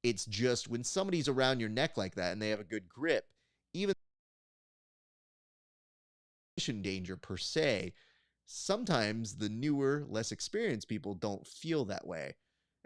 It's just when somebody's around your neck like that and they have a good grip, even danger per se, sometimes the newer, less experienced people don't feel that way.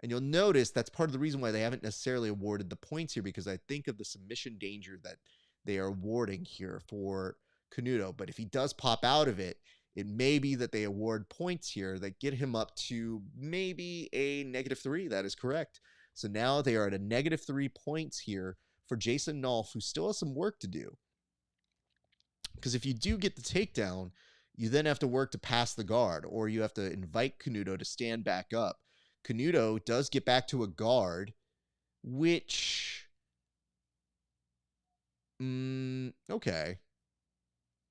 And you'll notice that's part of the reason why they haven't necessarily awarded the points here, because I think of the submission danger that they are awarding here for Canuto. But if he does pop out of it, it may be that they award points here that get him up to maybe a -3. That is correct. So now they are at a -3 points here for Jason Nolf, who still has some work to do. Because if you do get the takedown, you then have to work to pass the guard, or you have to invite Canuto to stand back up. Canuto does get back to a guard, which, okay,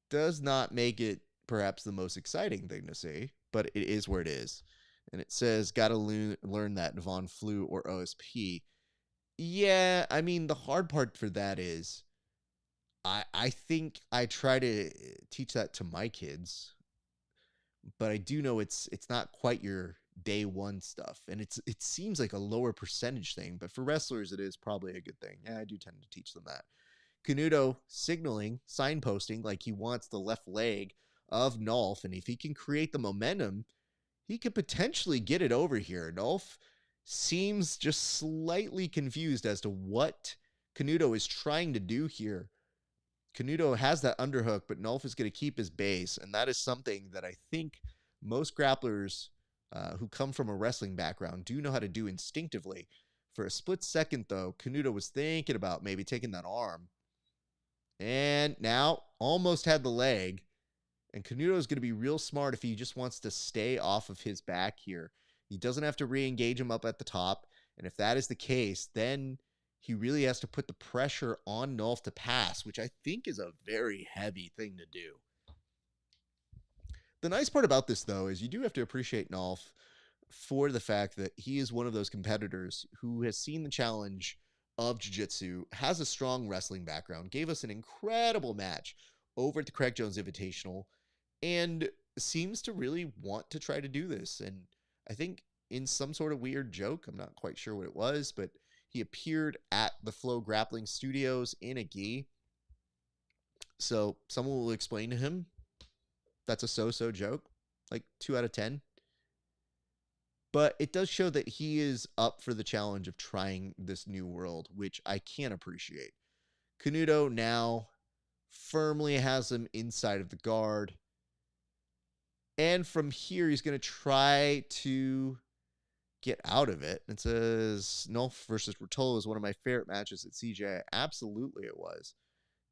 does not make it perhaps the most exciting thing to see, but it is where it is. And it says, got to learn that Von Flu or OSP. Yeah, I mean, the hard part for that is, I think I try to teach that to my kids, but I do know it's not quite your day one stuff, and it seems like a lower percentage thing, but for wrestlers it is probably a good thing. Yeah, I do tend to teach them that. Canuto signaling, signposting like he wants the left leg of Nolf, and if he can create the momentum, he could potentially get it over here. Nolf seems just slightly confused as to what Canuto is trying to do here. Canuto has that underhook, but Nolf is going to keep his base, and that is something that I think most grapplers who come from a wrestling background do know how to do instinctively. For a split second, though, Canuto was thinking about maybe taking that arm. And now almost had the leg. And Canuto is going to be real smart if he just wants to stay off of his back here. He doesn't have to re-engage him up at the top. And if that is the case, then he really has to put the pressure on Nolf to pass, which I think is a very heavy thing to do. The nice part about this, though, is you do have to appreciate Nolf for the fact that he is one of those competitors who has seen the challenge of jiu-jitsu, has a strong wrestling background, gave us an incredible match over at the Craig Jones Invitational, and seems to really want to try to do this. And I think in some sort of weird joke, I'm not quite sure what it was, but he appeared at the Flow Grappling Studios in a gi. So someone will explain to him that's a so-so joke, like 2 out of 10. But it does show that he is up for the challenge of trying this new world, which I can appreciate. Canuto now firmly has him inside of the guard. And from here, he's going to try to get out of it. It says Nolf versus Rotolo is one of my favorite matches at CJ. Absolutely it was.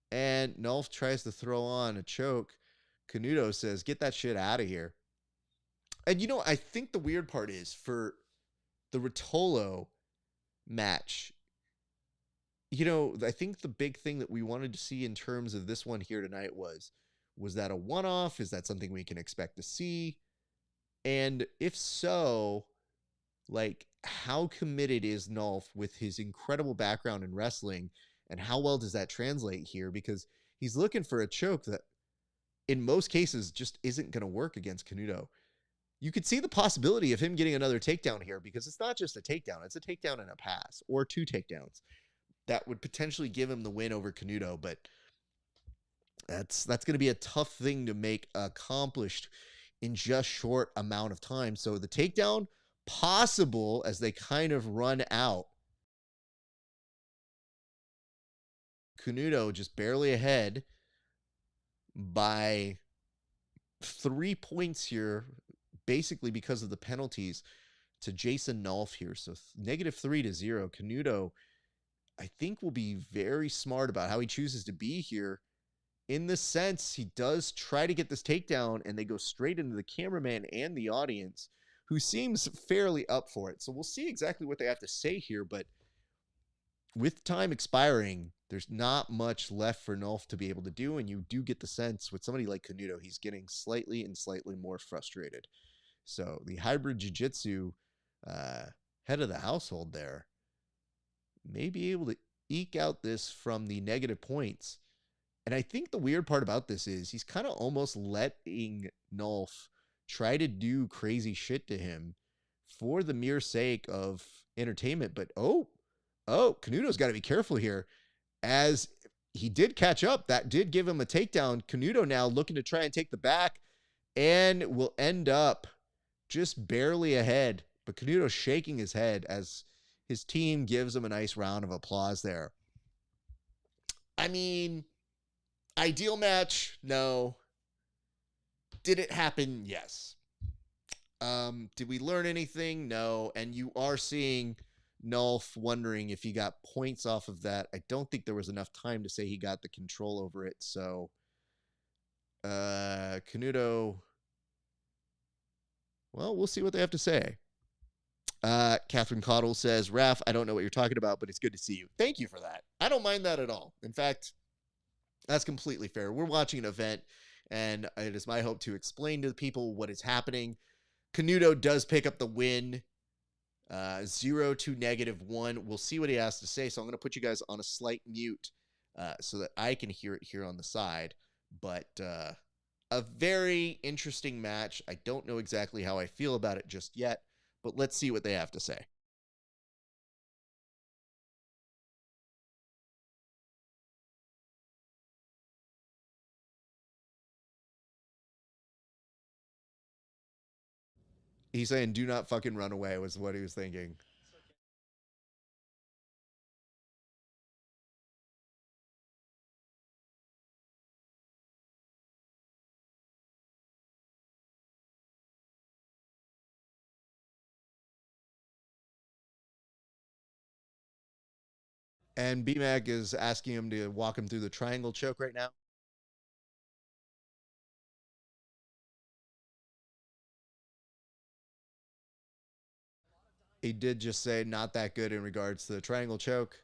And Nolf tries to throw on a choke. Canuto says, get that shit out of here. And, you know, I think the weird part is for the Rotolo match, you know, I think the big thing that we wanted to see in terms of this one here tonight was that a one-off? Is that something we can expect to see? And if so, like, how committed is Nolf with his incredible background in wrestling, and how well does that translate here? Because he's looking for a choke that, in most cases, just isn't going to work against Canuto. You could see the possibility of him getting another takedown here, because it's not just a takedown. It's a takedown and a pass, or 2 takedowns. That would potentially give him the win over Canuto, but that's going to be a tough thing to make accomplished in just short amount of time. So the takedown possible as they kind of run out. Canuto just barely ahead by 3 points here, basically because of the penalties to Jason Nolf here. So -3 to 0. Canuto, I think, will be very smart about how he chooses to be here. In the sense, he does try to get this takedown, and they go straight into the cameraman and the audience, who seems fairly up for it. So we'll see exactly what they have to say here, but with time expiring, there's not much left for Nolf to be able to do, and you do get the sense with somebody like Canuto, he's getting slightly more frustrated. So the hybrid jiu-jitsu head of the household there may be able to eke out this from the negative points. And I think the weird part about this is he's kind of almost letting Nolf try to do crazy shit to him for the mere sake of entertainment. But Canuto's got to be careful here, as he did catch up. That did give him a takedown. Canuto now looking to try and take the back, and will end up just barely ahead. But Canuto shaking his head as his team gives him a nice round of applause there. I mean, ideal match? No. Did it happen? Yes. Did we learn anything? No. And you are seeing Nolf wondering if he got points off of that. I don't think there was enough time to say he got the control over it. So, Canuto, well, we'll see what they have to say. Catherine Cottle says, Raf, I don't know what you're talking about, but it's good to see you. Thank you for that. I don't mind that at all. In fact, that's completely fair. We're watching an event, and it is my hope to explain to the people what is happening. Canuto does pick up the win, 0 to -1. We'll see what he has to say. So I'm going to put you guys on a slight mute so that I can hear it here on the side. But a very interesting match. I don't know exactly how I feel about it just yet, but let's see what they have to say. He's saying, do not fucking run away, was what he was thinking. And B-Mag is asking him to walk him through the triangle choke right now. He did just say not that good in regards to the triangle choke.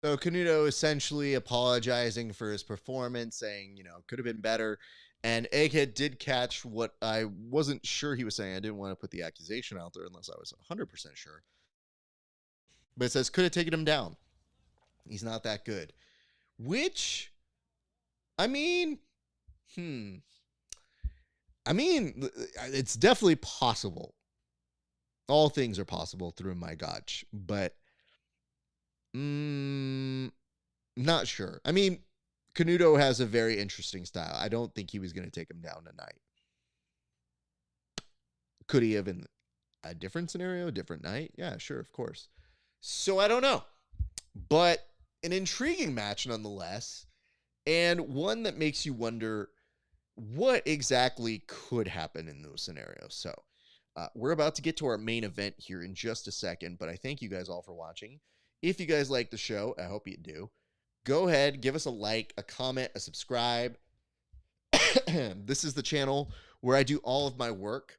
So Canuto essentially apologizing for his performance, saying, could have been better. And Egghead did catch what I wasn't sure he was saying. I didn't want to put the accusation out there unless I was 100% sure. But it says, could have taken him down. He's not that good. Which, I mean, it's definitely possible. All things are possible through my gotch. But, not sure. I mean, Canuto has a very interesting style. I don't think he was going to take him down tonight. Could he have in a different scenario, a different night? Yeah, sure, of course. So I don't know. But an intriguing match nonetheless, and one that makes you wonder what exactly could happen in those scenarios. So we're about to get to our main event here in just a second, but I thank you guys all for watching. If you guys like the show, I hope you do. Go ahead, give us a like, a comment, a subscribe. This is the channel where I do all of my work.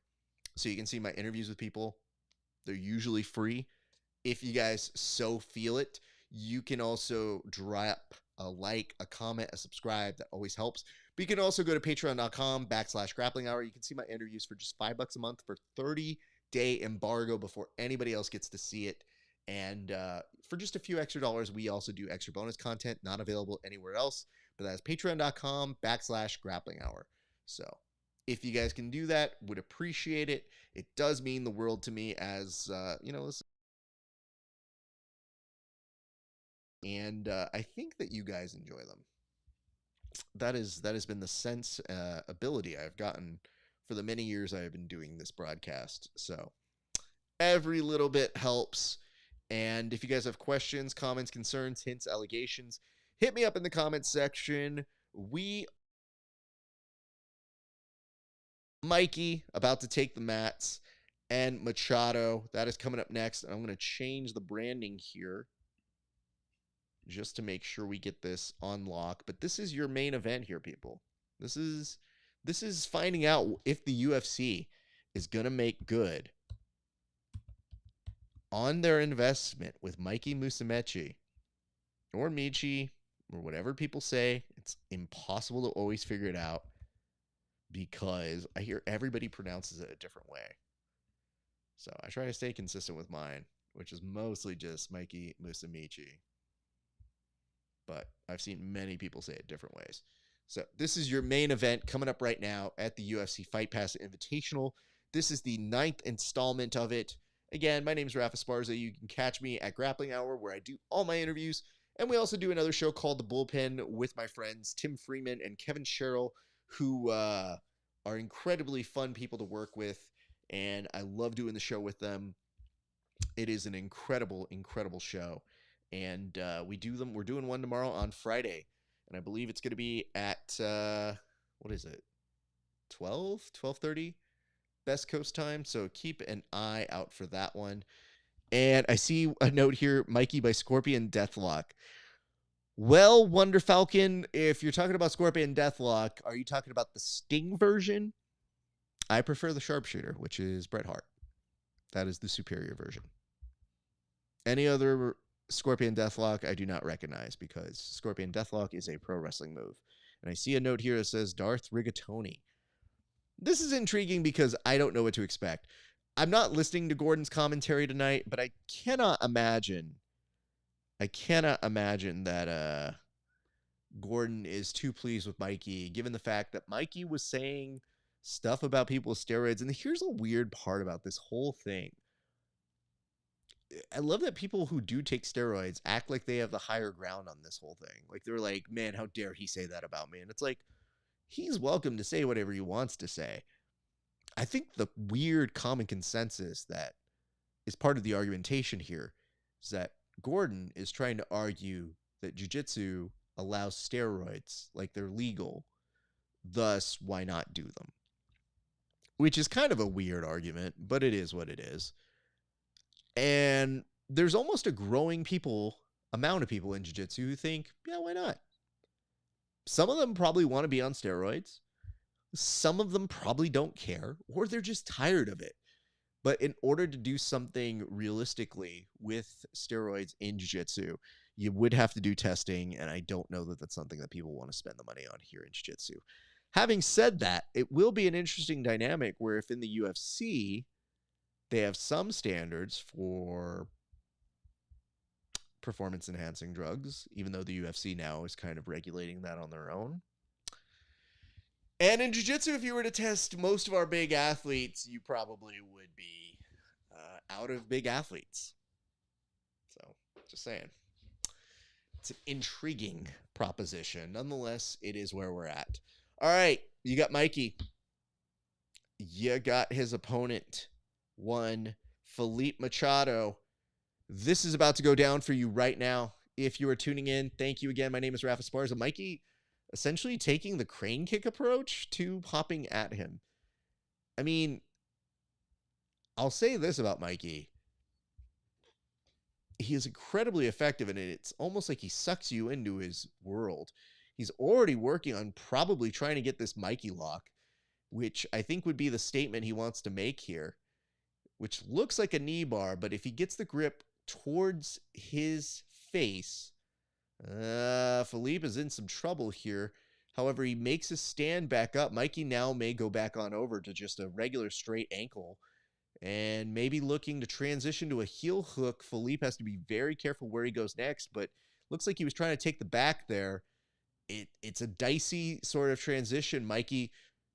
So you can see my interviews with people. They're usually free. If you guys so feel it, you can also drop a like, a comment, a subscribe. That always helps. But you can also go to patreon.com/grappling hour. You can see my interviews for just $5 a month for 30-day embargo before anybody else gets to see it. And for just a few extra dollars, we also do extra bonus content, not available anywhere else. But that's patreon.com/grappling hour. So if you guys can do that, would appreciate it. It does mean the world to me, as this. And I think that you guys enjoy them. That has been the sense ability I've gotten for the many years I have been doing this broadcast. So every little bit helps. And if you guys have questions, comments, concerns, hints, allegations, hit me up in the comments section. Mikey about to take the mats, and Machado, that is coming up next. And I'm going to change the branding here just to make sure we get this on lock. But this is your main event here, people. This is finding out if the UFC is going to make good on their investment with Mikey Musumeci or Michi or whatever people say. It's impossible to always figure it out because I hear everybody pronounces it a different way. So I try to stay consistent with mine, which is mostly just Mikey Musumeci. But I've seen many people say it different ways. So this is your main event coming up right now at the UFC Fight Pass Invitational. This is the 9th installment of it. Again, my name is RAF ESPARZA. You can catch me at Grappling Hour, where I do all my interviews. And we also do another show called The Bullpen with my friends Tim Freeman and KEVIN SHERRILL, who are incredibly fun people to work with. And I love doing the show with them. It is an incredible, incredible show. And we're doing one tomorrow on Friday. And I believe it's going to be at, 12:30 Best Coast time. So keep an eye out for that one. And I see a note here, Mikey by Scorpion Deathlock. Well, Wonder Falcon, if you're talking about Scorpion Deathlock, are you talking about the Sting version? I prefer the Sharpshooter, which is Bret Hart. That is the superior version. Any other Scorpion Deathlock I do not recognize, because Scorpion Deathlock is a pro wrestling move. And I see a note here that says Darth Rigatoni. This is intriguing because I don't know what to expect. I'm not listening to Gordon's commentary tonight, but I cannot imagine that Gordon is too pleased with Mikey, given the fact that Mikey was saying stuff about people with steroids. And here's a weird part about this whole thing. I love that people who do take steroids act like they have the higher ground on this whole thing. Like, they're like, man, how dare he say that about me? And it's like, he's welcome to say whatever he wants to say. I think the weird common consensus that is part of the argumentation here is that Gordon is trying to argue that jiu-jitsu allows steroids like they're legal, thus why not do them? Which is kind of a weird argument, but it is what it is. And there's almost a growing amount of people in jiu-jitsu who think, yeah, why not? Some of them probably want to be on steroids. Some of them probably don't care, or they're just tired of it. But in order to do something realistically with steroids in jiu-jitsu, you would have to do testing, and I don't know that that's something that people want to spend the money on here in jiu-jitsu. Having said that, it will be an interesting dynamic where if in the UFC, they have some standards for performance-enhancing drugs, even though the UFC now is kind of regulating that on their own. And in jiu-jitsu, if you were to test most of our big athletes, you probably would be out of big athletes. So, just saying. It's an intriguing proposition. Nonetheless, it is where we're at. All right, you got Mikey. You got his opponent, one Felipe Machado. This is about to go down for you right now. If you are tuning in, thank you again. My name is RAF ESPARZA. Mikey essentially taking the crane kick approach to popping at him. I mean, I'll say this about Mikey. He is incredibly effective, and it's almost like he sucks you into his world. He's already working on probably trying to get this Mikey lock, which I think would be the statement he wants to make here, which looks like a knee bar, but if he gets the grip towards his face, Felipe is in some trouble here. However, he makes his stand back up. Mikey now may go back on over to just a regular straight ankle and maybe looking to transition to a heel hook. Felipe has to be very careful where he goes next, but looks like he was trying to take the back there. It's a dicey sort of transition. Mikey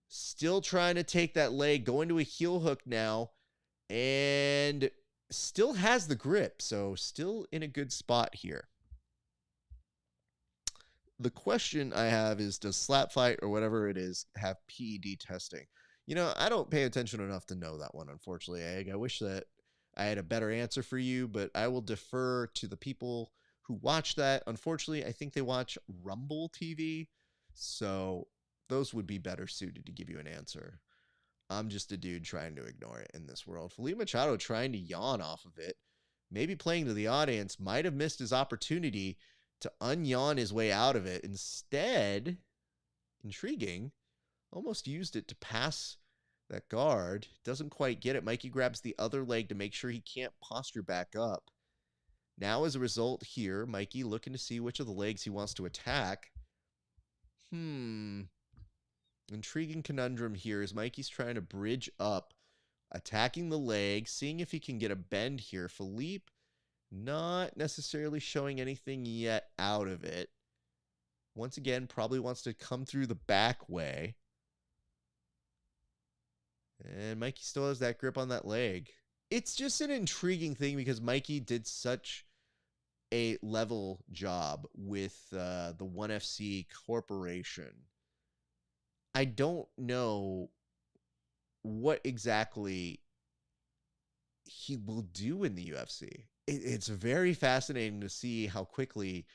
still trying to take that leg, going to a heel hook now, and still has the grip, so still in a good spot here. The question I have is, does Slap Fight or whatever it is have PED testing? You know, I don't pay attention enough to know that one, unfortunately. I wish that I had a better answer for you, but I will defer to the people who watch that. Unfortunately, I think they watch Rumble TV, so those would be better suited to give you an answer. I'm just a dude trying to ignore it in this world. Felipe Machado trying to yawn off of it, maybe playing to the audience, might have missed his opportunity to unyawn his way out of it. Instead, intriguing, almost used it to pass that guard. Doesn't quite get it. Mikey grabs the other leg to make sure he can't posture back up. Now, as a result here, Mikey looking to see which of the legs he wants to attack. Intriguing conundrum here as Mikey's trying to bridge up, attacking the leg, seeing if he can get a bend here. Felipe not necessarily showing anything yet out of it. Once again, probably wants to come through the back way. And Mikey still has that grip on that leg. It's just an intriguing thing because Mikey did such a level job with the 1FC Corporation. I don't know what exactly he will do in the UFC. It's very fascinating to see how quickly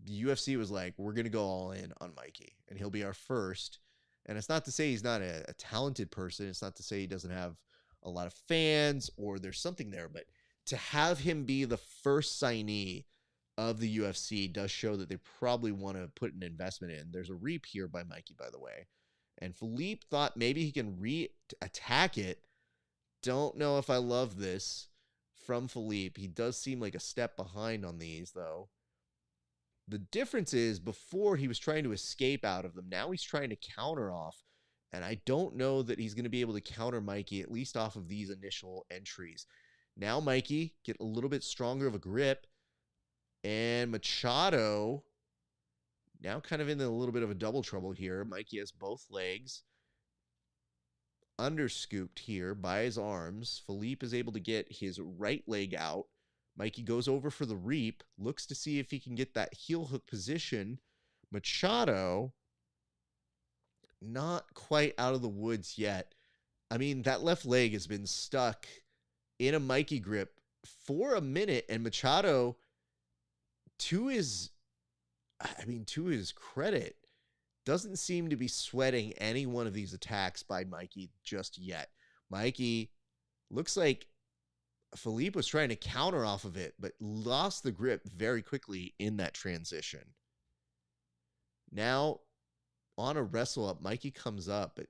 the UFC was like, we're going to go all in on Mikey, and he'll be our first. And it's not to say he's not a talented person. It's not to say he doesn't have a lot of fans or there's something there. But to have him be the first signee of the UFC does show that they probably want to put an investment in. There's a reap here by Mikey, by the way. And Felipe thought maybe he can re-attack it. Don't know if I love this from Felipe. He does seem like a step behind on these, though. The difference is before he was trying to escape out of them. Now he's trying to counter off. And I don't know that he's going to be able to counter Mikey, at least off of these initial entries. Now Mikey get a little bit stronger of a grip. And Machado now kind of in a little bit of a double trouble here. Mikey has both legs. underscooped here by his arms. Felipe is able to get his right leg out. Mikey goes over for the reap, looks to see if he can get that heel hook position. Machado, not quite out of the woods yet. I mean, that left leg has been stuck in a Mikey grip for a minute, and Machado, to his credit, doesn't seem to be sweating any one of these attacks by Mikey just yet. Mikey looks like Felipe was trying to counter off of it, but lost the grip very quickly in that transition. Now, on a wrestle up, Mikey comes up, but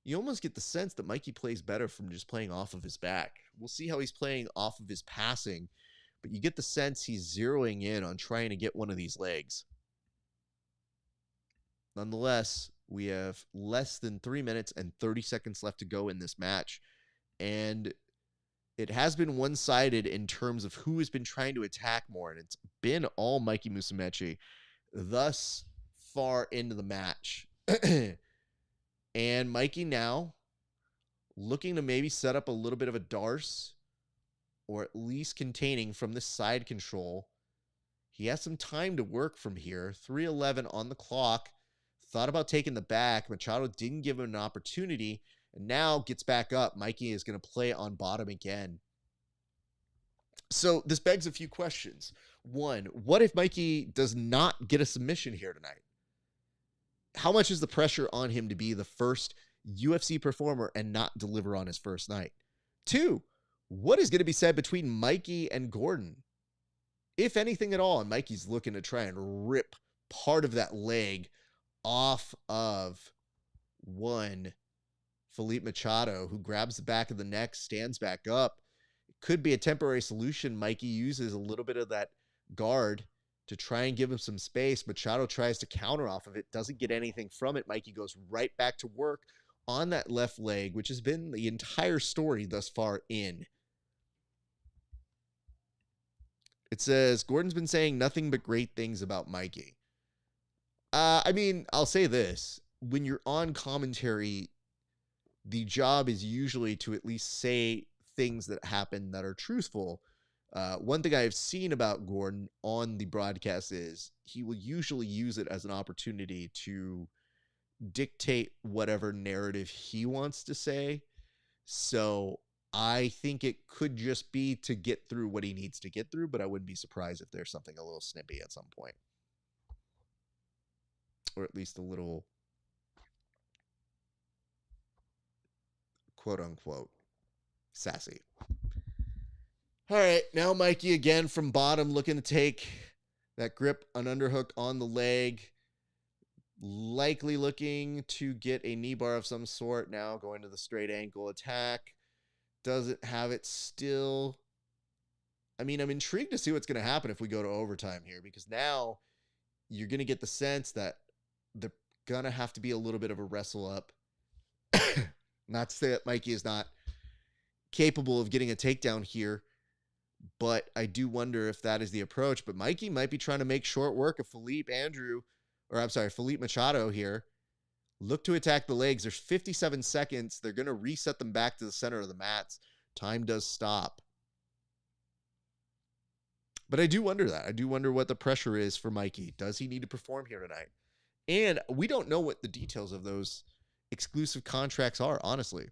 you almost get the sense that Mikey plays better from just playing off of his back. We'll see how he's playing off of his passing, but you get the sense he's zeroing in on trying to get one of these legs. Nonetheless, we have less than 3 minutes and 30 seconds left to go in this match, and it has been one-sided in terms of who has been trying to attack more, and it's been all Mikey Musumeci thus far into the match. And Mikey now looking to maybe set up a little bit of a darce, or at least containing from this side control. He has some time to work from here. 3:11 on the clock. Thought about taking the back. Machado didn't give him an opportunity, and now gets back up. Mikey is going to play on bottom again. So this begs a few questions. One, what if Mikey does not get a submission here tonight? How much is the pressure on him to be the first UFC performer and not deliver on his first night? Two, what is going to be said between Mikey and Gordon? If anything at all, and Mikey's looking to try and rip part of that leg off of one Felipe Machado, who grabs the back of the neck, stands back up. It could be a temporary solution. Mikey uses a little bit of that guard to try and give him some space. Machado tries to counter off of it, doesn't get anything from it. Mikey goes right back to work on that left leg, which has been the entire story thus far in. It says, Gordon's been saying nothing but great things about Mikey. I mean, I'll say this. When you're on commentary, the job is usually to at least say things that happen that are truthful. One thing I've seen about Gordon on the broadcast is he will usually use it as an opportunity to dictate whatever narrative he wants to say. So I think it could just be to get through what he needs to get through, but I wouldn't be surprised if there's something a little snippy at some point. Or at least a little quote unquote sassy. All right, now Mikey again from bottom, looking to take that grip, an underhook on the leg. Likely looking to get a knee bar of some sort. Now going to the straight ankle attack. Doesn't have it still. I mean, I'm intrigued to see what's going to happen if we go to overtime here, because now you're going to get the sense that they're going to have to be a little bit of a wrestle up. Not to say that Mikey is not capable of getting a takedown here, but I do wonder if that is the approach. But Mikey might be trying to make short work of Felipe Machado here. Look to attack the legs. There's 57 seconds. They're going to reset them back to the center of the mats. Time does stop. But I do wonder that. I do wonder what the pressure is for Mikey. Does he need to perform here tonight? And we don't know what the details of those exclusive contracts are, honestly.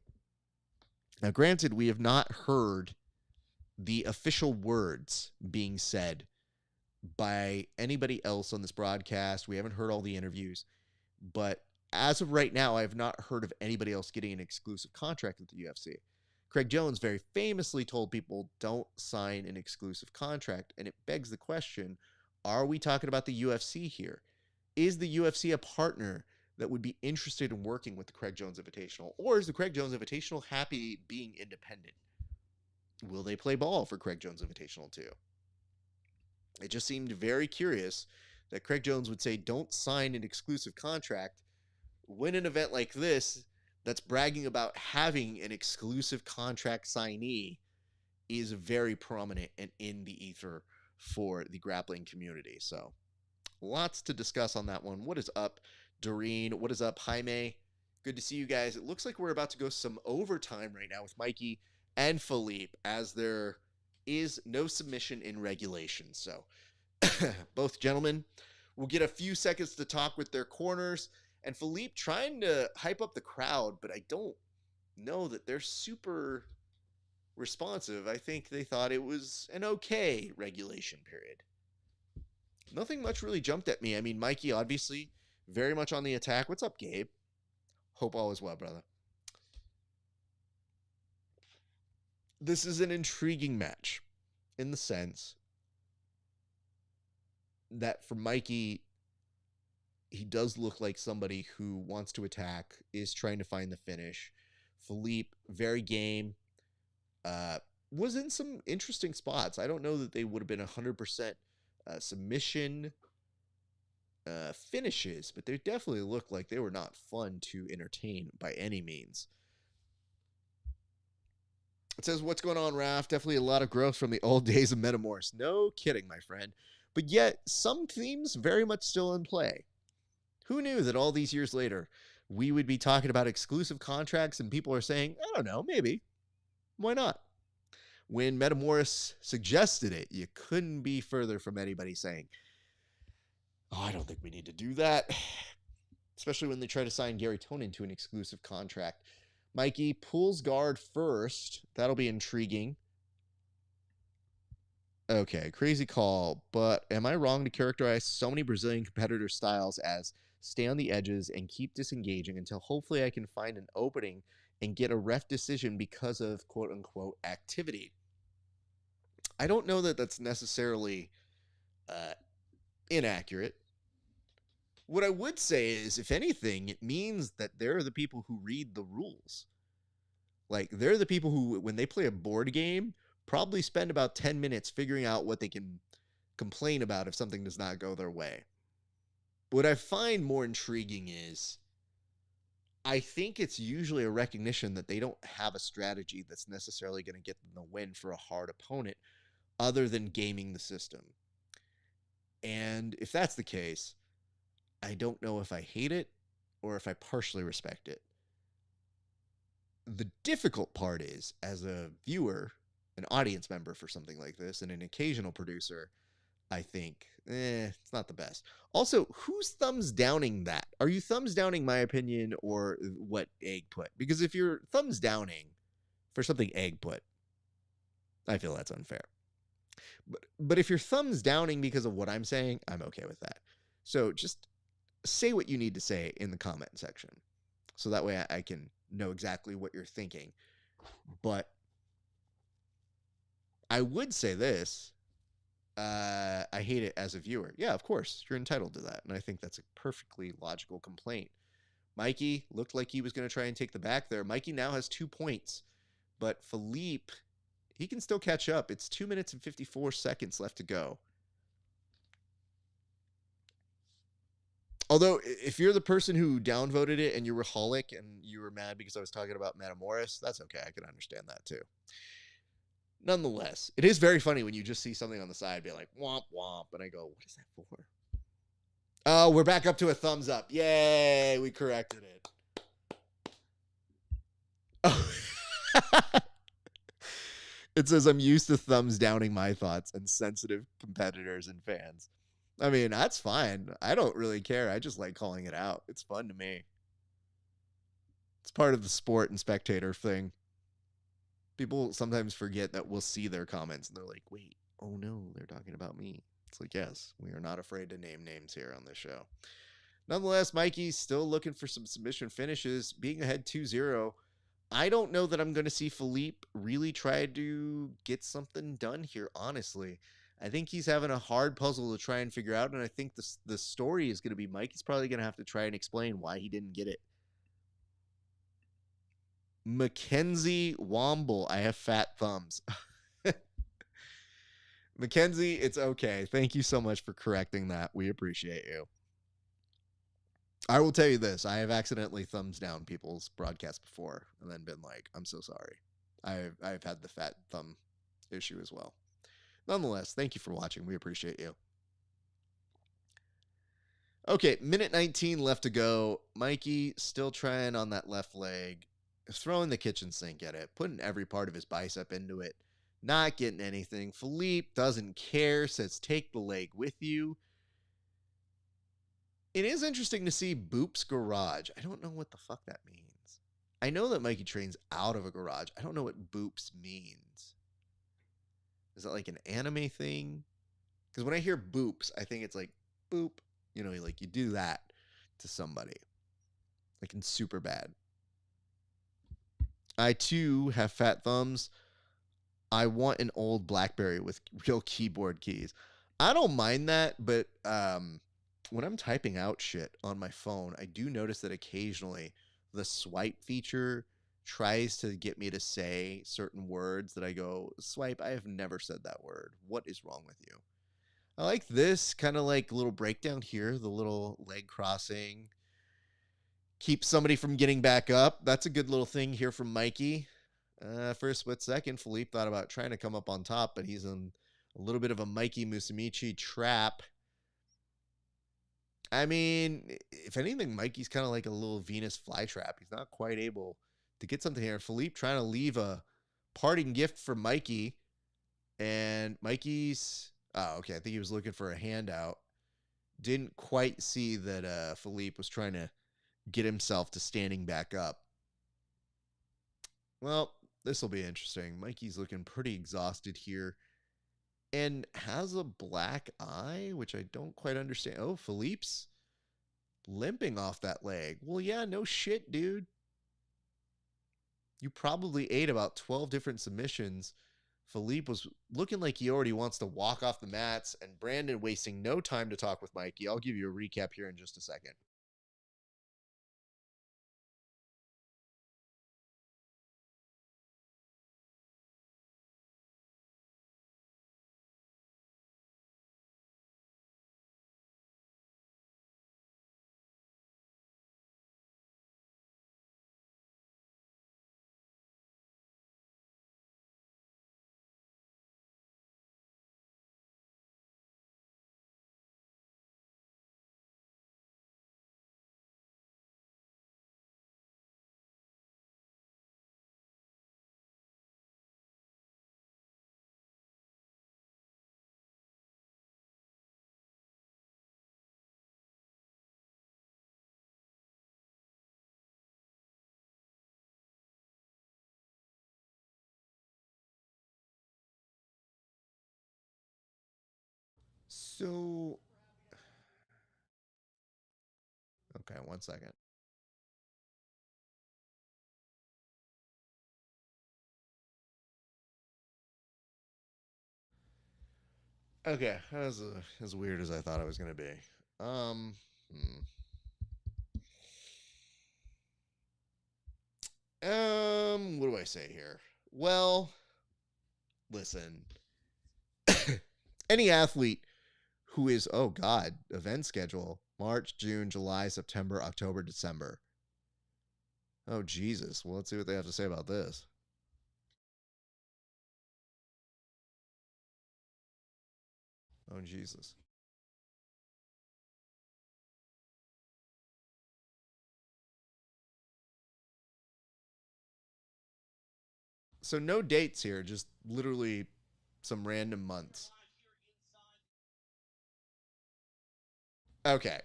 Now, granted, we have not heard the official words being said by anybody else on this broadcast. We haven't heard all the interviews. But as of right now, I have not heard of anybody else getting an exclusive contract with the UFC. Craig Jones very famously told people, don't sign an exclusive contract. And it begs the question, are we talking about the UFC here? Is the UFC a partner that would be interested in working with the Craig Jones Invitational? Or is the Craig Jones Invitational happy being independent? Will they play ball for Craig Jones Invitational too? It just seemed very curious that Craig Jones would say, don't sign an exclusive contract when an event like this that's bragging about having an exclusive contract signee is very prominent and in the ether for the grappling community. So lots to discuss on that one. What is up, Doreen? What is up, Jaime? Good to see you guys. It looks like we're about to go some overtime right now with Mikey and Felipe, as there is no submission in regulation. So both gentlemen will get a few seconds to talk with their corners, and Felipe trying to hype up the crowd, but I don't know that they're super responsive. I think they thought it was an okay regulation period. Nothing much really jumped at me. I mean, Mikey obviously very much on the attack. What's up, Gabe? Hope all is well, brother. This is an intriguing match in the sense that for Mikey, he does look like somebody who wants to attack, is trying to find the finish. Felipe, very game, was in some interesting spots. I don't know that they would have been 100% submission finishes, but they definitely looked like they were not fun to entertain by any means. It says, what's going on, Raf? Definitely a lot of growth from the old days of Metamoris. No kidding, my friend. But yet, some themes very much still in play. Who knew that all these years later, we would be talking about exclusive contracts and people are saying, I don't know, maybe. Why not? When Metamoris suggested it, you couldn't be further from anybody saying, oh, I don't think we need to do that. Especially when they try to sign Gary Tonin to an exclusive contract. Mikey pulls guard first. That'll be intriguing. Okay, crazy call. But am I wrong to characterize so many Brazilian competitor styles as stay on the edges and keep disengaging until hopefully I can find an opening and get a ref decision because of quote-unquote activity? I don't know that that's necessarily inaccurate. What I would say is, if anything, it means that they're the people who read the rules. Like, they're the people who, when they play a board game, probably spend about 10 minutes figuring out what they can complain about if something does not go their way. What I find more intriguing is, I think it's usually a recognition that they don't have a strategy that's necessarily going to get them the win for a hard opponent other than gaming the system. And if that's the case, I don't know if I hate it or if I partially respect it. The difficult part is, as a viewer, an audience member for something like this, and an occasional producer, I think, it's not the best. Also, who's thumbs downing that? Are you thumbs downing my opinion or what Egg put? Because if you're thumbs downing for something Egg put, I feel that's unfair. But if you're thumbs downing because of what I'm saying, I'm okay with that. So just say what you need to say in the comment section, so that way I can know exactly what you're thinking. But I would say this. I hate it as a viewer. Yeah, of course. You're entitled to that. And I think that's a perfectly logical complaint. Mikey looked like he was going to try and take the back there. Mikey now has 2 points. But Felipe, he can still catch up. It's 2 minutes and 54 seconds left to go. Although, if you're the person who downvoted it and you were holic and you were mad because I was talking about Metamoris, that's okay. I can understand that too. Nonetheless, it is very funny when you just see something on the side be like, womp, womp. And I go, what is that for? Oh, we're back up to a thumbs up. Yay, we corrected it. Oh. It says, I'm used to thumbs downing my thoughts and sensitive competitors and fans. I mean, that's fine. I don't really care. I just like calling it out. It's fun to me. It's part of the sport and spectator thing. People sometimes forget that we'll see their comments and they're like, wait, oh no, they're talking about me. It's like, yes, we are not afraid to name names here on this show. Nonetheless, Mikey's still looking for some submission finishes, being ahead 2-0. I don't know that I'm going to see Felipe really try to get something done here, honestly. I think he's having a hard puzzle to try and figure out, and I think the story is going to be Mikey's probably going to have to try and explain why he didn't get it. Mackenzie Womble, I have fat thumbs. Mackenzie, it's okay. Thank you so much for correcting that. We appreciate you. I will tell you this. I have accidentally thumbs down people's broadcasts before and then been like, I'm so sorry. I've had the fat thumb issue as well. Nonetheless, thank you for watching. We appreciate you. Okay, minute 19 left to go. Mikey still trying on that left leg, throwing the kitchen sink at it, putting every part of his bicep into it, not getting anything. Felipe doesn't care, says take the leg with you. It is interesting to see Boop's garage. I don't know what the fuck that means. I know that Mikey trains out of a garage. I don't know what Boops means. Is that like an anime thing? Because when I hear Boops, I think it's like boop. You know, like you do that to somebody. Like in Superbad. I too have fat thumbs. I want an old BlackBerry with real keyboard keys. I don't mind that, but when I'm typing out shit on my phone, I do notice that occasionally the swipe feature tries to get me to say certain words that I go, swipe, I have never said that word. What is wrong with you? I like this kind of like little breakdown here, the little leg crossing. Keep somebody from getting back up. That's a good little thing here from Mikey. For a split second, Felipe thought about trying to come up on top, but he's in a little bit of a Mikey Musumeci trap. I mean, if anything, Mikey's kind of like a little Venus flytrap. He's not quite able to get something here. Felipe trying to leave a parting gift for Mikey. And Mikey's... Oh, okay. I think he was looking for a handout. Didn't quite see that Felipe was trying to get himself to standing back up. Well, this will be interesting. Mikey's looking pretty exhausted here. And has a black eye, which I don't quite understand. Oh, Felipe's limping off that leg. Well, yeah, no shit, dude. You probably ate about 12 different submissions. Felipe was looking like he already wants to walk off the mats, and Brandon wasting no time to talk with Mikey. I'll give you a recap here in just a second. So, okay, 1 second. Okay, that was as weird as I thought it was going to be. What do I say here? Well, listen. Any athlete who is, oh God, event schedule, March, June, July, September, October, December. Oh, Jesus. Well, let's see what they have to say about this. Oh, Jesus. So no dates here, just literally some random months. Okay.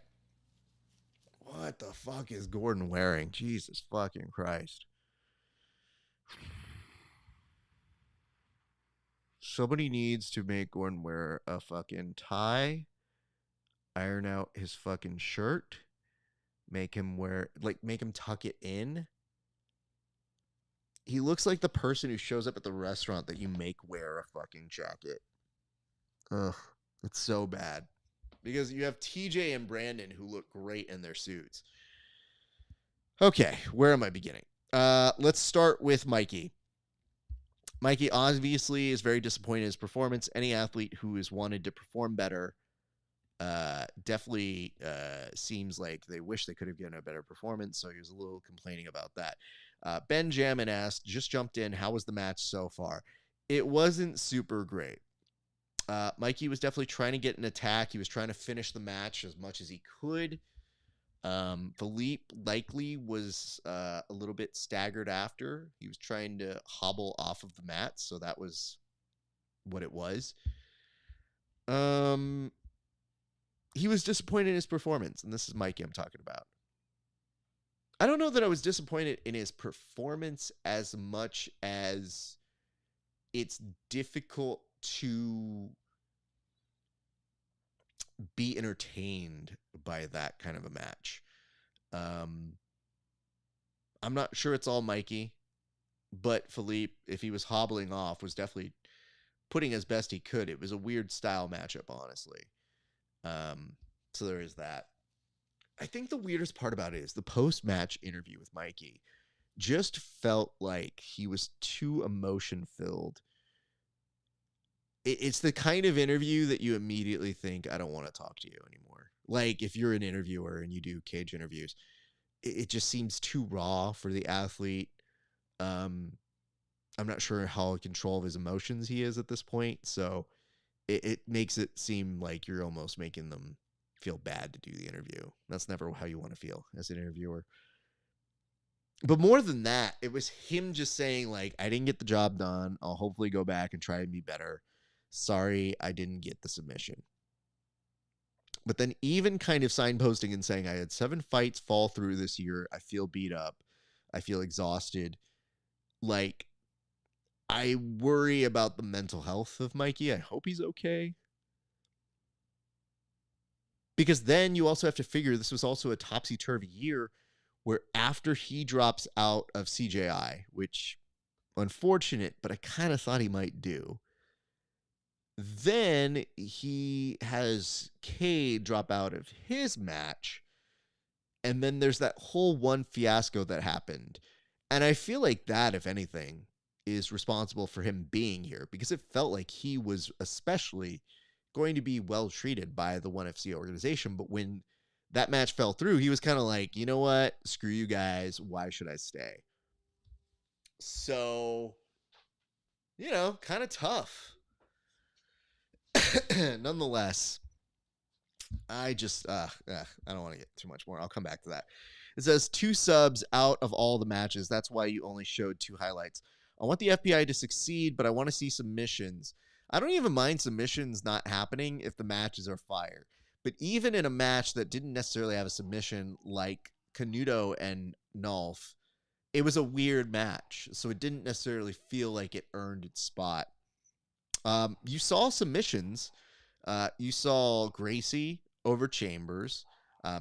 What the fuck is Gordon wearing? Jesus fucking Christ. Somebody needs to make Gordon wear a fucking tie, iron out his fucking shirt, make him wear, like, make him tuck it in. He looks like the person who shows up at the restaurant that you make wear a fucking jacket. Ugh, it's so bad. Because you have TJ and Brandon who look great in their suits. Okay, where am I beginning? Let's start with Mikey. Mikey obviously is very disappointed in his performance. Any athlete who has wanted to perform better definitely seems like they wish they could have given a better performance, so he was a little complaining about that. Benjamin asked, just jumped in, how was the match so far? It wasn't super great. Mikey was definitely trying to get an attack. He was trying to finish the match as much as he could. Felipe likely was a little bit staggered after. He was trying to hobble off of the mat, so that was what it was. He was disappointed in his performance, and this is Mikey I'm talking about. I don't know that I was disappointed in his performance as much as it's difficult to be entertained by that kind of a match. I'm not sure it's all Mikey, but Felipe, if he was hobbling off, was definitely putting as best he could. It was a weird style matchup, honestly. So there is that. I think the weirdest part about it is the post-match interview with Mikey just felt like he was too emotion-filled. It's the kind of interview that you immediately think, I don't want to talk to you anymore. Like if you're an interviewer and you do cage interviews, it just seems too raw for the athlete. I'm not sure how in control of his emotions he is at this point. So it makes it seem like you're almost making them feel bad to do the interview. That's never how you want to feel as an interviewer. But more than that, it was him just saying like, I didn't get the job done. I'll hopefully go back and try and be better. Sorry, I didn't get the submission. But then even kind of signposting and saying, I had 7 fights fall through this year. I feel beat up. I feel exhausted. Like, I worry about the mental health of Mikey. I hope he's okay. Because then you also have to figure this was also a topsy-turvy year where after he drops out of CJI, which unfortunate, but I kind of thought he might do. Then he has Cade drop out of his match. And then there's that whole one fiasco that happened. And I feel like that, if anything, is responsible for him being here because it felt like he was especially going to be well treated by the 1FC organization. But when that match fell through, he was kind of like, you know what? Screw you guys. Why should I stay? So, you know, kind of tough. Nonetheless, I just, I don't want to get too much more. I'll come back to that. It says 2 subs out of all the matches. That's why you only showed 2 highlights. I want the FBI to succeed, but I want to see submissions. I don't even mind submissions not happening if the matches are fire. But even in a match that didn't necessarily have a submission like Canuto and Nolf, it was a weird match. So it didn't necessarily feel like it earned its spot. You saw submissions. You saw Gracie over Chambers.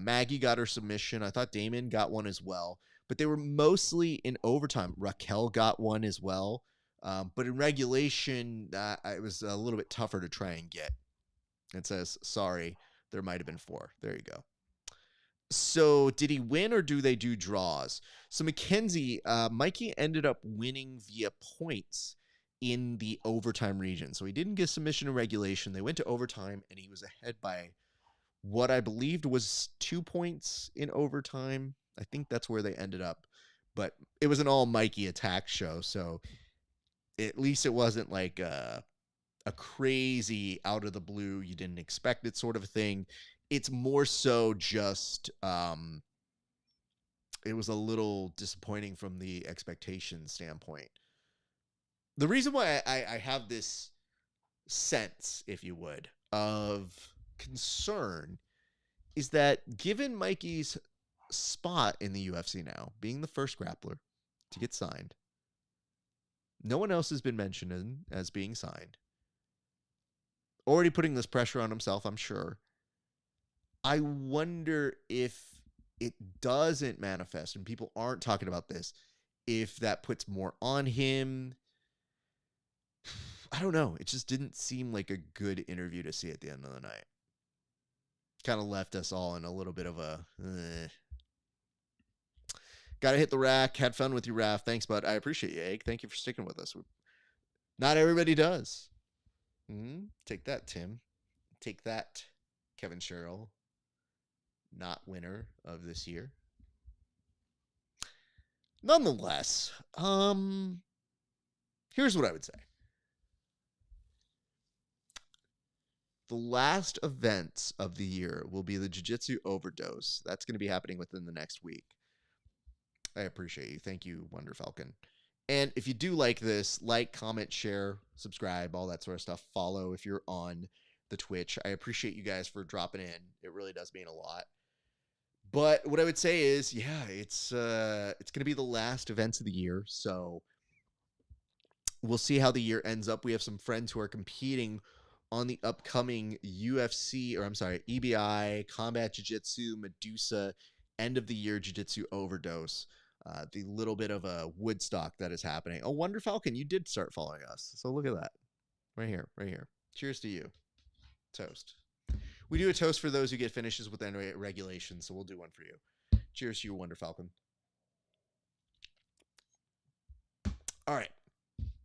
Maggie got her submission. I thought Damien got one as well. But they were mostly in overtime. Raquel got one as well. But in regulation, it was a little bit tougher to try and get. It says, sorry, there might have been 4. There you go. So did he win or do they do draws? So Mackenzie, Mikey ended up winning via points in the overtime region. So he didn't get submission in regulation. They went to overtime and he was ahead by what I believed was 2 points in overtime. I think that's where they ended up. But it was an all Mikey attack show. So at least it wasn't like a crazy out of the blue, you didn't expect it sort of a thing. It's more so just it was a little disappointing from the expectation standpoint. The reason why I have this sense, if you would, of concern is that given Mikey's spot in the UFC now, being the first grappler to get signed, no one else has been mentioned as being signed. Already putting this pressure on himself, I'm sure. I wonder if it doesn't manifest and people aren't talking about this, if that puts more on him. I don't know. It just didn't seem like a good interview to see at the end of the night. Kind of left us all in a little bit of a... Gotta hit the rack. Had fun with you, RAF. Thanks, bud. I appreciate you, Egg. Thank you for sticking with us. Not everybody does. Take that, Tim. Take that, KEVIN SHERRILL. Not winner of this year. Nonetheless, here's what I would say. The last events of the year will be the Jiu-Jitsu Overdose. That's going to be happening within the next week. I appreciate you. Thank you, Wonder Falcon. And if you do like this, like, comment, share, subscribe, all that sort of stuff. Follow if you're on the Twitch. I appreciate you guys for dropping in. It really does mean a lot. But what I would say is, yeah, it's going to be the last events of the year. So we'll see how the year ends up. We have some friends who are competing on the upcoming EBI, Combat Jiu-Jitsu, Medusa, end of the year Jiu-Jitsu Overdose. The little bit of a Woodstock that is happening. Oh, Wonder Falcon, you did start following us. So look at that. Right here, right here. Cheers to you. Toast. We do a toast for those who get finishes within regulations, so we'll do one for you. Cheers to you, Wonder Falcon. All right.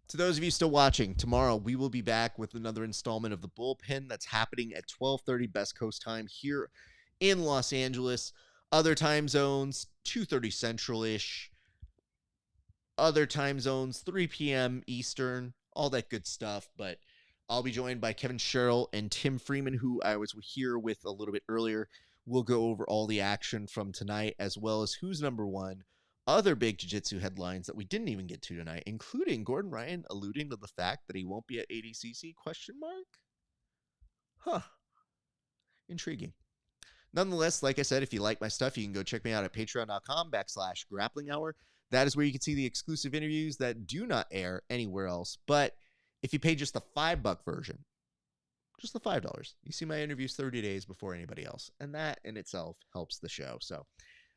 To those of you still watching, tomorrow we will be back with another installment of the Bullpen that's happening at 12:30 Best Coast time here in Los Angeles. Other time zones, 2:30 Central-ish. Other time zones, 3 p.m. Eastern, all that good stuff. But I'll be joined by KEVIN SHERRILL and Tim Freeman, who I was here with a little bit earlier. We'll go over all the action from tonight, as well as who's number one, other big jiu-jitsu headlines that we didn't even get to tonight, including Gordon Ryan alluding to the fact that he won't be at ADCC, ? Huh. Intriguing. Nonetheless, like I said, if you like my stuff, you can go check me out at patreon.com/grappling hour. That is where you can see the exclusive interviews that do not air anywhere else. But if you pay just the $5 version, just the $5, you see my interviews 30 days before anybody else. And that in itself helps the show. So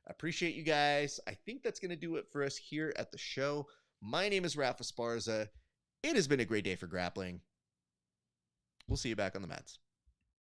I appreciate you guys. I think that's going to do it for us here at the show. My name is RAF ESPARZA. It has been a great day for grappling. We'll see you back on the mats.